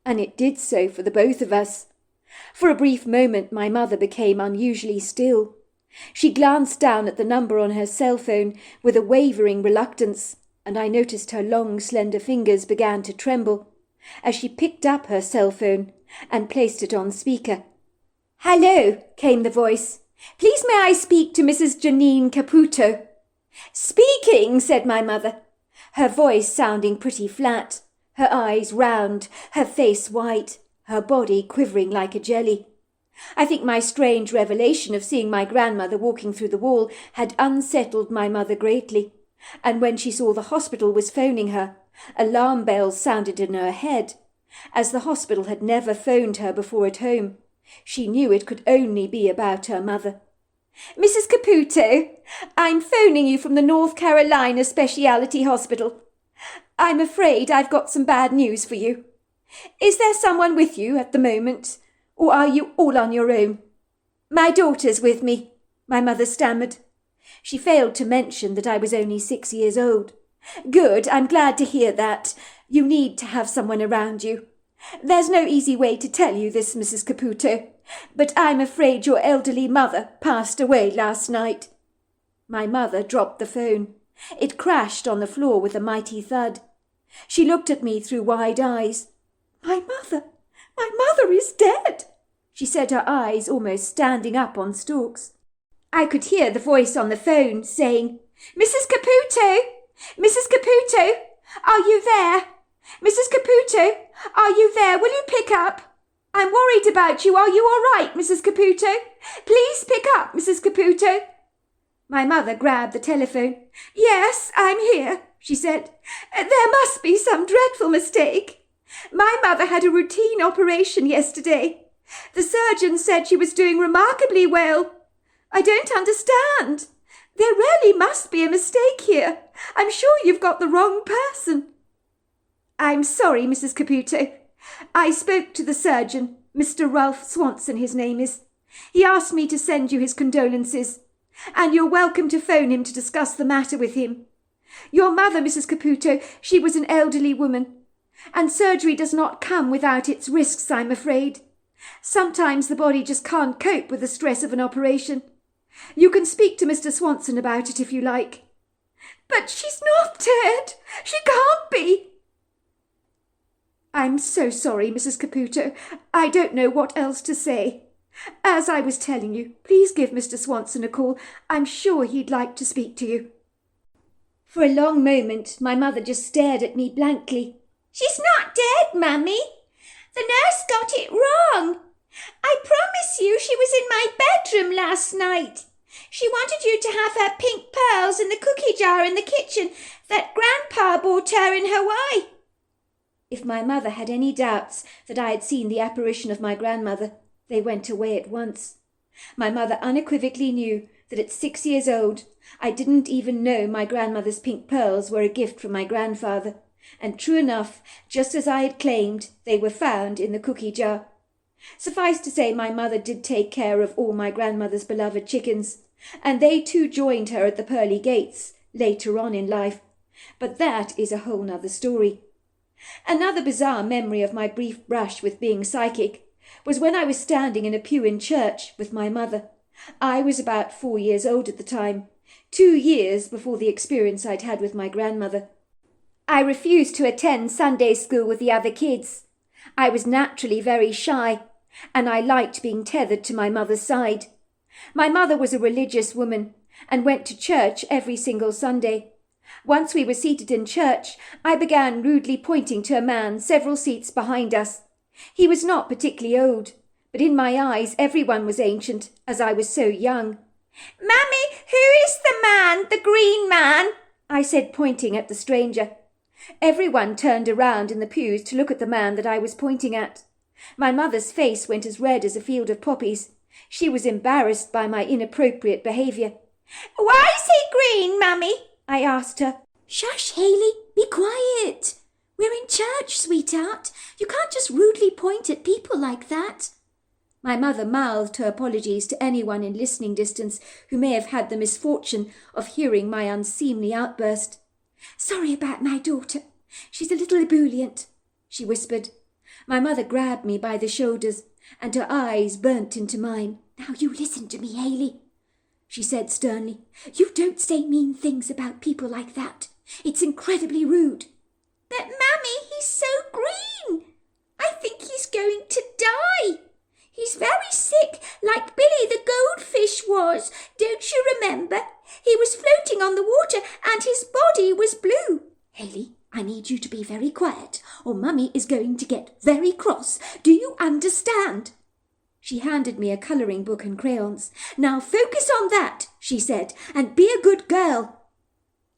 and it did so for the both of us. For a brief moment my mother became unusually still. She glanced down at the number on her cell phone with a wavering reluctance, and I noticed her long, slender fingers began to tremble as she picked up her cell phone and placed it on speaker. "Hello," came the voice. "Please may I speak to Mrs. Janine Caputo?" "Speaking," said my mother, her voice sounding pretty flat, her eyes round, her face white, her body quivering like a jelly. I think my strange revelation of seeing my grandmother walking through the wall had unsettled my mother greatly, and when she saw the hospital was phoning her, alarm bells sounded in her head. As the hospital had never phoned her before at home, she knew it could only be about her mother. "Mrs. Caputo, I'm phoning you from the North Carolina Specialty Hospital. I'm afraid I've got some bad news for you. Is there someone with you at the moment, or are you all on your own?" "My daughter's with me," my mother stammered. She failed to mention that I was only 6 years old. "Good, I'm glad to hear that. You need to have someone around you. There's no easy way to tell you this, Mrs. Caputo, but I'm afraid your elderly mother passed away last night." My mother dropped the phone. It crashed on the floor with a mighty thud. She looked at me through wide eyes. My mother is dead," she said, her eyes almost standing up on stalks. I could hear the voice on the phone saying, "Mrs. Caputo! Mrs. Caputo! Are you there? Mrs. Caputo! Are you there? Will you pick up? I'm worried about you. Are you all right, Mrs. Caputo? Please pick up, Mrs. Caputo." My mother grabbed the telephone. "Yes, I'm here," she said. "There must be some dreadful mistake. My mother had a routine operation yesterday. The surgeon said she was doing remarkably well. I don't understand. There really must be a mistake here. I'm sure you've got the wrong person." "I'm sorry, Mrs. Caputo. I spoke to the surgeon, Mr. Ralph Swanson his name is. He asked me to send you his condolences, and you're welcome to phone him to discuss the matter with him. Your mother, Mrs. Caputo, she was an elderly woman, and surgery does not come without its risks, I'm afraid. Sometimes the body just can't cope with the stress of an operation. You can speak to Mr. Swanson about it if you like." "But she's not dead. She can't be." "I'm so sorry, Mrs. Caputo. I don't know what else to say. As I was telling you, please give Mr. Swanson a call. I'm sure he'd like to speak to you." For a long moment, my mother just stared at me blankly. "She's not dead, Mummy. The nurse got it wrong. I promise you she was in my bedroom last night. She wanted you to have her pink pearls in the cookie jar in the kitchen that Grandpa bought her in Hawaii." If my mother had any doubts that I had seen the apparition of my grandmother, they went away at once. My mother unequivocally knew that at 6 years old I didn't even know my grandmother's pink pearls were a gift from my grandfather, and true enough, just as I had claimed, they were found in the cookie jar. Suffice to say, my mother did take care of all my grandmother's beloved chickens, and they too joined her at the pearly gates later on in life. But that is a whole nother story. Another bizarre memory of my brief brush with being psychic was when I was standing in a pew in church with my mother. I was about 4 years old at the time, 2 years before the experience I'd had with my grandmother. I refused to attend Sunday school with the other kids. I was naturally very shy, and I liked being tethered to my mother's side. My mother was a religious woman and went to church every single Sunday. Once we were seated in church, I began rudely pointing to a man several seats behind us. He was not particularly old, but in my eyes everyone was ancient, as I was so young. "Mammy, who is the man, the green man?" I said, pointing at the stranger. Everyone turned around in the pews to look at the man that I was pointing at. My mother's face went as red as a field of poppies. She was embarrassed by my inappropriate behaviour. "Why is he green, Mummy?" I asked her. "Shush, Hayley, be quiet. We're in church, sweetheart. You can't just rudely point at people like that." My mother mouthed her apologies to anyone in listening distance who may have had the misfortune of hearing my unseemly outburst. "Sorry about my daughter. She's a little ebullient," she whispered. My mother grabbed me by the shoulders, and her eyes burnt into mine. "Now you listen to me, Hayley," she said sternly. "You don't say mean things about people like that. It's incredibly rude." "But, Mummy, he's so green. I think he's going to die. He's very sick, like Billy the goldfish was. Don't you remember? He was floating on the water and his body was blue." "Hayley, I need you to be very quiet, or Mummy is going to get very cross. Do you understand?" She handed me a colouring book and crayons. "Now focus on that," she said, "and be a good girl."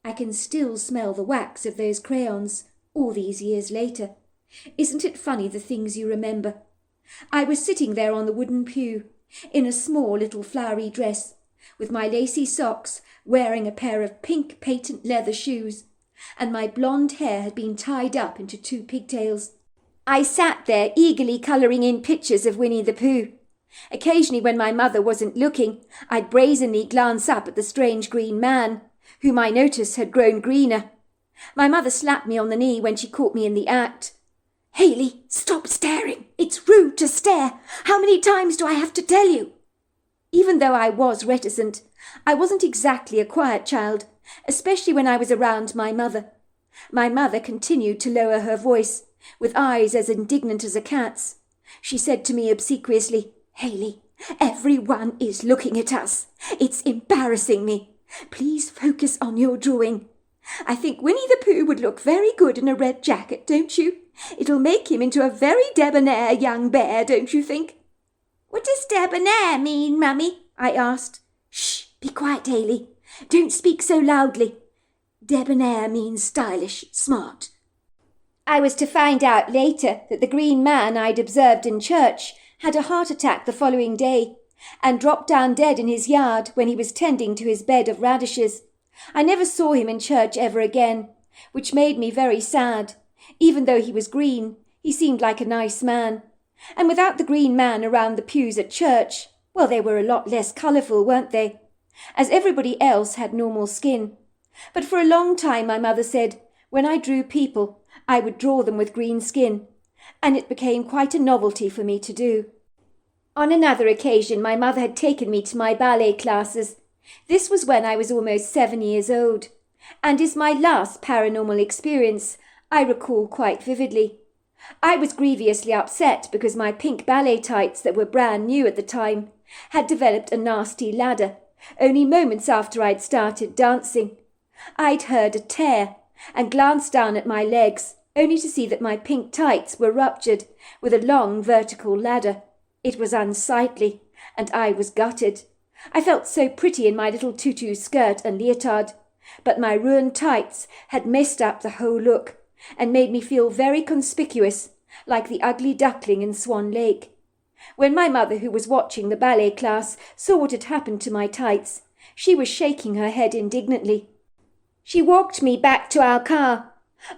I can still smell the wax of those crayons, all these years later. Isn't it funny the things you remember? I was sitting there on the wooden pew, in a small little flowery dress, with my lacy socks, wearing a pair of pink patent leather shoes, and my blonde hair had been tied up into 2 pigtails. I sat there eagerly colouring in pictures of Winnie the Pooh. Occasionally, when my mother wasn't looking, I'd brazenly glance up at the strange green man, whom I noticed had grown greener. My mother slapped me on the knee when she caught me in the act. "Hayley, stop staring. It's rude to stare. How many times do I have to tell you?" Even though I was reticent, I wasn't exactly a quiet child, especially when I was around my mother. My mother continued to lower her voice, with eyes as indignant as a cat's. She said to me obsequiously, "Hayley, everyone is looking at us. It's embarrassing me. Please focus on your drawing. I think Winnie the Pooh would look very good in a red jacket, don't you? It'll make him into a very debonair young bear, don't you think?" "What does debonair mean, Mummy?" I asked. "Shh, be quiet, Hayley. Don't speak so loudly. Debonair means stylish, smart." I was to find out later that the green man I'd observed in church had a heart attack the following day, and dropped down dead in his yard when he was tending to his bed of radishes. I never saw him in church ever again, which made me very sad. Even though he was green, he seemed like a nice man. And without the green man around the pews at church, well, they were a lot less colourful, weren't they? As everybody else had normal skin. But for a long time, my mother said, when I drew people, I would draw them with green skin, and it became quite a novelty for me to do. On another occasion, my mother had taken me to my ballet classes. This was when I was almost 7 years old, and is my last paranormal experience I recall quite vividly. I was grievously upset because my pink ballet tights that were brand new at the time had developed a nasty ladder, only moments after I'd started dancing. I'd heard a tear and glanced down at my legs, only to see that my pink tights were ruptured with a long vertical ladder. It was unsightly, and I was gutted. I felt so pretty in my little tutu skirt and leotard, but my ruined tights had messed up the whole look and made me feel very conspicuous, like the ugly duckling in Swan Lake. When my mother, who was watching the ballet class, saw what had happened to my tights, she was shaking her head indignantly. She walked me back to our car.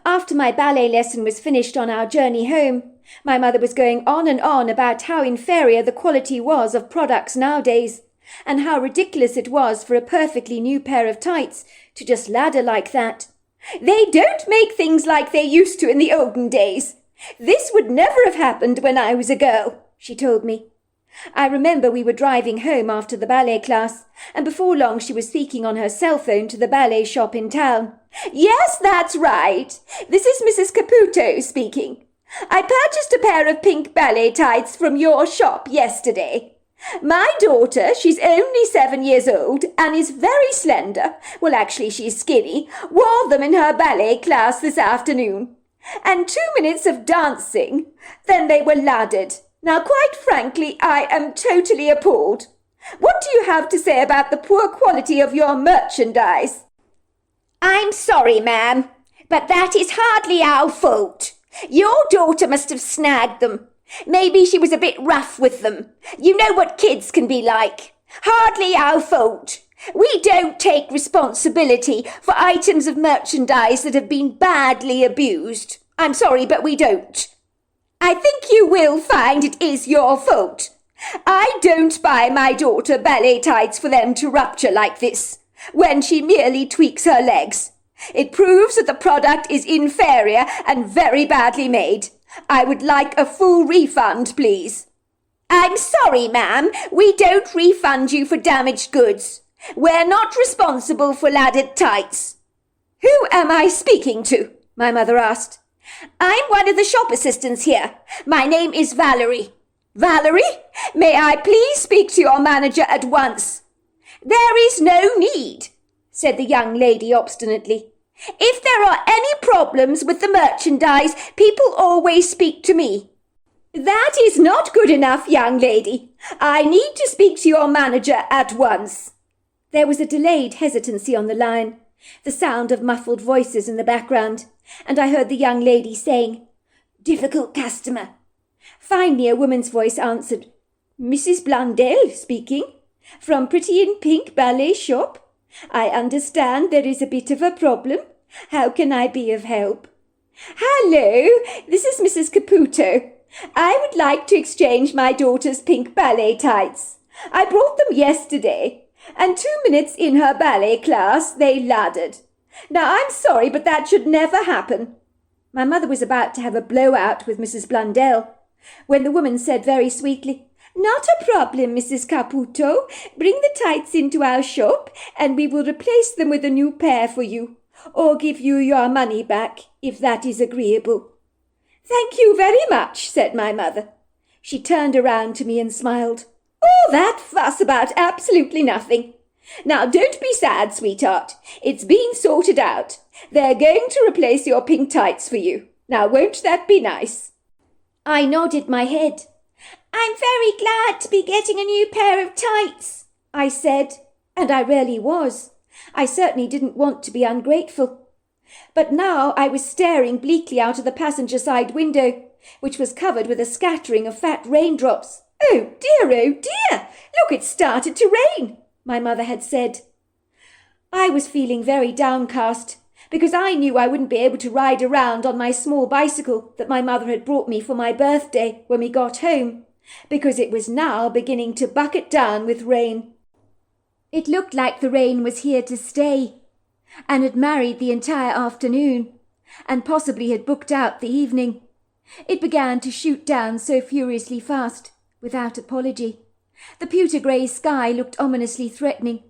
After my ballet lesson was finished on our journey home, my mother was going on and on about how inferior the quality was of products nowadays, and how ridiculous it was for a perfectly new pair of tights to just ladder like that. "They don't make things like they used to in the olden days. This would never have happened when I was a girl," she told me. I remember we were driving home after the ballet class, and before long she was speaking on her cell phone to the ballet shop in town. "Yes, that's right. This is Mrs. Caputo speaking. I purchased a pair of pink ballet tights from your shop yesterday. My daughter, she's only 7 years old and is very slender, well, actually she's skinny, wore them in her ballet class this afternoon. And 2 minutes of dancing, then they were laddered. Now, quite frankly, I am totally appalled. What do you have to say about the poor quality of your merchandise?" "I'm sorry, ma'am, but that is hardly our fault. Your daughter must have snagged them. Maybe she was a bit rough with them. You know what kids can be like. Hardly our fault. We don't take responsibility for items of merchandise that have been badly abused. I'm sorry, but we don't. I think you will find it is your fault. I don't buy my daughter ballet tights for them to rupture like this, when she merely tweaks her legs. It proves that the product is inferior and very badly made. I would like a full refund, please. I'm sorry, ma'am. We don't refund you for damaged goods. We're not responsible for ladded tights. Who am I speaking to? My mother asked. I'm one of the shop assistants here. My name is Valerie. Valerie, may I please speak to your manager at once? There is no need, said the young lady obstinately. If there are any problems with the merchandise, people always speak to me. That is not good enough, young lady. I need to speak to your manager at once. There was a delayed hesitancy on the line, the sound of muffled voices in the background, and I heard the young lady saying, "Difficult customer." Finally a woman's voice answered, "Mrs. Blundell speaking, from Pretty in Pink Ballet Shop. I understand there is a bit of a problem. How can I be of help?" "Hello, this is Mrs. Caputo. I would like to exchange my daughter's pink ballet tights. I brought them yesterday, and 2 minutes in her ballet class they laddered. Now I'm sorry, but that should never happen." My mother was about to have a blowout with Mrs. Blundell, when the woman said very sweetly, "Not a problem, Mrs. Caputo. Bring the tights into our shop, and we will replace them with a new pair for you, or give you your money back, if that is agreeable." "Thank you very much," said my mother. She turned around to me and smiled. "All that fuss about absolutely nothing. Now don't be sad, sweetheart. It's been sorted out. They're going to replace your pink tights for you. Now won't that be nice?" I nodded my head. "I'm very glad to be getting a new pair of tights," I said, and I really was. I certainly didn't want to be ungrateful. But now I was staring bleakly out of the passenger side window, which was covered with a scattering of fat raindrops. Oh dear, look, it started to rain," my mother had said. I was feeling very downcast, because I knew I wouldn't be able to ride around on my small bicycle that my mother had brought me for my birthday when we got home, because it was now beginning to bucket down with rain. It looked like the rain was here to stay, and had married the entire afternoon, and possibly had booked out the evening. It began to shoot down so furiously fast, without apology. The pewter grey sky looked ominously threatening,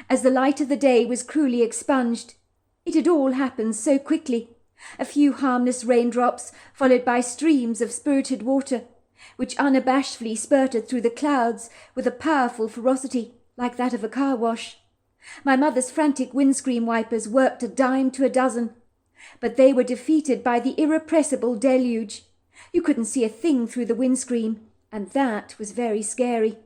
as the light of the day was cruelly expunged. It had all happened so quickly. A few harmless raindrops, followed by streams of spirited water, which unabashedly spurted through the clouds with a powerful ferocity, like that of a car wash. My mother's frantic windscreen wipers worked a dime to a dozen, but they were defeated by the irrepressible deluge. You couldn't see a thing through the windscreen, and that was very scary.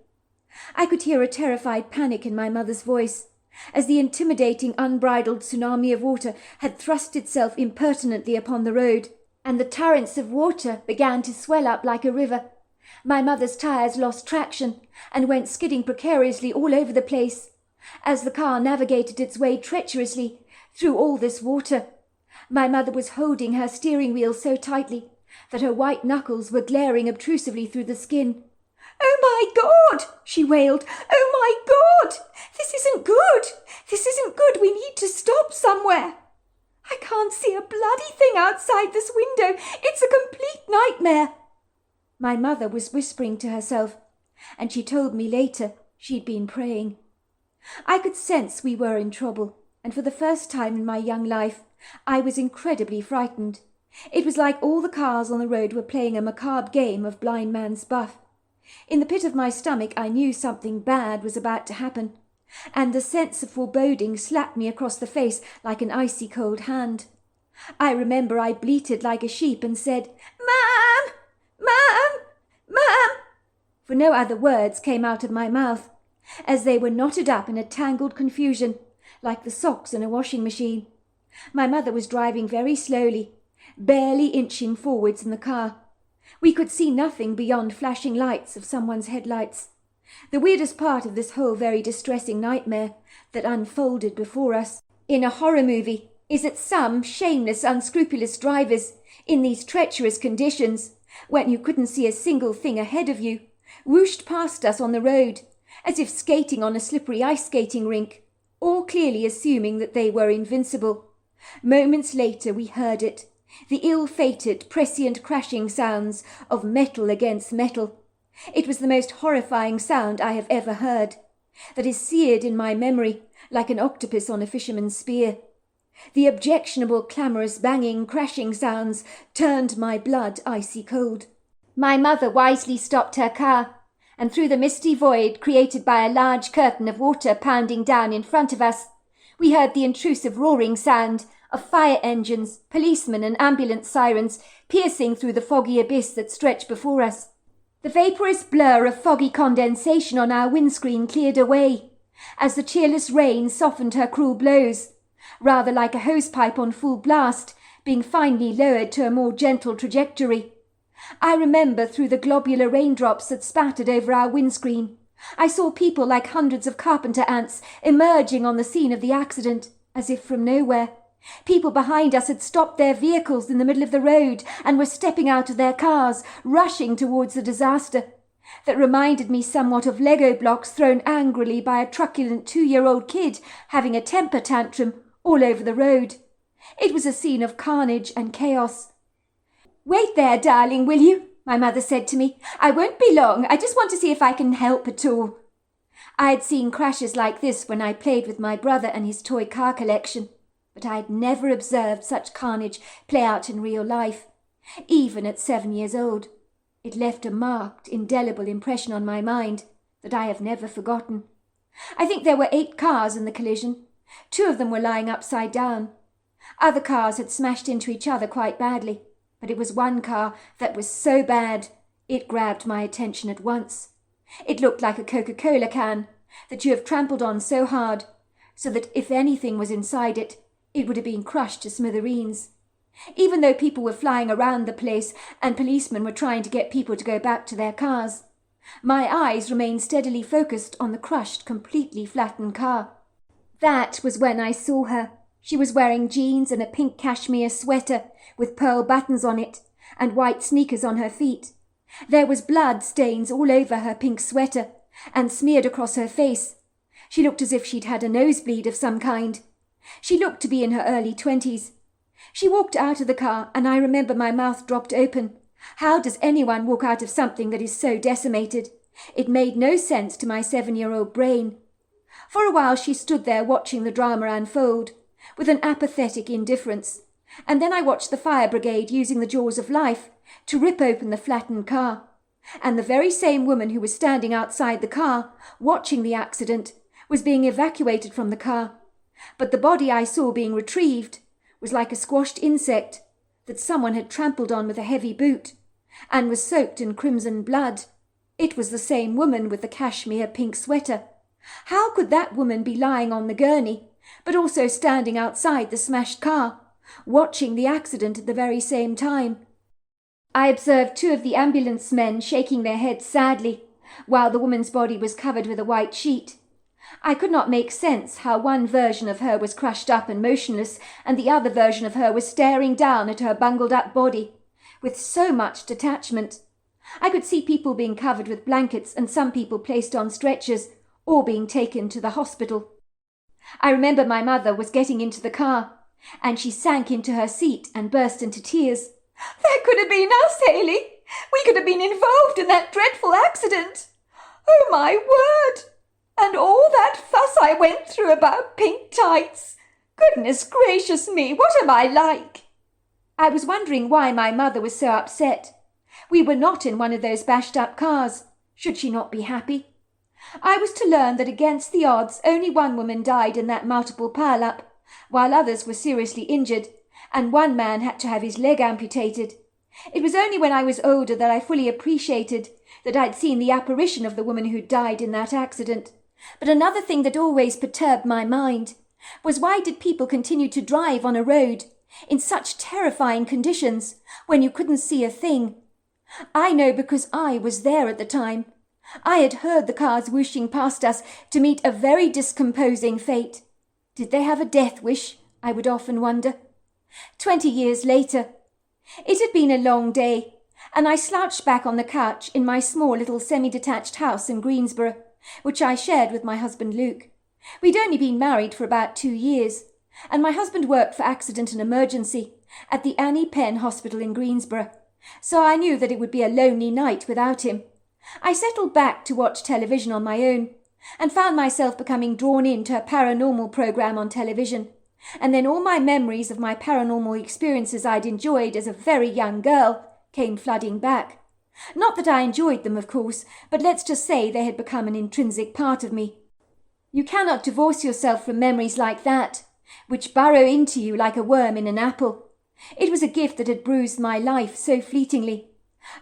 I could hear a terrified panic in my mother's voice, as the intimidating, unbridled tsunami of water had thrust itself impertinently upon the road, and the torrents of water began to swell up like a river. My mother's tires lost traction and went skidding precariously all over the place, as the car navigated its way treacherously through all this water. My mother was holding her steering wheel so tightly that her white knuckles were glaring obtrusively through the skin. "Oh, my God!" she wailed. "Oh, my God! This isn't good! This isn't good! We need to stop somewhere! I can't see a bloody thing outside this window! It's a complete nightmare!" My mother was whispering to herself, and she told me later she'd been praying. I could sense we were in trouble, and for the first time in my young life I was incredibly frightened. It was like all the cars on the road were playing a macabre game of blind man's buff. In the pit of my stomach I knew something bad was about to happen, and the sense of foreboding slapped me across the face like an icy cold hand. I remember I bleated like a sheep and said, "Ma'am! Ma'am! Ma'am!" for no other words came out of my mouth, as they were knotted up in a tangled confusion, like the socks in a washing machine. My mother was driving very slowly, barely inching forwards in the car. We could see nothing beyond flashing lights of someone's headlights. The weirdest part of this whole very distressing nightmare that unfolded before us in a horror movie is that some shameless, unscrupulous drivers, in these treacherous conditions, when you couldn't see a single thing ahead of you, whooshed past us on the road, as if skating on a slippery ice skating rink, all clearly assuming that they were invincible. Moments later we heard it. the ill-fated, prescient crashing sounds of metal against metal. It was the most horrifying sound I have ever heard, that is seared in my memory like an octopus on a fisherman's spear. The objectionable, clamorous, banging, crashing sounds turned my blood icy cold. My mother wisely stopped her car, and through the misty void created by a large curtain of water pounding down in front of us, we heard the intrusive roaring sound of fire engines, policemen and ambulance sirens piercing through the foggy abyss that stretched before us. The vaporous blur of foggy condensation on our windscreen cleared away as the cheerless rain softened her cruel blows, rather like a hosepipe on full blast being finally lowered to a more gentle trajectory. I remember through the globular raindrops that spattered over our windscreen, I saw people like hundreds of carpenter ants emerging on the scene of the accident, as if from nowhere. People behind us had stopped their vehicles in the middle of the road and were stepping out of their cars, rushing towards the disaster. That reminded me somewhat of Lego blocks thrown angrily by a truculent 2-year-old kid having a temper tantrum all over the road. It was a scene of carnage and chaos. "Wait there, darling, will you?" my mother said to me. "I won't be long. I just want to see if I can help at all." I had seen crashes like this when I played with my brother and his toy car collection, but I had never observed such carnage play out in real life, even at 7 years old. It left a marked, indelible impression on my mind that I have never forgotten. I think there were 8 cars in the collision. 2 of them were lying upside down. Other cars had smashed into each other quite badly, but it was one car that was so bad it grabbed my attention at once. It looked like a Coca-Cola can that you have trampled on so hard, so that if anything was inside it, it would have been crushed to smithereens. Even though people were flying around the place and policemen were trying to get people to go back to their cars, my eyes remained steadily focused on the crushed, completely flattened car. That was when I saw her. She was wearing jeans and a pink cashmere sweater with pearl buttons on it and white sneakers on her feet. There was blood stains all over her pink sweater and smeared across her face. She looked as if she'd had a nosebleed of some kind. She looked to be in her early 20s. She walked out of the car and I remember my mouth dropped open. How does anyone walk out of something that is so decimated? It made no sense to my 7-year-old brain. For a while she stood there watching the drama unfold, with an apathetic indifference, and then I watched the fire brigade using the jaws of life to rip open the flattened car, and the very same woman who was standing outside the car, watching the accident, was being evacuated from the car. But the body I saw being retrieved was like a squashed insect that someone had trampled on with a heavy boot, and was soaked in crimson blood. It was the same woman with the cashmere pink sweater. How could that woman be lying on the gurney, but also standing outside the smashed car, watching the accident at the very same time? I observed 2 of the ambulance men shaking their heads sadly, while the woman's body was covered with a white sheet. I could not make sense how one version of her was crushed up and motionless, and the other version of her was staring down at her bungled-up body, with so much detachment. I could see people being covered with blankets and some people placed on stretchers, or being taken to the hospital. I remember my mother was getting into the car, and she sank into her seat and burst into tears. "That could have been us, Haley. We could have been involved in that dreadful accident. Oh, my word! And all that fuss I went through about pink tights. Goodness gracious me, what am I like?" I was wondering why my mother was so upset. We were not in one of those bashed-up cars. Should she not be happy? I was to learn that against the odds only one woman died in that multiple pile-up, while others were seriously injured, and one man had to have his leg amputated. It was only when I was older that I fully appreciated that I'd seen the apparition of the woman who died in that accident. But another thing that always perturbed my mind was why did people continue to drive on a road in such terrifying conditions when you couldn't see a thing? I know because I was there at the time. I had heard the cars whooshing past us to meet a very discomposing fate. Did they have a death wish? I would often wonder. 20 years later, it had been a long day, and I slouched back on the couch in my small little semi-detached house in Greensboro, which I shared with my husband Luke. We'd only been married for about 2 years, and my husband worked for Accident and Emergency, at the Annie Penn Hospital in Greensboro, so I knew that it would be a lonely night without him. I settled back to watch television on my own, and found myself becoming drawn into a paranormal program on television, and then all my memories of my paranormal experiences I'd enjoyed as a very young girl came flooding back. Not that I enjoyed them, of course, but let's just say they had become an intrinsic part of me. You cannot divorce yourself from memories like that, which burrow into you like a worm in an apple. It was a gift that had bruised my life so fleetingly.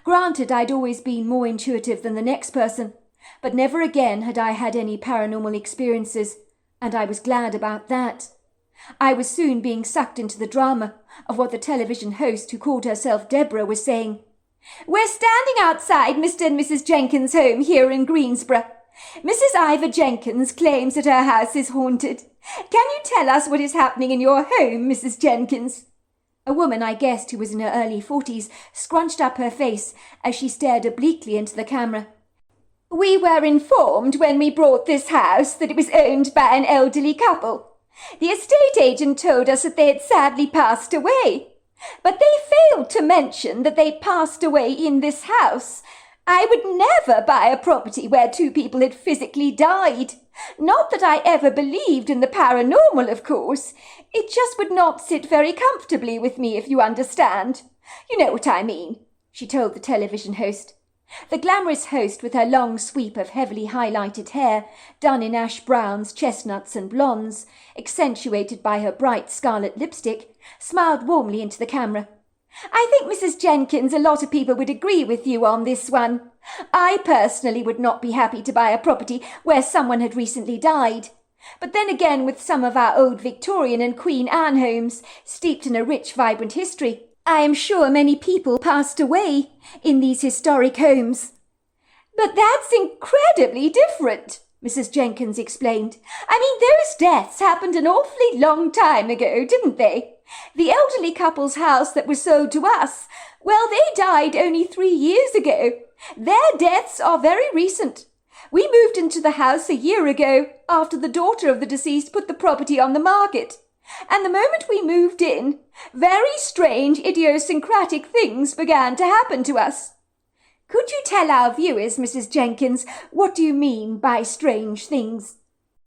Granted, I'd always been more intuitive than the next person, but never again had I had any paranormal experiences, and I was glad about that. I was soon being sucked into the drama of what the television host, who called herself Deborah, was saying. "We're standing outside Mr. and Mrs. Jenkins' home here in Greensboro. Mrs. Ivor Jenkins claims that her house is haunted. Can you tell us what is happening in your home, Mrs. Jenkins?" A woman, I guessed, who was in her early 40s, scrunched up her face as she stared obliquely into the camera. "We were informed when we bought this house that it was owned by an elderly couple. The estate agent told us that they had sadly passed away, but they failed to mention that they passed away in this house. I would never buy a property where two people had physically died. Not that I ever believed in the paranormal, of course. It just would not sit very comfortably with me, if you understand. You know what I mean," she told the television host. The glamorous host, with her long sweep of heavily highlighted hair, done in ash browns, chestnuts and blondes, accentuated by her bright scarlet lipstick, smiled warmly into the camera. "I think, Mrs. Jenkins, a lot of people would agree with you on this one. I personally would not be happy to buy a property where someone had recently died. But then again, with some of our old Victorian and Queen Anne homes, steeped in a rich, vibrant history, I am sure many people passed away in these historic homes." "But that's incredibly different," Mrs. Jenkins explained. "I mean, those deaths happened an awfully long time ago, didn't they? The elderly couple's house that was sold to us, well, they died only 3 years ago. Their deaths are very recent. We moved into the house a year ago after the daughter of the deceased put the property on the market. And the moment we moved in, very strange, idiosyncratic things began to happen to us." "Could you tell our viewers, Mrs. Jenkins, what do you mean by strange things?"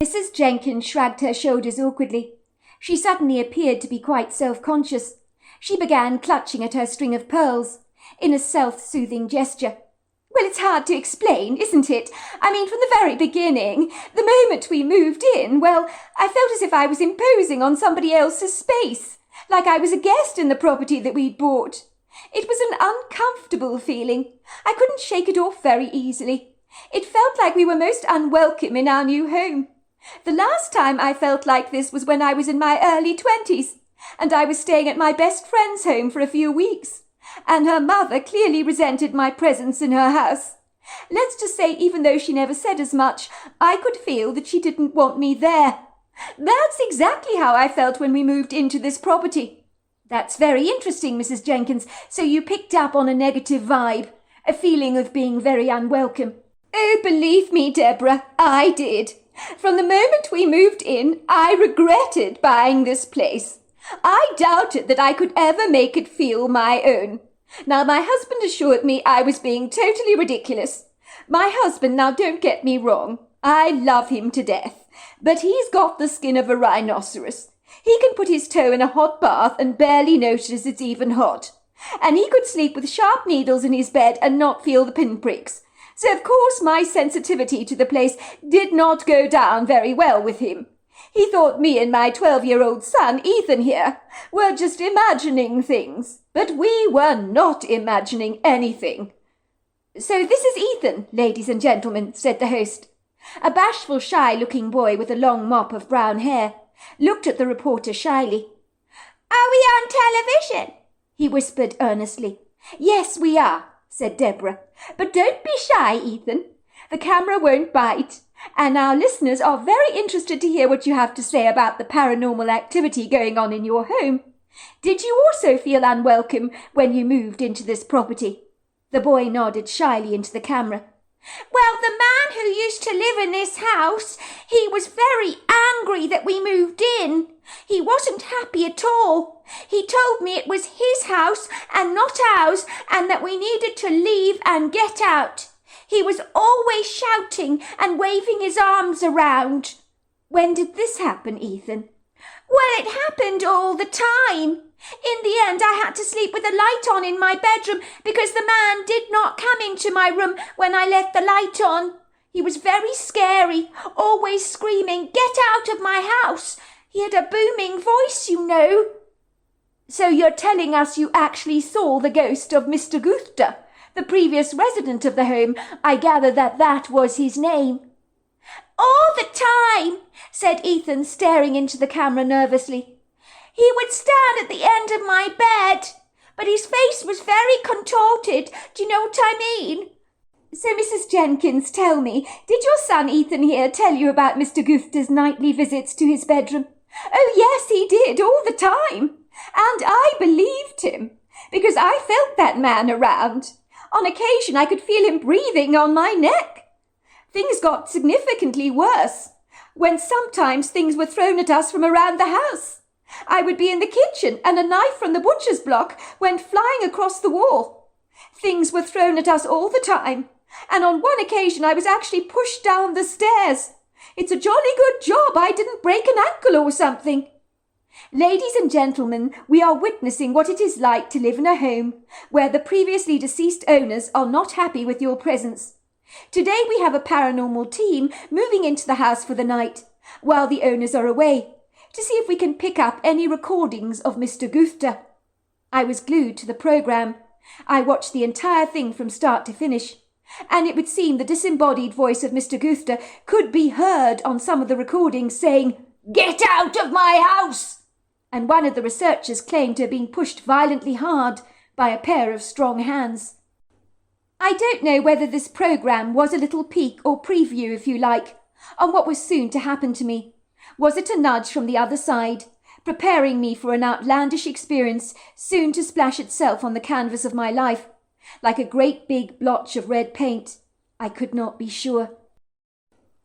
Mrs. Jenkins shrugged her shoulders awkwardly. She suddenly appeared to be quite self-conscious. She began clutching at her string of pearls in a self-soothing gesture. "Well, it's hard to explain, isn't it? I mean, from the very beginning, the moment we moved in, well, I felt as if I was imposing on somebody else's space, like I was a guest in the property that we'd bought. It was an uncomfortable feeling. I couldn't shake it off very easily. It felt like we were most unwelcome in our new home. The last time I felt like this was when I was in my early 20s, and I was staying at my best friend's home for a few weeks. And her mother clearly resented my presence in her house. Let's just say, even though she never said as much, I could feel that she didn't want me there. That's exactly how I felt when we moved into this property." "That's very interesting, Mrs. Jenkins. So you picked up on a negative vibe, a feeling of being very unwelcome." "Oh, believe me, Deborah, I did. From the moment we moved in, I regretted buying this place. I doubted that I could ever make it feel my own. Now, my husband assured me I was being totally ridiculous. My husband, now don't get me wrong, I love him to death, but he's got the skin of a rhinoceros. He can put his toe in a hot bath and barely notice it's even hot. And he could sleep with sharp needles in his bed and not feel the pinpricks. So, of course, my sensitivity to the place did not go down very well with him. He thought me and my 12-year-old son, Ethan here, were just imagining things. But we were not imagining anything." "So this is Ethan, ladies and gentlemen," said the host. A bashful, shy-looking boy with a long mop of brown hair looked at the reporter shyly. "Are we on television?" he whispered earnestly. "Yes, we are," said Deborah. "But don't be shy, Ethan. The camera won't bite, and our listeners are very interested to hear what you have to say about the paranormal activity going on in your home. Did you also feel unwelcome when you moved into this property?" The boy nodded shyly into the camera. "Well, the man who used to live in this house, He was very angry that we moved in. He wasn't happy at all. He told me it was his house and not ours, and that we needed to leave and get out. He was always shouting and waving his arms around. When did this happen, Ethan? Well, it happened all the time. In the end, I had to sleep with the light on in my bedroom because the man did not come into my room when I left the light on. He was very scary, always screaming, "Get out of my house!" He had a booming voice, you know. So you're telling us you actually saw the ghost of Mr. Gupta, the previous resident of the home. I gather that was his name. All the time, said Ethan, staring into the camera nervously. He would stand at the end of my bed, but his face was very contorted. Do you know what I mean? So, Mrs. Jenkins, tell me, did your son Ethan here tell you about Mr. Gupta's nightly visits to his bedroom? Oh, yes, he did, all the time. And I believed him, because I felt that man around. On occasion, I could feel him breathing on my neck. Things got significantly worse, when sometimes things were thrown at us from around the house. I would be in the kitchen, and a knife from the butcher's block went flying across the wall. Things were thrown at us all the time, and on one occasion I was actually pushed down the stairs. It's a jolly good job I didn't break an ankle or something. Ladies and gentlemen, we are witnessing what it is like to live in a home where the previously deceased owners are not happy with your presence. Today we have a paranormal team moving into the house for the night, while the owners are away, to see if we can pick up any recordings of Mr. Gupta. I was glued to the programme. I watched the entire thing from start to finish, and it would seem the disembodied voice of Mr. Gupta could be heard on some of the recordings saying, "Get out of my house!" And one of the researchers claimed to have been pushed violently hard by a pair of strong hands. I don't know whether this programme was a little peek or preview, if you like, on what was soon to happen to me. Was it a nudge from the other side, preparing me for an outlandish experience soon to splash itself on the canvas of my life, like a great big blotch of red paint? I could not be sure.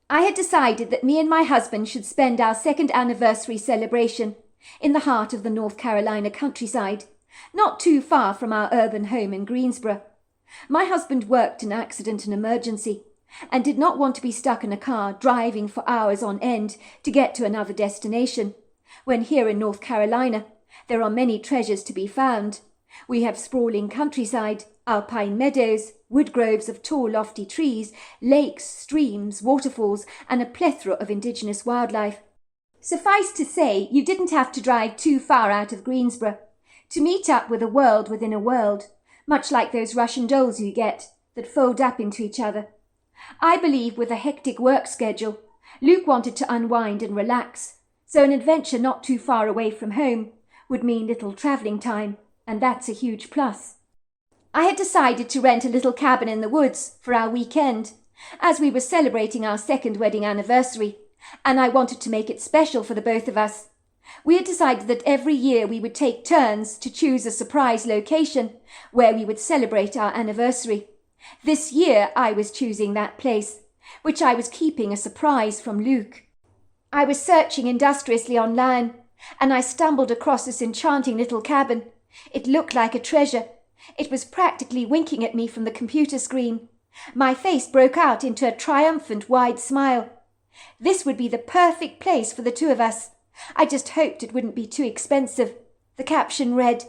I had decided that me and my husband should spend our second anniversary celebration in the heart of the North Carolina countryside, not too far from our urban home in Greensboro. My husband worked in accident and emergency, and did not want to be stuck in a car driving for hours on end to get to another destination, when here in North Carolina there are many treasures to be found. We have sprawling countryside, alpine meadows, wood groves of tall lofty trees, lakes, streams, waterfalls, and a plethora of indigenous wildlife. Suffice to say, you didn't have to drive too far out of Greensboro to meet up with a world within a world, much like those Russian dolls you get that fold up into each other. I believe with a hectic work schedule, Luke wanted to unwind and relax, so an adventure not too far away from home would mean little travelling time, and that's a huge plus. I had decided to rent a little cabin in the woods for our weekend, as we were celebrating our second wedding anniversary, and I wanted to make it special for the both of us. We had decided that every year we would take turns to choose a surprise location where we would celebrate our anniversary. This year I was choosing that place, which I was keeping a surprise from Luke. I was searching industriously online, and I stumbled across this enchanting little cabin. It looked like a treasure. It was practically winking at me from the computer screen. My face broke out into a triumphant wide smile. This would be the perfect place for the two of us. I just hoped it wouldn't be too expensive. The caption read,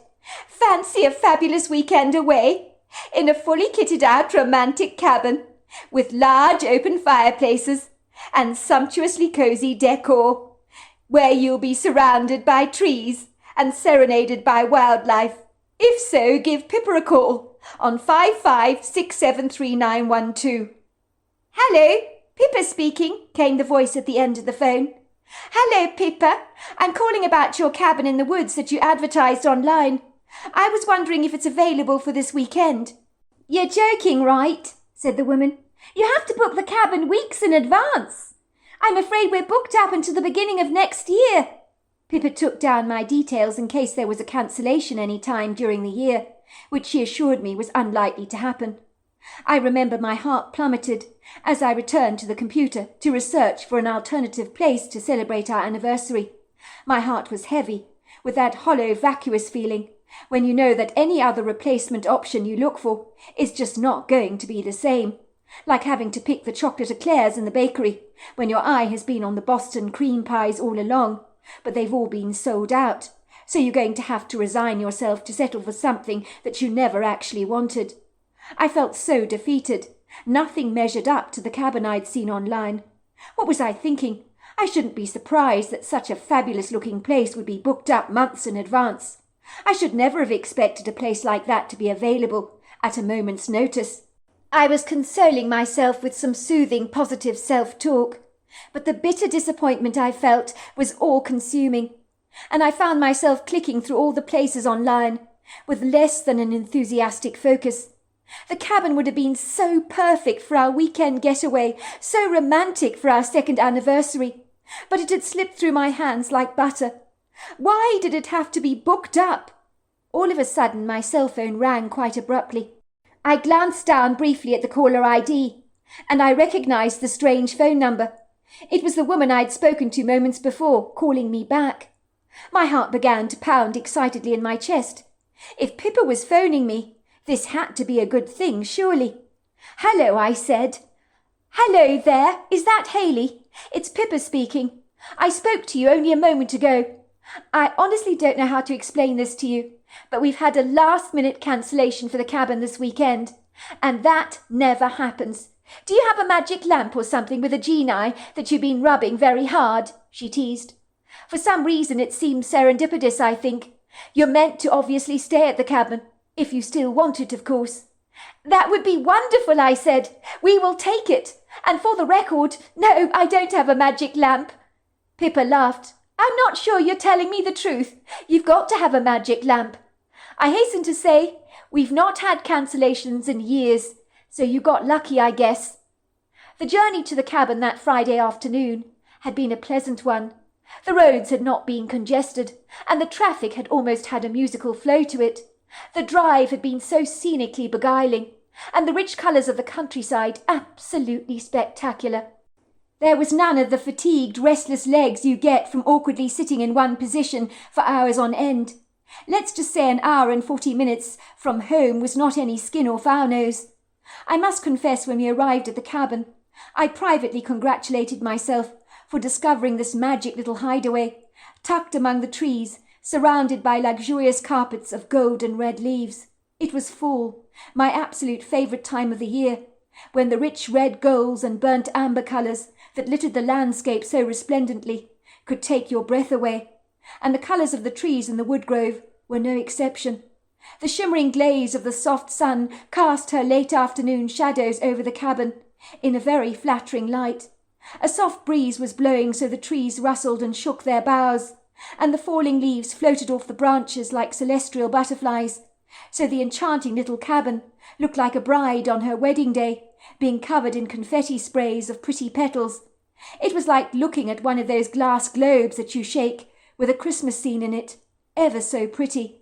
"Fancy a fabulous weekend away in a fully kitted out romantic cabin with large open fireplaces and sumptuously cozy decor, where you'll be surrounded by trees and serenaded by wildlife. If so, give Pippa a call on 55673912. "Hello, Pippa speaking," came the voice at the end of the phone. "Hello, Pippa. I'm calling about your cabin in the woods that you advertised online. I was wondering if it's available for this weekend." "You're joking, right?" said the woman. "You have to book the cabin weeks in advance. I'm afraid we're booked up until the beginning of next year." Pippa took down my details in case there was a cancellation any time during the year, which she assured me was unlikely to happen. I remember my heart plummeted as I returned to the computer to research for an alternative place to celebrate our anniversary. My heart was heavy, with that hollow, vacuous feeling when you know that any other replacement option you look for is just not going to be the same. Like having to pick the chocolate eclairs in the bakery when your eye has been on the Boston cream pies all along, but they've all been sold out, so you're going to have to resign yourself to settle for something that you never actually wanted. I felt so defeated. Nothing measured up to the cabin I'd seen online. What was I thinking? I shouldn't be surprised that such a fabulous-looking place would be booked up months in advance. I should never have expected a place like that to be available at a moment's notice. I was consoling myself with some soothing, positive self-talk, but the bitter disappointment I felt was all-consuming, and I found myself clicking through all the places online with less than an enthusiastic focus. The cabin would have been so perfect for our weekend getaway, so romantic for our second anniversary, but it had slipped through my hands like butter. Why did it have to be booked up? All of a sudden my cell phone rang quite abruptly. I glanced down briefly at the caller ID, and I recognised the strange phone number. It was the woman I'd spoken to moments before, calling me back. My heart began to pound excitedly in my chest. If Pippa was phoning me, this had to be a good thing, surely. "Hello," I said. "Hello there, is that Haley? It's Pippa speaking. I spoke to you only a moment ago. I honestly don't know how to explain this to you, but we've had a last-minute cancellation for the cabin this weekend, and that never happens. Do you have a magic lamp or something with a genii that you've been rubbing very hard?" she teased. "For some reason it seems serendipitous, I think. You're meant to obviously stay at the cabin, if you still want it, of course." "That would be wonderful," I said. "We will take it. And for the record, no, I don't have a magic lamp." Pippa laughed. "I'm not sure you're telling me the truth. You've got to have a magic lamp." I hasten to say, we've not had cancellations in years, so you got lucky, I guess. The journey to the cabin that Friday afternoon had been a pleasant one. The roads had not been congested, and the traffic had almost had a musical flow to it. The drive had been so scenically beguiling, and the rich colours of the countryside absolutely spectacular. There was none of the fatigued, restless legs you get from awkwardly sitting in one position for hours on end. Let's just say an hour and 40 minutes from home was not any skin off our nose. I must confess, when we arrived at the cabin, I privately congratulated myself for discovering this magic little hideaway, tucked among the trees, surrounded by luxurious carpets of gold and red leaves. It was fall, my absolute favourite time of the year, when the rich red golds and burnt amber colours that littered the landscape so resplendently could take your breath away, and the colours of the trees in the wood grove were no exception. The shimmering glaze of the soft sun cast her late afternoon shadows over the cabin in a very flattering light. A soft breeze was blowing, so the trees rustled and shook their boughs, and the falling leaves floated off the branches like celestial butterflies, so the enchanting little cabin looked like a bride on her wedding day, being covered in confetti sprays of pretty petals. It was like looking at one of those glass globes that you shake, with a Christmas scene in it, ever so pretty.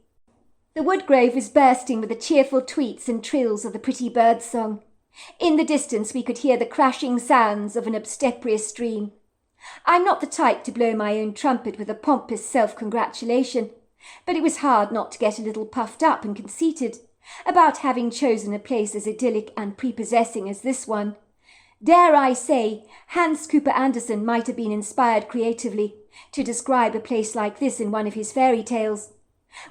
The wood grove was bursting with the cheerful tweets and trills of the pretty bird song. In the distance we could hear the crashing sounds of an obstreperous stream. I'm not the type to blow my own trumpet with a pompous self-congratulation, but it was hard not to get a little puffed up and conceited about having chosen a place as idyllic and prepossessing as this one. Dare I say, Hans Cooper Andersen might have been inspired creatively to describe a place like this in one of his fairy tales.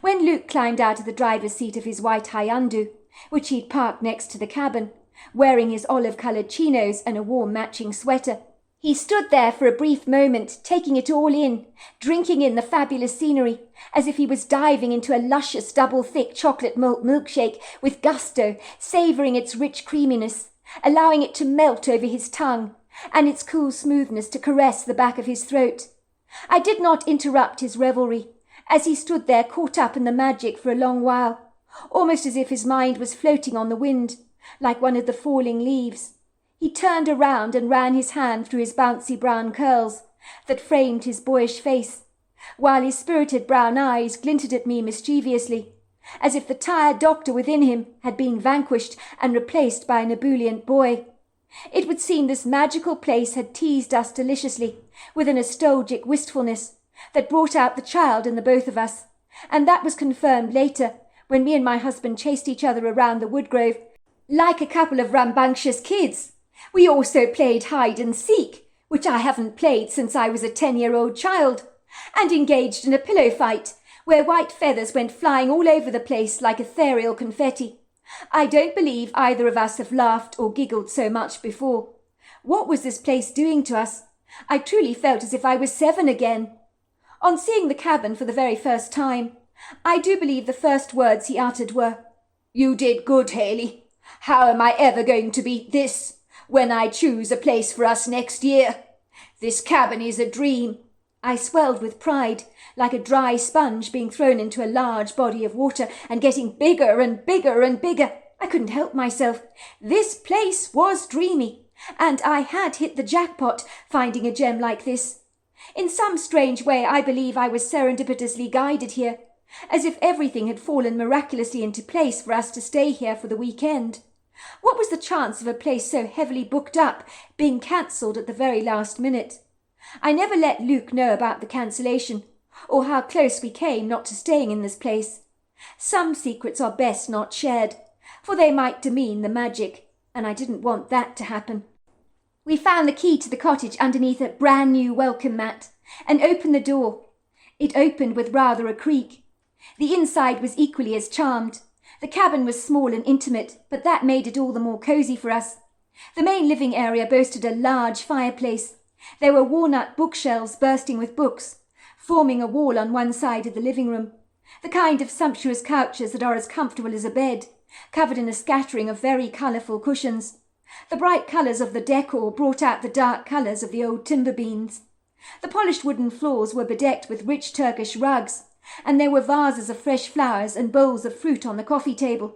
When Luke climbed out of the driver's seat of his white Hyundai, which he'd parked next to the cabin, wearing his olive-coloured chinos and a warm matching sweater, he stood there for a brief moment, taking it all in, drinking in the fabulous scenery, as if he was diving into a luscious double-thick chocolate malt milkshake with gusto, savouring its rich creaminess, allowing it to melt over his tongue, and its cool smoothness to caress the back of his throat. I did not interrupt his revelry, as he stood there caught up in the magic for a long while, almost as if his mind was floating on the wind, like one of the falling leaves. He turned around and ran his hand through his bouncy brown curls that framed his boyish face, while his spirited brown eyes glinted at me mischievously, as if the tired doctor within him had been vanquished and replaced by an ebullient boy. It would seem this magical place had teased us deliciously, with a nostalgic wistfulness that brought out the child in the both of us, and that was confirmed later when me and my husband chased each other around the woodgrove like a couple of rambunctious kids. We also played hide and seek, which I haven't played since I was a 10-year-old child, and engaged in a pillow fight where white feathers went flying all over the place like ethereal confetti. I don't believe either of us have laughed or giggled so much before. What was this place doing to us? I truly felt as if I was 7 again. On seeing the cabin for the very first time, I do believe the first words he uttered were, "You did good, Haley. How am I ever going to beat this when I choose a place for us next year? This cabin is a dream." I swelled with pride, like a dry sponge being thrown into a large body of water and getting bigger and bigger and bigger. I couldn't help myself. This place was dreamy, and I had hit the jackpot finding a gem like this. In some strange way, I believe I was serendipitously guided here, as if everything had fallen miraculously into place for us to stay here for the weekend. What was the chance of a place so heavily booked up being cancelled at the very last minute? I never let Luke know about the cancellation, or how close we came not to staying in this place. Some secrets are best not shared, for they might demean the magic, and I didn't want that to happen. We found the key to the cottage underneath a brand new welcome mat, and opened the door. It opened with rather a creak. The inside was equally as charmed. The cabin was small and intimate, but that made it all the more cosy for us. The main living area boasted a large fireplace. There were walnut bookshelves bursting with books, forming a wall on one side of the living room, the kind of sumptuous couches that are as comfortable as a bed, covered in a scattering of very colourful cushions. The bright colours of the decor brought out the dark colours of the old timber beams. The polished wooden floors were bedecked with rich Turkish rugs, and there were vases of fresh flowers and bowls of fruit on the coffee table.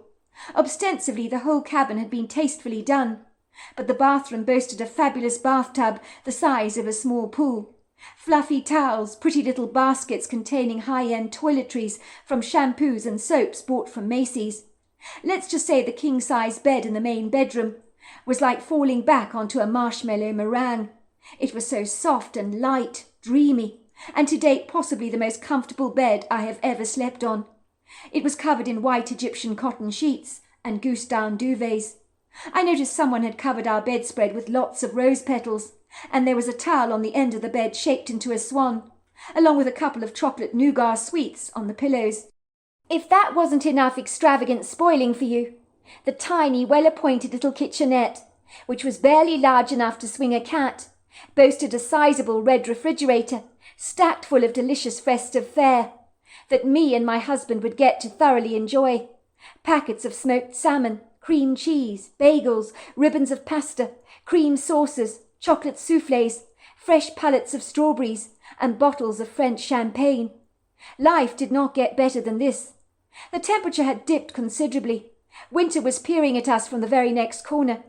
Ostensibly the whole cabin had been tastefully done, but the bathroom boasted a fabulous bathtub the size of a small pool, fluffy towels, pretty little baskets containing high-end toiletries from shampoos and soaps bought from Macy's. Let's just say the king-size bed in the main bedroom was like falling back onto a marshmallow meringue. It was so soft and light, dreamy, and to date possibly the most comfortable bed I have ever slept on. It was covered in white Egyptian cotton sheets and goose-down duvets. I noticed someone had covered our bedspread with lots of rose petals, and there was a towel on the end of the bed shaped into a swan, along with a couple of chocolate nougat sweets on the pillows. If that wasn't enough extravagant spoiling for you, the tiny, well-appointed little kitchenette, which was barely large enough to swing a cat, boasted a sizable red refrigerator stacked full of delicious festive fare that me and my husband would get to thoroughly enjoy. Packets of smoked salmon, cream cheese, bagels, ribbons of pasta, cream sauces, chocolate soufflés, fresh pallets of strawberries, and bottles of French champagne. Life did not get better than this. The temperature had dipped considerably. Winter was peering at us from the very next corner,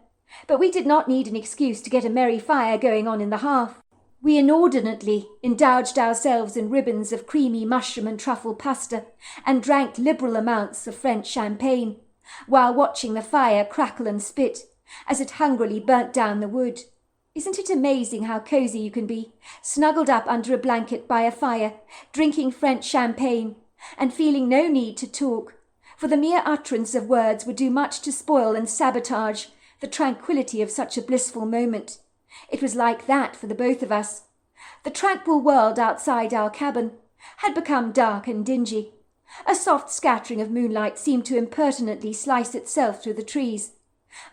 but we did not need an excuse to get a merry fire going on in the hearth. We inordinately indulged ourselves in ribbons of creamy mushroom and truffle pasta, and drank liberal amounts of French champagne, while watching the fire crackle and spit as it hungrily burnt down the wood. Isn't it amazing how cosy you can be, snuggled up under a blanket by a fire, drinking French champagne, and feeling no need to talk, for the mere utterance of words would do much to spoil and sabotage the tranquillity of such a blissful moment. It was like that for the both of us. The tranquil world outside our cabin had become dark and dingy. A soft scattering of moonlight seemed to impertinently slice itself through the trees.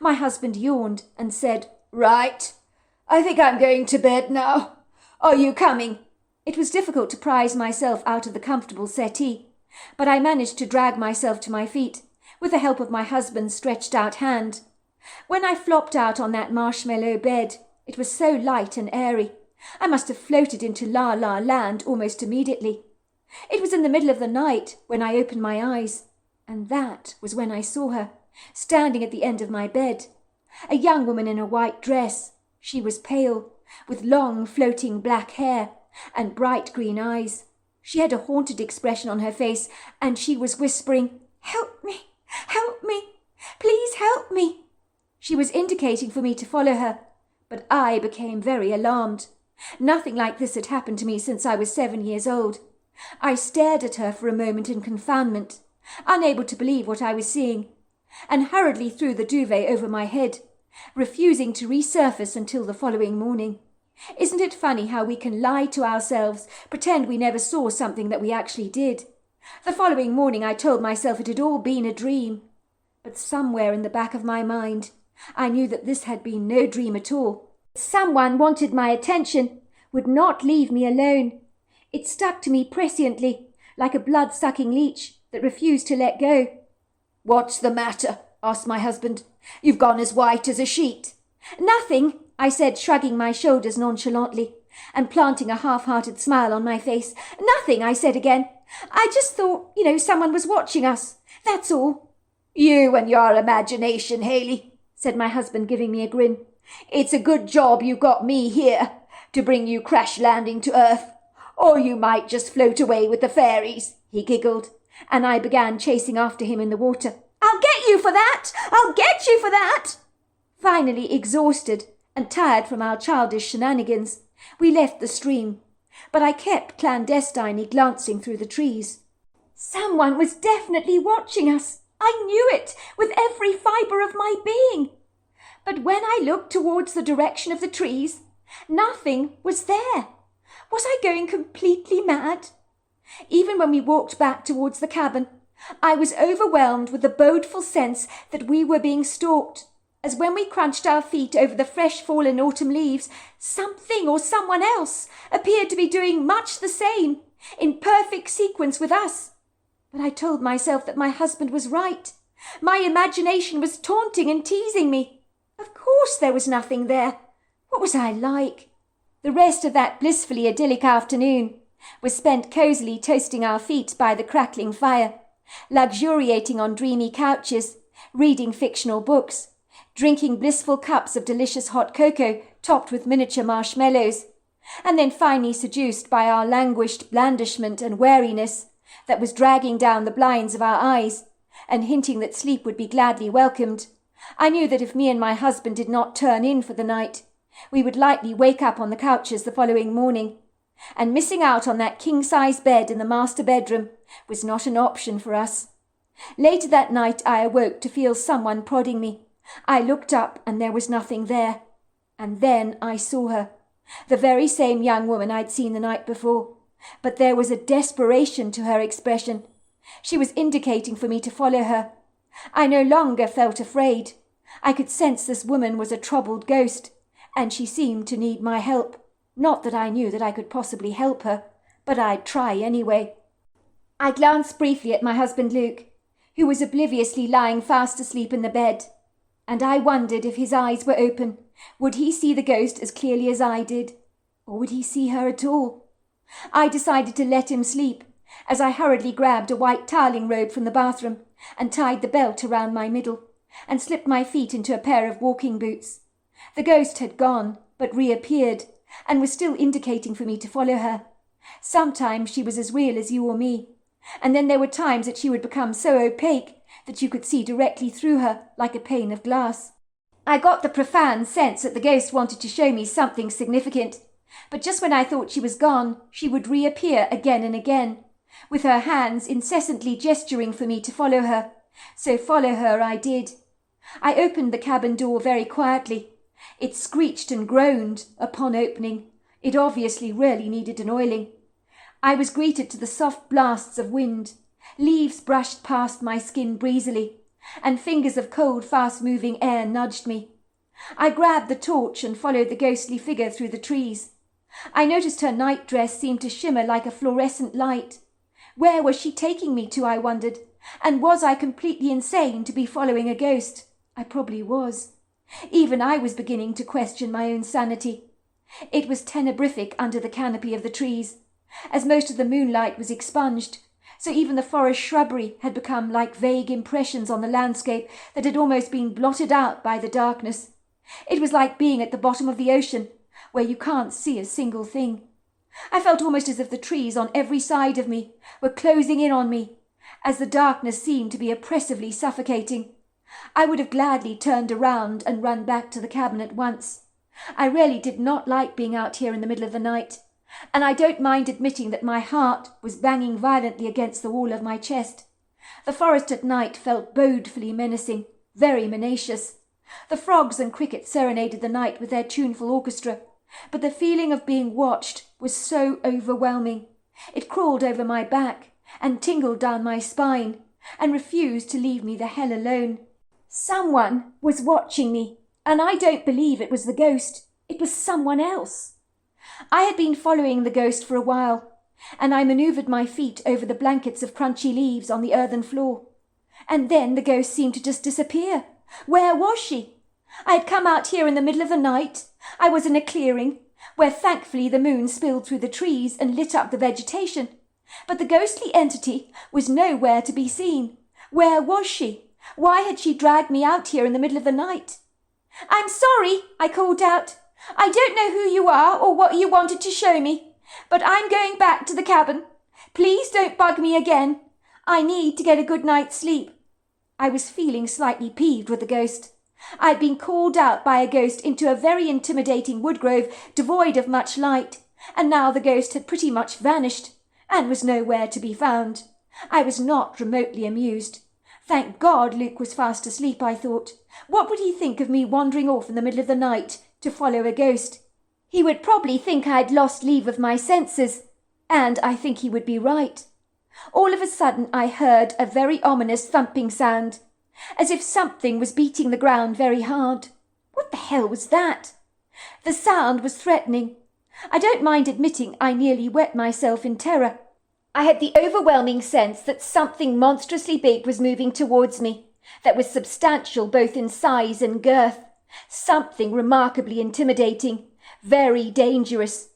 My husband yawned and said, "Right, I think I'm going to bed now. Are you coming?" It was difficult to prise myself out of the comfortable settee, but I managed to drag myself to my feet, with the help of my husband's stretched out hand. When I flopped out on that marshmallow bed, it was so light and airy, I must have floated into La La Land almost immediately. It was in the middle of the night when I opened my eyes, and that was when I saw her, standing at the end of my bed. A young woman in a white dress. She was pale, with long floating black hair and bright green eyes. She had a haunted expression on her face, and she was whispering, Help me! Help me! Please help me! She was indicating for me to follow her, but I became very alarmed. Nothing like this had happened to me since I was 7 years old. I stared at her for a moment in confoundment, unable to believe what I was seeing, and hurriedly threw the duvet over my head, refusing to resurface until the following morning. Isn't it funny how we can lie to ourselves, pretend we never saw something that we actually did? The following morning I told myself it had all been a dream, but somewhere in the back of my mind I knew that this had been no dream at all. Someone wanted my attention, would not leave me alone. It stuck to me presciently, like a blood-sucking leech that refused to let go. "What's the matter?" asked my husband. "You've gone as white as a sheet." "Nothing," I said, shrugging my shoulders nonchalantly and planting a half-hearted smile on my face. "Nothing," I said again. "I just thought, someone was watching us. That's all." "You and your imagination, Haley," said my husband, giving me a grin. "It's a good job you got me here to bring you crash-landing to earth, or you might just float away with the fairies." He giggled, and I began chasing after him in the water. "I'll get you for that! I'll get you for that!" Finally, exhausted and tired from our childish shenanigans, we left the stream, but I kept clandestinely glancing through the trees. Someone was definitely watching us. I knew it with every fibre of my being. But when I looked towards the direction of the trees, nothing was there. Was I going completely mad? Even when we walked back towards the cabin, I was overwhelmed with the bodeful sense that we were being stalked, as when we crunched our feet over the fresh fallen autumn leaves, something or someone else appeared to be doing much the same, in perfect sequence with us. But I told myself that my husband was right. My imagination was taunting and teasing me. Of course there was nothing there. What was I like? The rest of that blissfully idyllic afternoon was spent cosily toasting our feet by the crackling fire, luxuriating on dreamy couches, reading fictional books, drinking blissful cups of delicious hot cocoa topped with miniature marshmallows, and then finally seduced by our languished blandishment and weariness that was dragging down the blinds of our eyes and hinting that sleep would be gladly welcomed. I knew that if me and my husband did not turn in for the night, we would likely wake up on the couches the following morning, and missing out on that king-size bed in the master bedroom was not an option for us. Later that night I awoke to feel someone prodding me. I looked up and there was nothing there. And then I saw her, the very same young woman I'd seen the night before, but there was a desperation to her expression. She was indicating for me to follow her. I no longer felt afraid. I could sense this woman was a troubled ghost, and she seemed to need my help. Not that I knew that I could possibly help her, but I'd try anyway. I glanced briefly at my husband Luke, who was obliviously lying fast asleep in the bed, and I wondered if his eyes were open, would he see the ghost as clearly as I did, or would he see her at all? I decided to let him sleep, as I hurriedly grabbed a white toweling robe from the bathroom and tied the belt around my middle, and slipped my feet into a pair of walking boots. The ghost had gone, but reappeared, and was still indicating for me to follow her. Sometimes she was as real as you or me, and then there were times that she would become so opaque that you could see directly through her like a pane of glass. I got the profound sense that the ghost wanted to show me something significant, but just when I thought she was gone, she would reappear again and again, with her hands incessantly gesturing for me to follow her. So follow her I did. I opened the cabin door very quietly. It screeched and groaned upon opening. It obviously really needed an oiling. I was greeted to the soft blasts of wind. Leaves brushed past my skin breezily, and fingers of cold, fast-moving air nudged me. I grabbed the torch and followed the ghostly figure through the trees. I noticed her nightdress seemed to shimmer like a fluorescent light. Where was she taking me to, I wondered, and was I completely insane to be following a ghost? I probably was. Even I was beginning to question my own sanity. It was tenebrific under the canopy of the trees, as most of the moonlight was expunged, so even the forest shrubbery had become like vague impressions on the landscape that had almost been blotted out by the darkness. It was like being at the bottom of the ocean, where you can't see a single thing. I felt almost as if the trees on every side of me were closing in on me, as the darkness seemed to be oppressively suffocating. I would have gladly turned around and run back to the cabin at once. I really did not like being out here in the middle of the night, and I don't mind admitting that my heart was banging violently against the wall of my chest. The forest at night felt bodefully menacing, very menacious. The frogs and crickets serenaded the night with their tuneful orchestra, but the feeling of being watched was so overwhelming. It crawled over my back and tingled down my spine and refused to leave me the hell alone. Someone was watching me, and I don't believe it was the ghost. It was someone else. I had been following the ghost for a while, and I manoeuvred my feet over the blankets of crunchy leaves on the earthen floor. And then the ghost seemed to just disappear. Where was she? I had come out here in the middle of the night. I was in a clearing, where thankfully the moon spilled through the trees and lit up the vegetation. But the ghostly entity was nowhere to be seen. Where was she? Why had she dragged me out here in the middle of the night? "I'm sorry," I called out. "I don't know who you are or what you wanted to show me, but I'm going back to the cabin. Please don't bug me again. I need to get a good night's sleep." I was feeling slightly peeved with the ghost. I had been called out by a ghost into a very intimidating woodgrove devoid of much light, and now the ghost had pretty much vanished and was nowhere to be found. I was not remotely amused. Thank God Luke was fast asleep, I thought. What would he think of me wandering off in the middle of the night to follow a ghost? He would probably think I'd lost leave of my senses, and I think he would be right. All of a sudden I heard a very ominous thumping sound, as if something was beating the ground very hard. What the hell was that? The sound was threatening. I don't mind admitting I nearly wet myself in terror. I had the overwhelming sense that something monstrously big was moving towards me, that was substantial both in size and girth, something remarkably intimidating, very dangerous.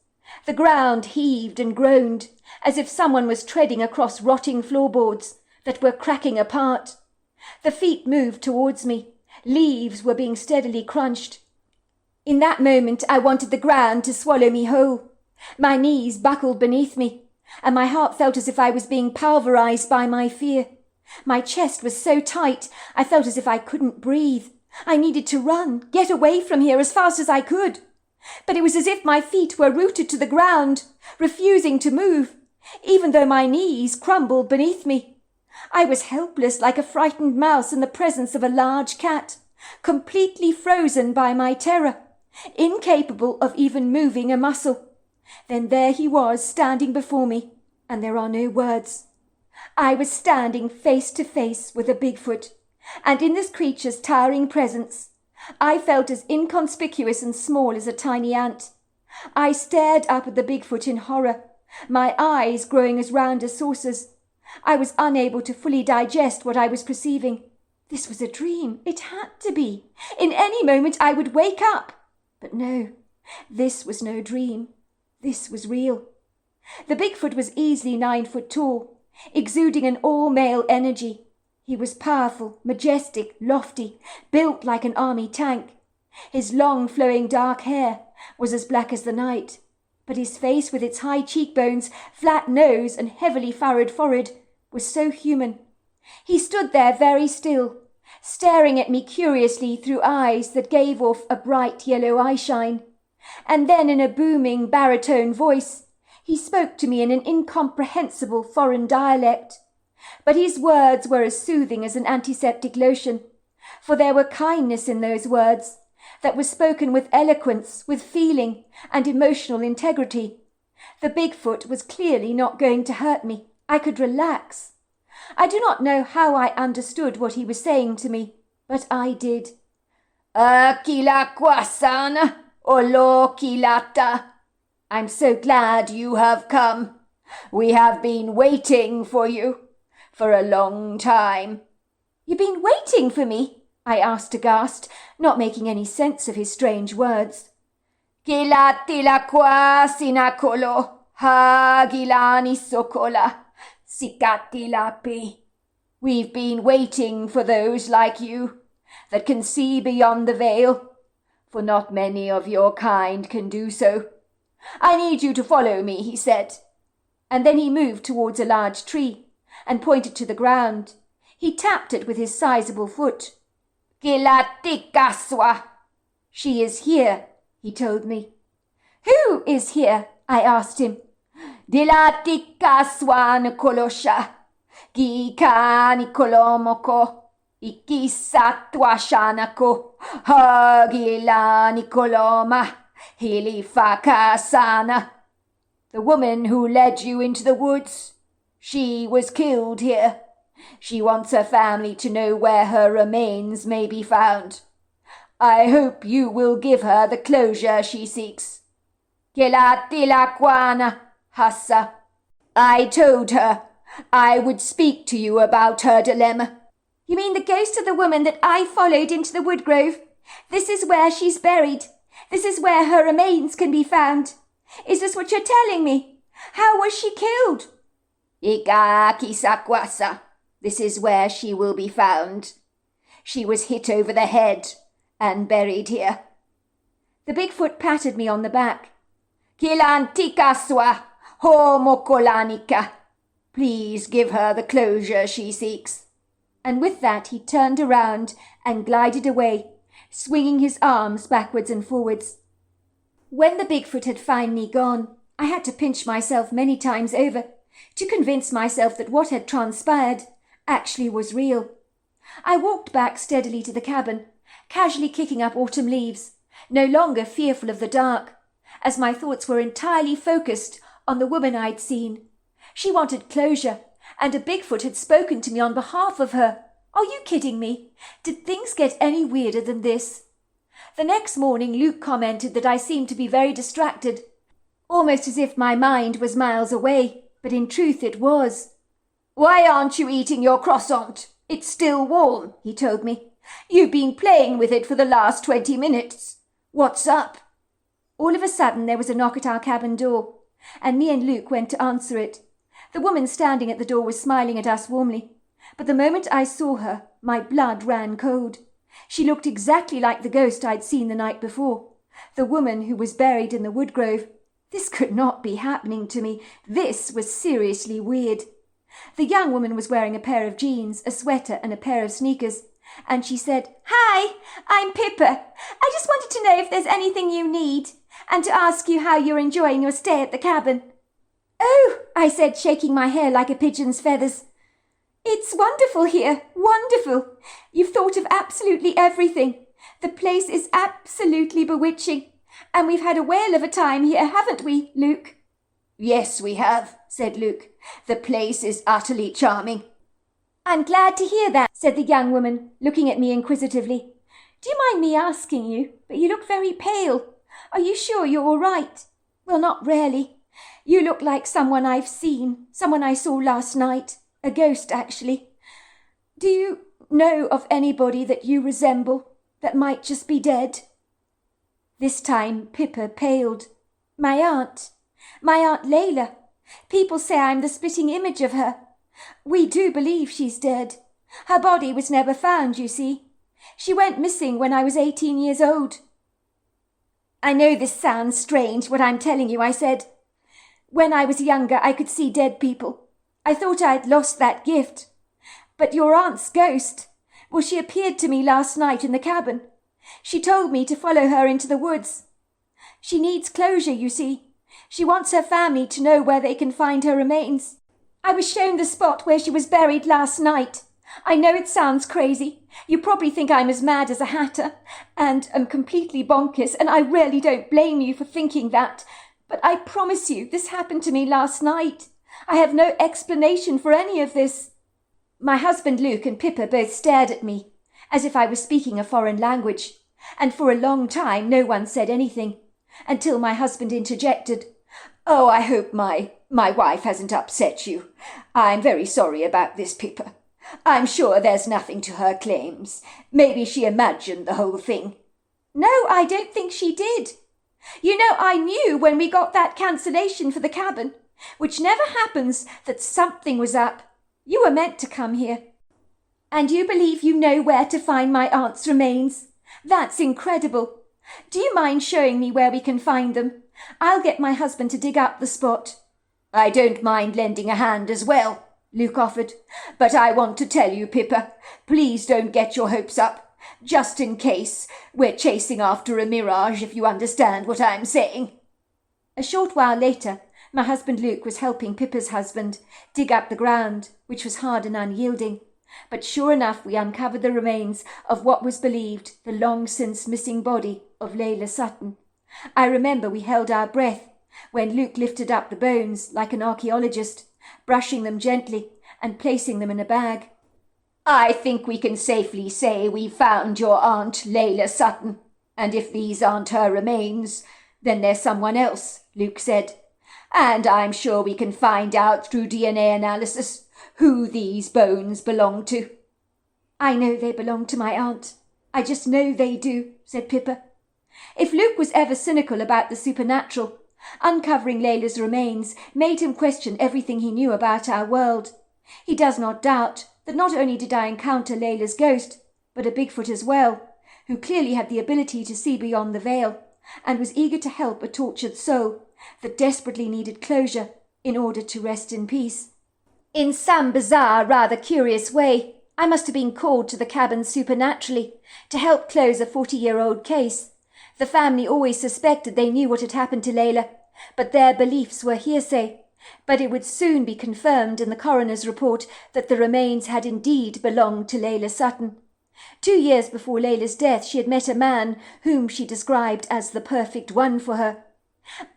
The ground heaved and groaned, as if someone was treading across rotting floorboards that were cracking apart. The feet moved towards me. Leaves were being steadily crunched. In that moment I wanted the ground to swallow me whole. My knees buckled beneath me, and my heart felt as if I was being pulverized by my fear. My chest was so tight I felt as if I couldn't breathe. I needed to run, get away from here as fast as I could. But it was as if my feet were rooted to the ground, refusing to move, even though my knees crumbled beneath me. I was helpless like a frightened mouse in the presence of a large cat, completely frozen by my terror, incapable of even moving a muscle. Then there he was standing before me, and there are no words. I was standing face to face with a Bigfoot, and in this creature's towering presence, I felt as inconspicuous and small as a tiny ant. I stared up at the Bigfoot in horror, my eyes growing as round as saucers. I was unable to fully digest what I was perceiving. This was a dream. It had to be. In any moment I would wake up. But no, this was no dream. This was real. The Bigfoot was easily 9 foot tall, exuding an all-male energy. He was powerful, majestic, lofty, built like an army tank. His long, flowing dark hair was as black as the night, but his face with its high cheekbones, flat nose, and heavily furrowed forehead was so human. He stood there very still, staring at me curiously through eyes that gave off a bright yellow eyeshine. And then in a booming baritone voice, he spoke to me in an incomprehensible foreign dialect. But his words were as soothing as an antiseptic lotion, for there were kindness in those words that was spoken with eloquence, with feeling, and emotional integrity. The Bigfoot was clearly not going to hurt me. I could relax. I do not know how I understood what he was saying to me, but I did. Akila kwasana, olo kilata. I'm so glad you have come. We have been waiting for you for a long time. You've been waiting for me? I asked aghast, not making any sense of his strange words. Kilatila kwasinakolo, ha gilani sokola, sikatilapi. We've been waiting for those like you that can see beyond the veil, for not many of your kind can do so. I need you to follow me, he said. And then he moved towards a large tree, and pointed to the ground. He tapped it with his sizable foot. Kilatikaswa. She is here, he told me. Who is here? I asked him. Dilatikaswa Nikolosha. Gika Nikolomoko. Ikisatwashanako. Hagila Nikoloma. Hilifakasana. The woman who led you into the woods, she was killed here. She wants her family to know where her remains may be found. I hope you will give her the closure she seeks. Kelatilakwana Hassa. I told her I would speak to you about her dilemma. You mean the ghost of the woman that I followed into the wood grove? This is where she's buried. This is where her remains can be found. Is this what you're telling me? How was she killed? Ikakisakwasa. This is where she will be found. She was hit over the head and buried here. The Bigfoot patted me on the back. Kilantikaswa homokolanika. Please give her the closure she seeks. And with that he turned around and glided away, swinging his arms backwards and forwards. When the Bigfoot had finally gone, I had to pinch myself many times over to convince myself that what had transpired actually was real. I walked back steadily to the cabin, casually kicking up autumn leaves, no longer fearful of the dark, as my thoughts were entirely focused on the woman I'd seen. She wanted closure, and a Bigfoot had spoken to me on behalf of her. Are you kidding me? Did things get any weirder than this? The next morning Luke commented that I seemed to be very distracted, almost as if my mind was miles away, but in truth it was. Why aren't you eating your croissant? It's still warm, he told me. You've been playing with it for the last 20 minutes. What's up? All of a sudden there was a knock at our cabin door, and me and Luke went to answer it. The woman standing at the door was smiling at us warmly, but the moment I saw her, my blood ran cold. She looked exactly like the ghost I'd seen the night before, the woman who was buried in the wood grove. This could not be happening to me. This was seriously weird. The young woman was wearing a pair of jeans, a sweater, and a pair of sneakers, and she said, "Hi, I'm Pippa. I just wanted to know if there's anything you need, and to ask you how you're enjoying your stay at the cabin." "Oh," I said, shaking my hair like a pigeon's feathers. "It's wonderful here, wonderful. You've thought of absolutely everything. The place is absolutely bewitching, and we've had a whale of a time here, haven't we, Luke?" "Yes, we have," said Luke. "The place is utterly charming." "I'm glad to hear that," said the young woman, looking at me inquisitively. "Do you mind me asking you? But you look very pale. Are you sure you're all right?" "Well, not really. You look like someone I've seen, someone I saw last night. A ghost, actually. Do you know of anybody that you resemble that might just be dead?" This time Pippa paled. My Aunt Layla. People say I'm the spitting image of her. We do believe she's dead. Her body was never found, you see. She went missing when I was 18 years old." "I know this sounds strange, what I'm telling you," I said. "When I was younger, I could see dead people. I thought I'd lost that gift. But your aunt's ghost, well, she appeared to me last night in the cabin. She told me to follow her into the woods. She needs closure, you see. She wants her family to know where they can find her remains. I was shown the spot where she was buried last night. I know it sounds crazy. You probably think I'm as mad as a hatter, and am completely bonkers, and I really don't blame you for thinking that. But I promise you, this happened to me last night. I have no explanation for any of this." My husband Luke and Pippa both stared at me, as if I was speaking a foreign language, and for a long time no one said anything, until my husband interjected. "Oh, I hope my wife hasn't upset you. I'm very sorry about this, Pippa. I'm sure there's nothing to her claims. Maybe she imagined the whole thing." "No, I don't think she did. You know, I knew when we got that cancellation for the cabin, which never happens, that something was up. You were meant to come here. And you believe you know where to find my aunt's remains? That's incredible. Do you mind showing me where we can find them? I'll get my husband to dig up the spot." "I don't mind lending a hand as well," Luke offered. "But I want to tell you, Pippa, please don't get your hopes up. Just in case we're chasing after a mirage, if you understand what I'm saying." A short while later, my husband Luke was helping Pippa's husband dig up the ground, which was hard and unyielding. But sure enough, we uncovered the remains of what was believed the long-since missing body of Layla Sutton. I remember we held our breath when Luke lifted up the bones like an archaeologist, brushing them gently and placing them in a bag. "I think we can safely say we found your Aunt Layla Sutton, and if these aren't her remains, then there's someone else," Luke said. "And I'm sure we can find out through DNA analysis who these bones belong to." "I know they belong to my aunt. I just know they do," said Pippa. If Luke was ever cynical about the supernatural, uncovering Layla's remains made him question everything he knew about our world. He does not doubt that not only did I encounter Layla's ghost, but a Bigfoot as well, who clearly had the ability to see beyond the veil, and was eager to help a tortured soul that desperately needed closure in order to rest in peace. In some bizarre, rather curious way, I must have been called to the cabin supernaturally to help close a 40-year-old case. The family always suspected they knew what had happened to Layla, but their beliefs were hearsay. But it would soon be confirmed in the coroner's report that the remains had indeed belonged to Layla Sutton. 2 years before Layla's death, she had met a man whom she described as the perfect one for her.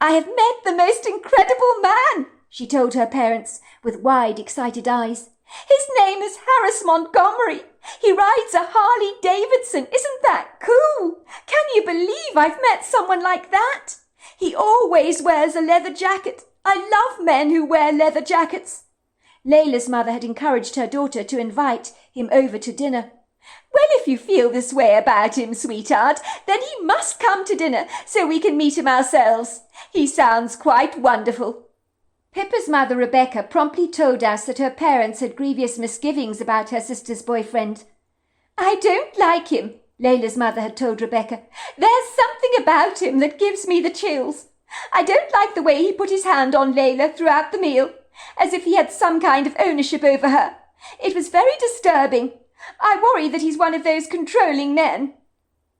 "I have met the most incredible man," she told her parents with wide, excited eyes. "His name is Harris Montgomery. He rides a Harley Davidson. Isn't that cool? Can you believe I've met someone like that? He always wears a leather jacket. I love men who wear leather jackets." Layla's mother had encouraged her daughter to invite him over to dinner. "Well, if you feel this way about him, sweetheart, then he must come to dinner so we can meet him ourselves. He sounds quite wonderful." Pippa's mother, Rebecca, promptly told us that her parents had grievous misgivings about her sister's boyfriend. "I don't like him," Layla's mother had told Rebecca. "There's something about him that gives me the chills. I don't like the way he put his hand on Layla throughout the meal, as if he had some kind of ownership over her. It was very disturbing. I worry that he's one of those controlling men."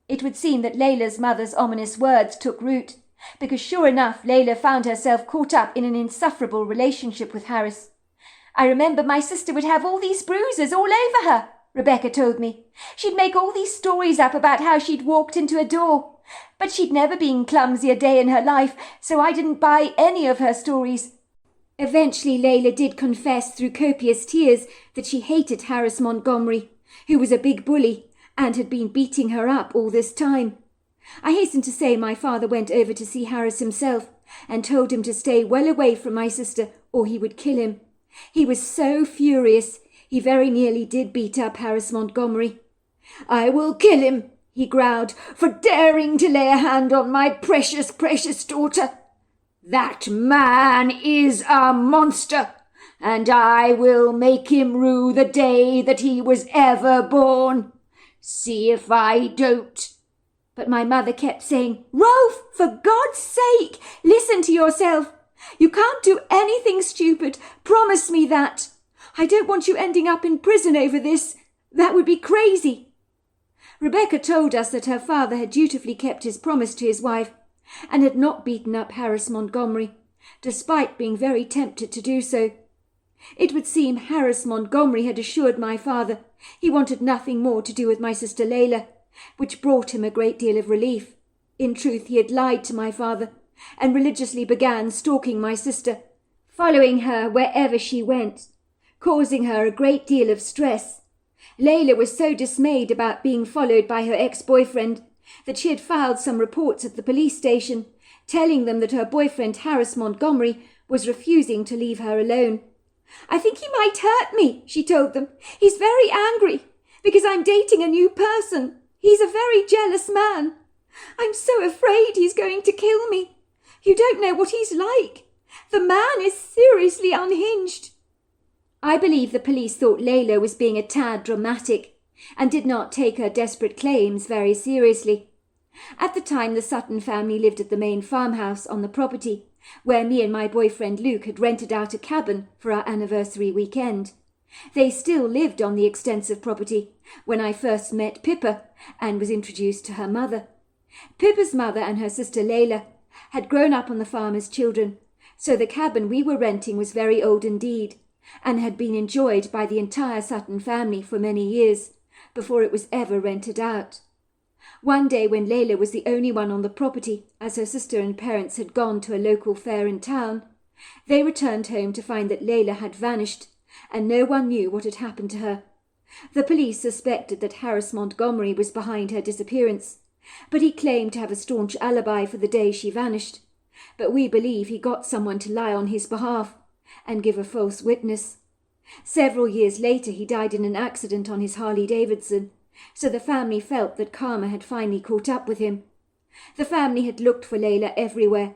It would seem that Layla's mother's ominous words took root, because sure enough, Layla found herself caught up in an insufferable relationship with Harris. "I remember my sister would have all these bruises all over her," Rebecca told me. "She'd make all these stories up about how she'd walked into a door. But she'd never been clumsy a day in her life, so I didn't buy any of her stories." Eventually, Layla did confess through copious tears that she hated Harris Montgomery, who was a big bully and had been beating her up all this time. I hasten to say my father went over to see Harris himself and told him to stay well away from my sister or he would kill him. He was so furious, he very nearly did beat up Harris Montgomery. "I will kill him," he growled, "for daring to lay a hand on my precious, precious daughter. That man is a monster, and I will make him rue the day that he was ever born. See if I don't." But my mother kept saying, "Rolf, for God's sake, listen to yourself. You can't do anything stupid. Promise me that. I don't want you ending up in prison over this. That would be crazy." Rebecca told us that her father had dutifully kept his promise to his wife and had not beaten up Harris Montgomery, despite being very tempted to do so. It would seem Harris Montgomery had assured my father he wanted nothing more to do with my sister Layla, which brought him a great deal of relief. In truth, he had lied to my father and religiously began stalking my sister, following her wherever she went, causing her a great deal of stress. Layla was so dismayed about being followed by her ex-boyfriend that she had filed some reports at the police station, telling them that her boyfriend Harris Montgomery was refusing to leave her alone. "I think he might hurt me," she told them. "He's very angry because I'm dating a new person. He's a very jealous man. I'm so afraid he's going to kill me. You don't know what he's like. The man is seriously unhinged." I believe the police thought Layla was being a tad dramatic and did not take her desperate claims very seriously. At the time, the Sutton family lived at the main farmhouse on the property, where me and my boyfriend Luke had rented out a cabin for our anniversary weekend. They still lived on the extensive property when I first met Pippa and was introduced to her mother. Pippa's mother and her sister Layla had grown up on the farm as children, so the cabin we were renting was very old indeed, and had been enjoyed by the entire Sutton family for many years, before it was ever rented out. One day when Layla was the only one on the property, as her sister and parents had gone to a local fair in town, they returned home to find that Layla had vanished, and no one knew what had happened to her. The police suspected that Harris Montgomery was behind her disappearance, but he claimed to have a staunch alibi for the day she vanished. But we believe he got someone to lie on his behalf and give a false witness. Several years later he died in an accident on his Harley-Davidson, so the family felt that karma had finally caught up with him. The family had looked for Layla everywhere,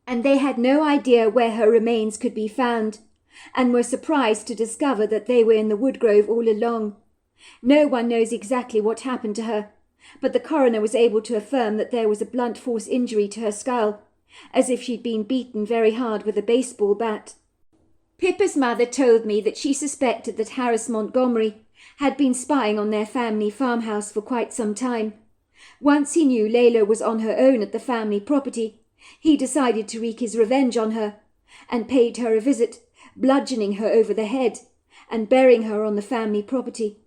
and they had no idea where her remains could be found, and were surprised to discover that they were in the woodgrove all along. No one knows exactly what happened to her, but the coroner was able to affirm that there was a blunt force injury to her skull, as if she'd been beaten very hard with a baseball bat. Pippa's mother told me that she suspected that Harris Montgomery had been spying on their family farmhouse for quite some time. Once he knew Layla was on her own at the family property, he decided to wreak his revenge on her, and paid her a visit, bludgeoning her over the head, and burying her on the family property.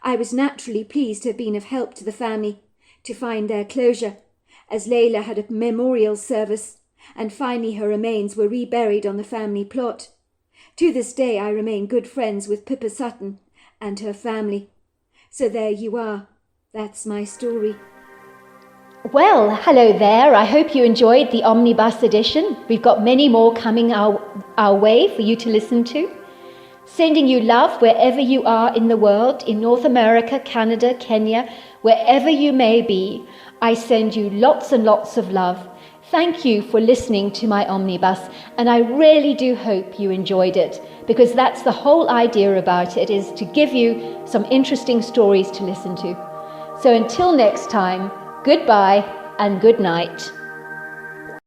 I was naturally pleased to have been of help to the family, to find their closure, as Layla had a memorial service, and finally her remains were reburied on the family plot. To this day I remain good friends with Pippa Sutton and her family. So there you are. That's my story. Well, hello there. I hope you enjoyed the Omnibus edition. We've got many more coming our way for you to listen to. Sending you love wherever you are in the world, in North America, Canada, Kenya, wherever you may be. I send you lots and lots of love. Thank you for listening to my Omnibus, and I really do hope you enjoyed it, because that's the whole idea about it, is to give you some interesting stories to listen to. So until next time, goodbye and good night.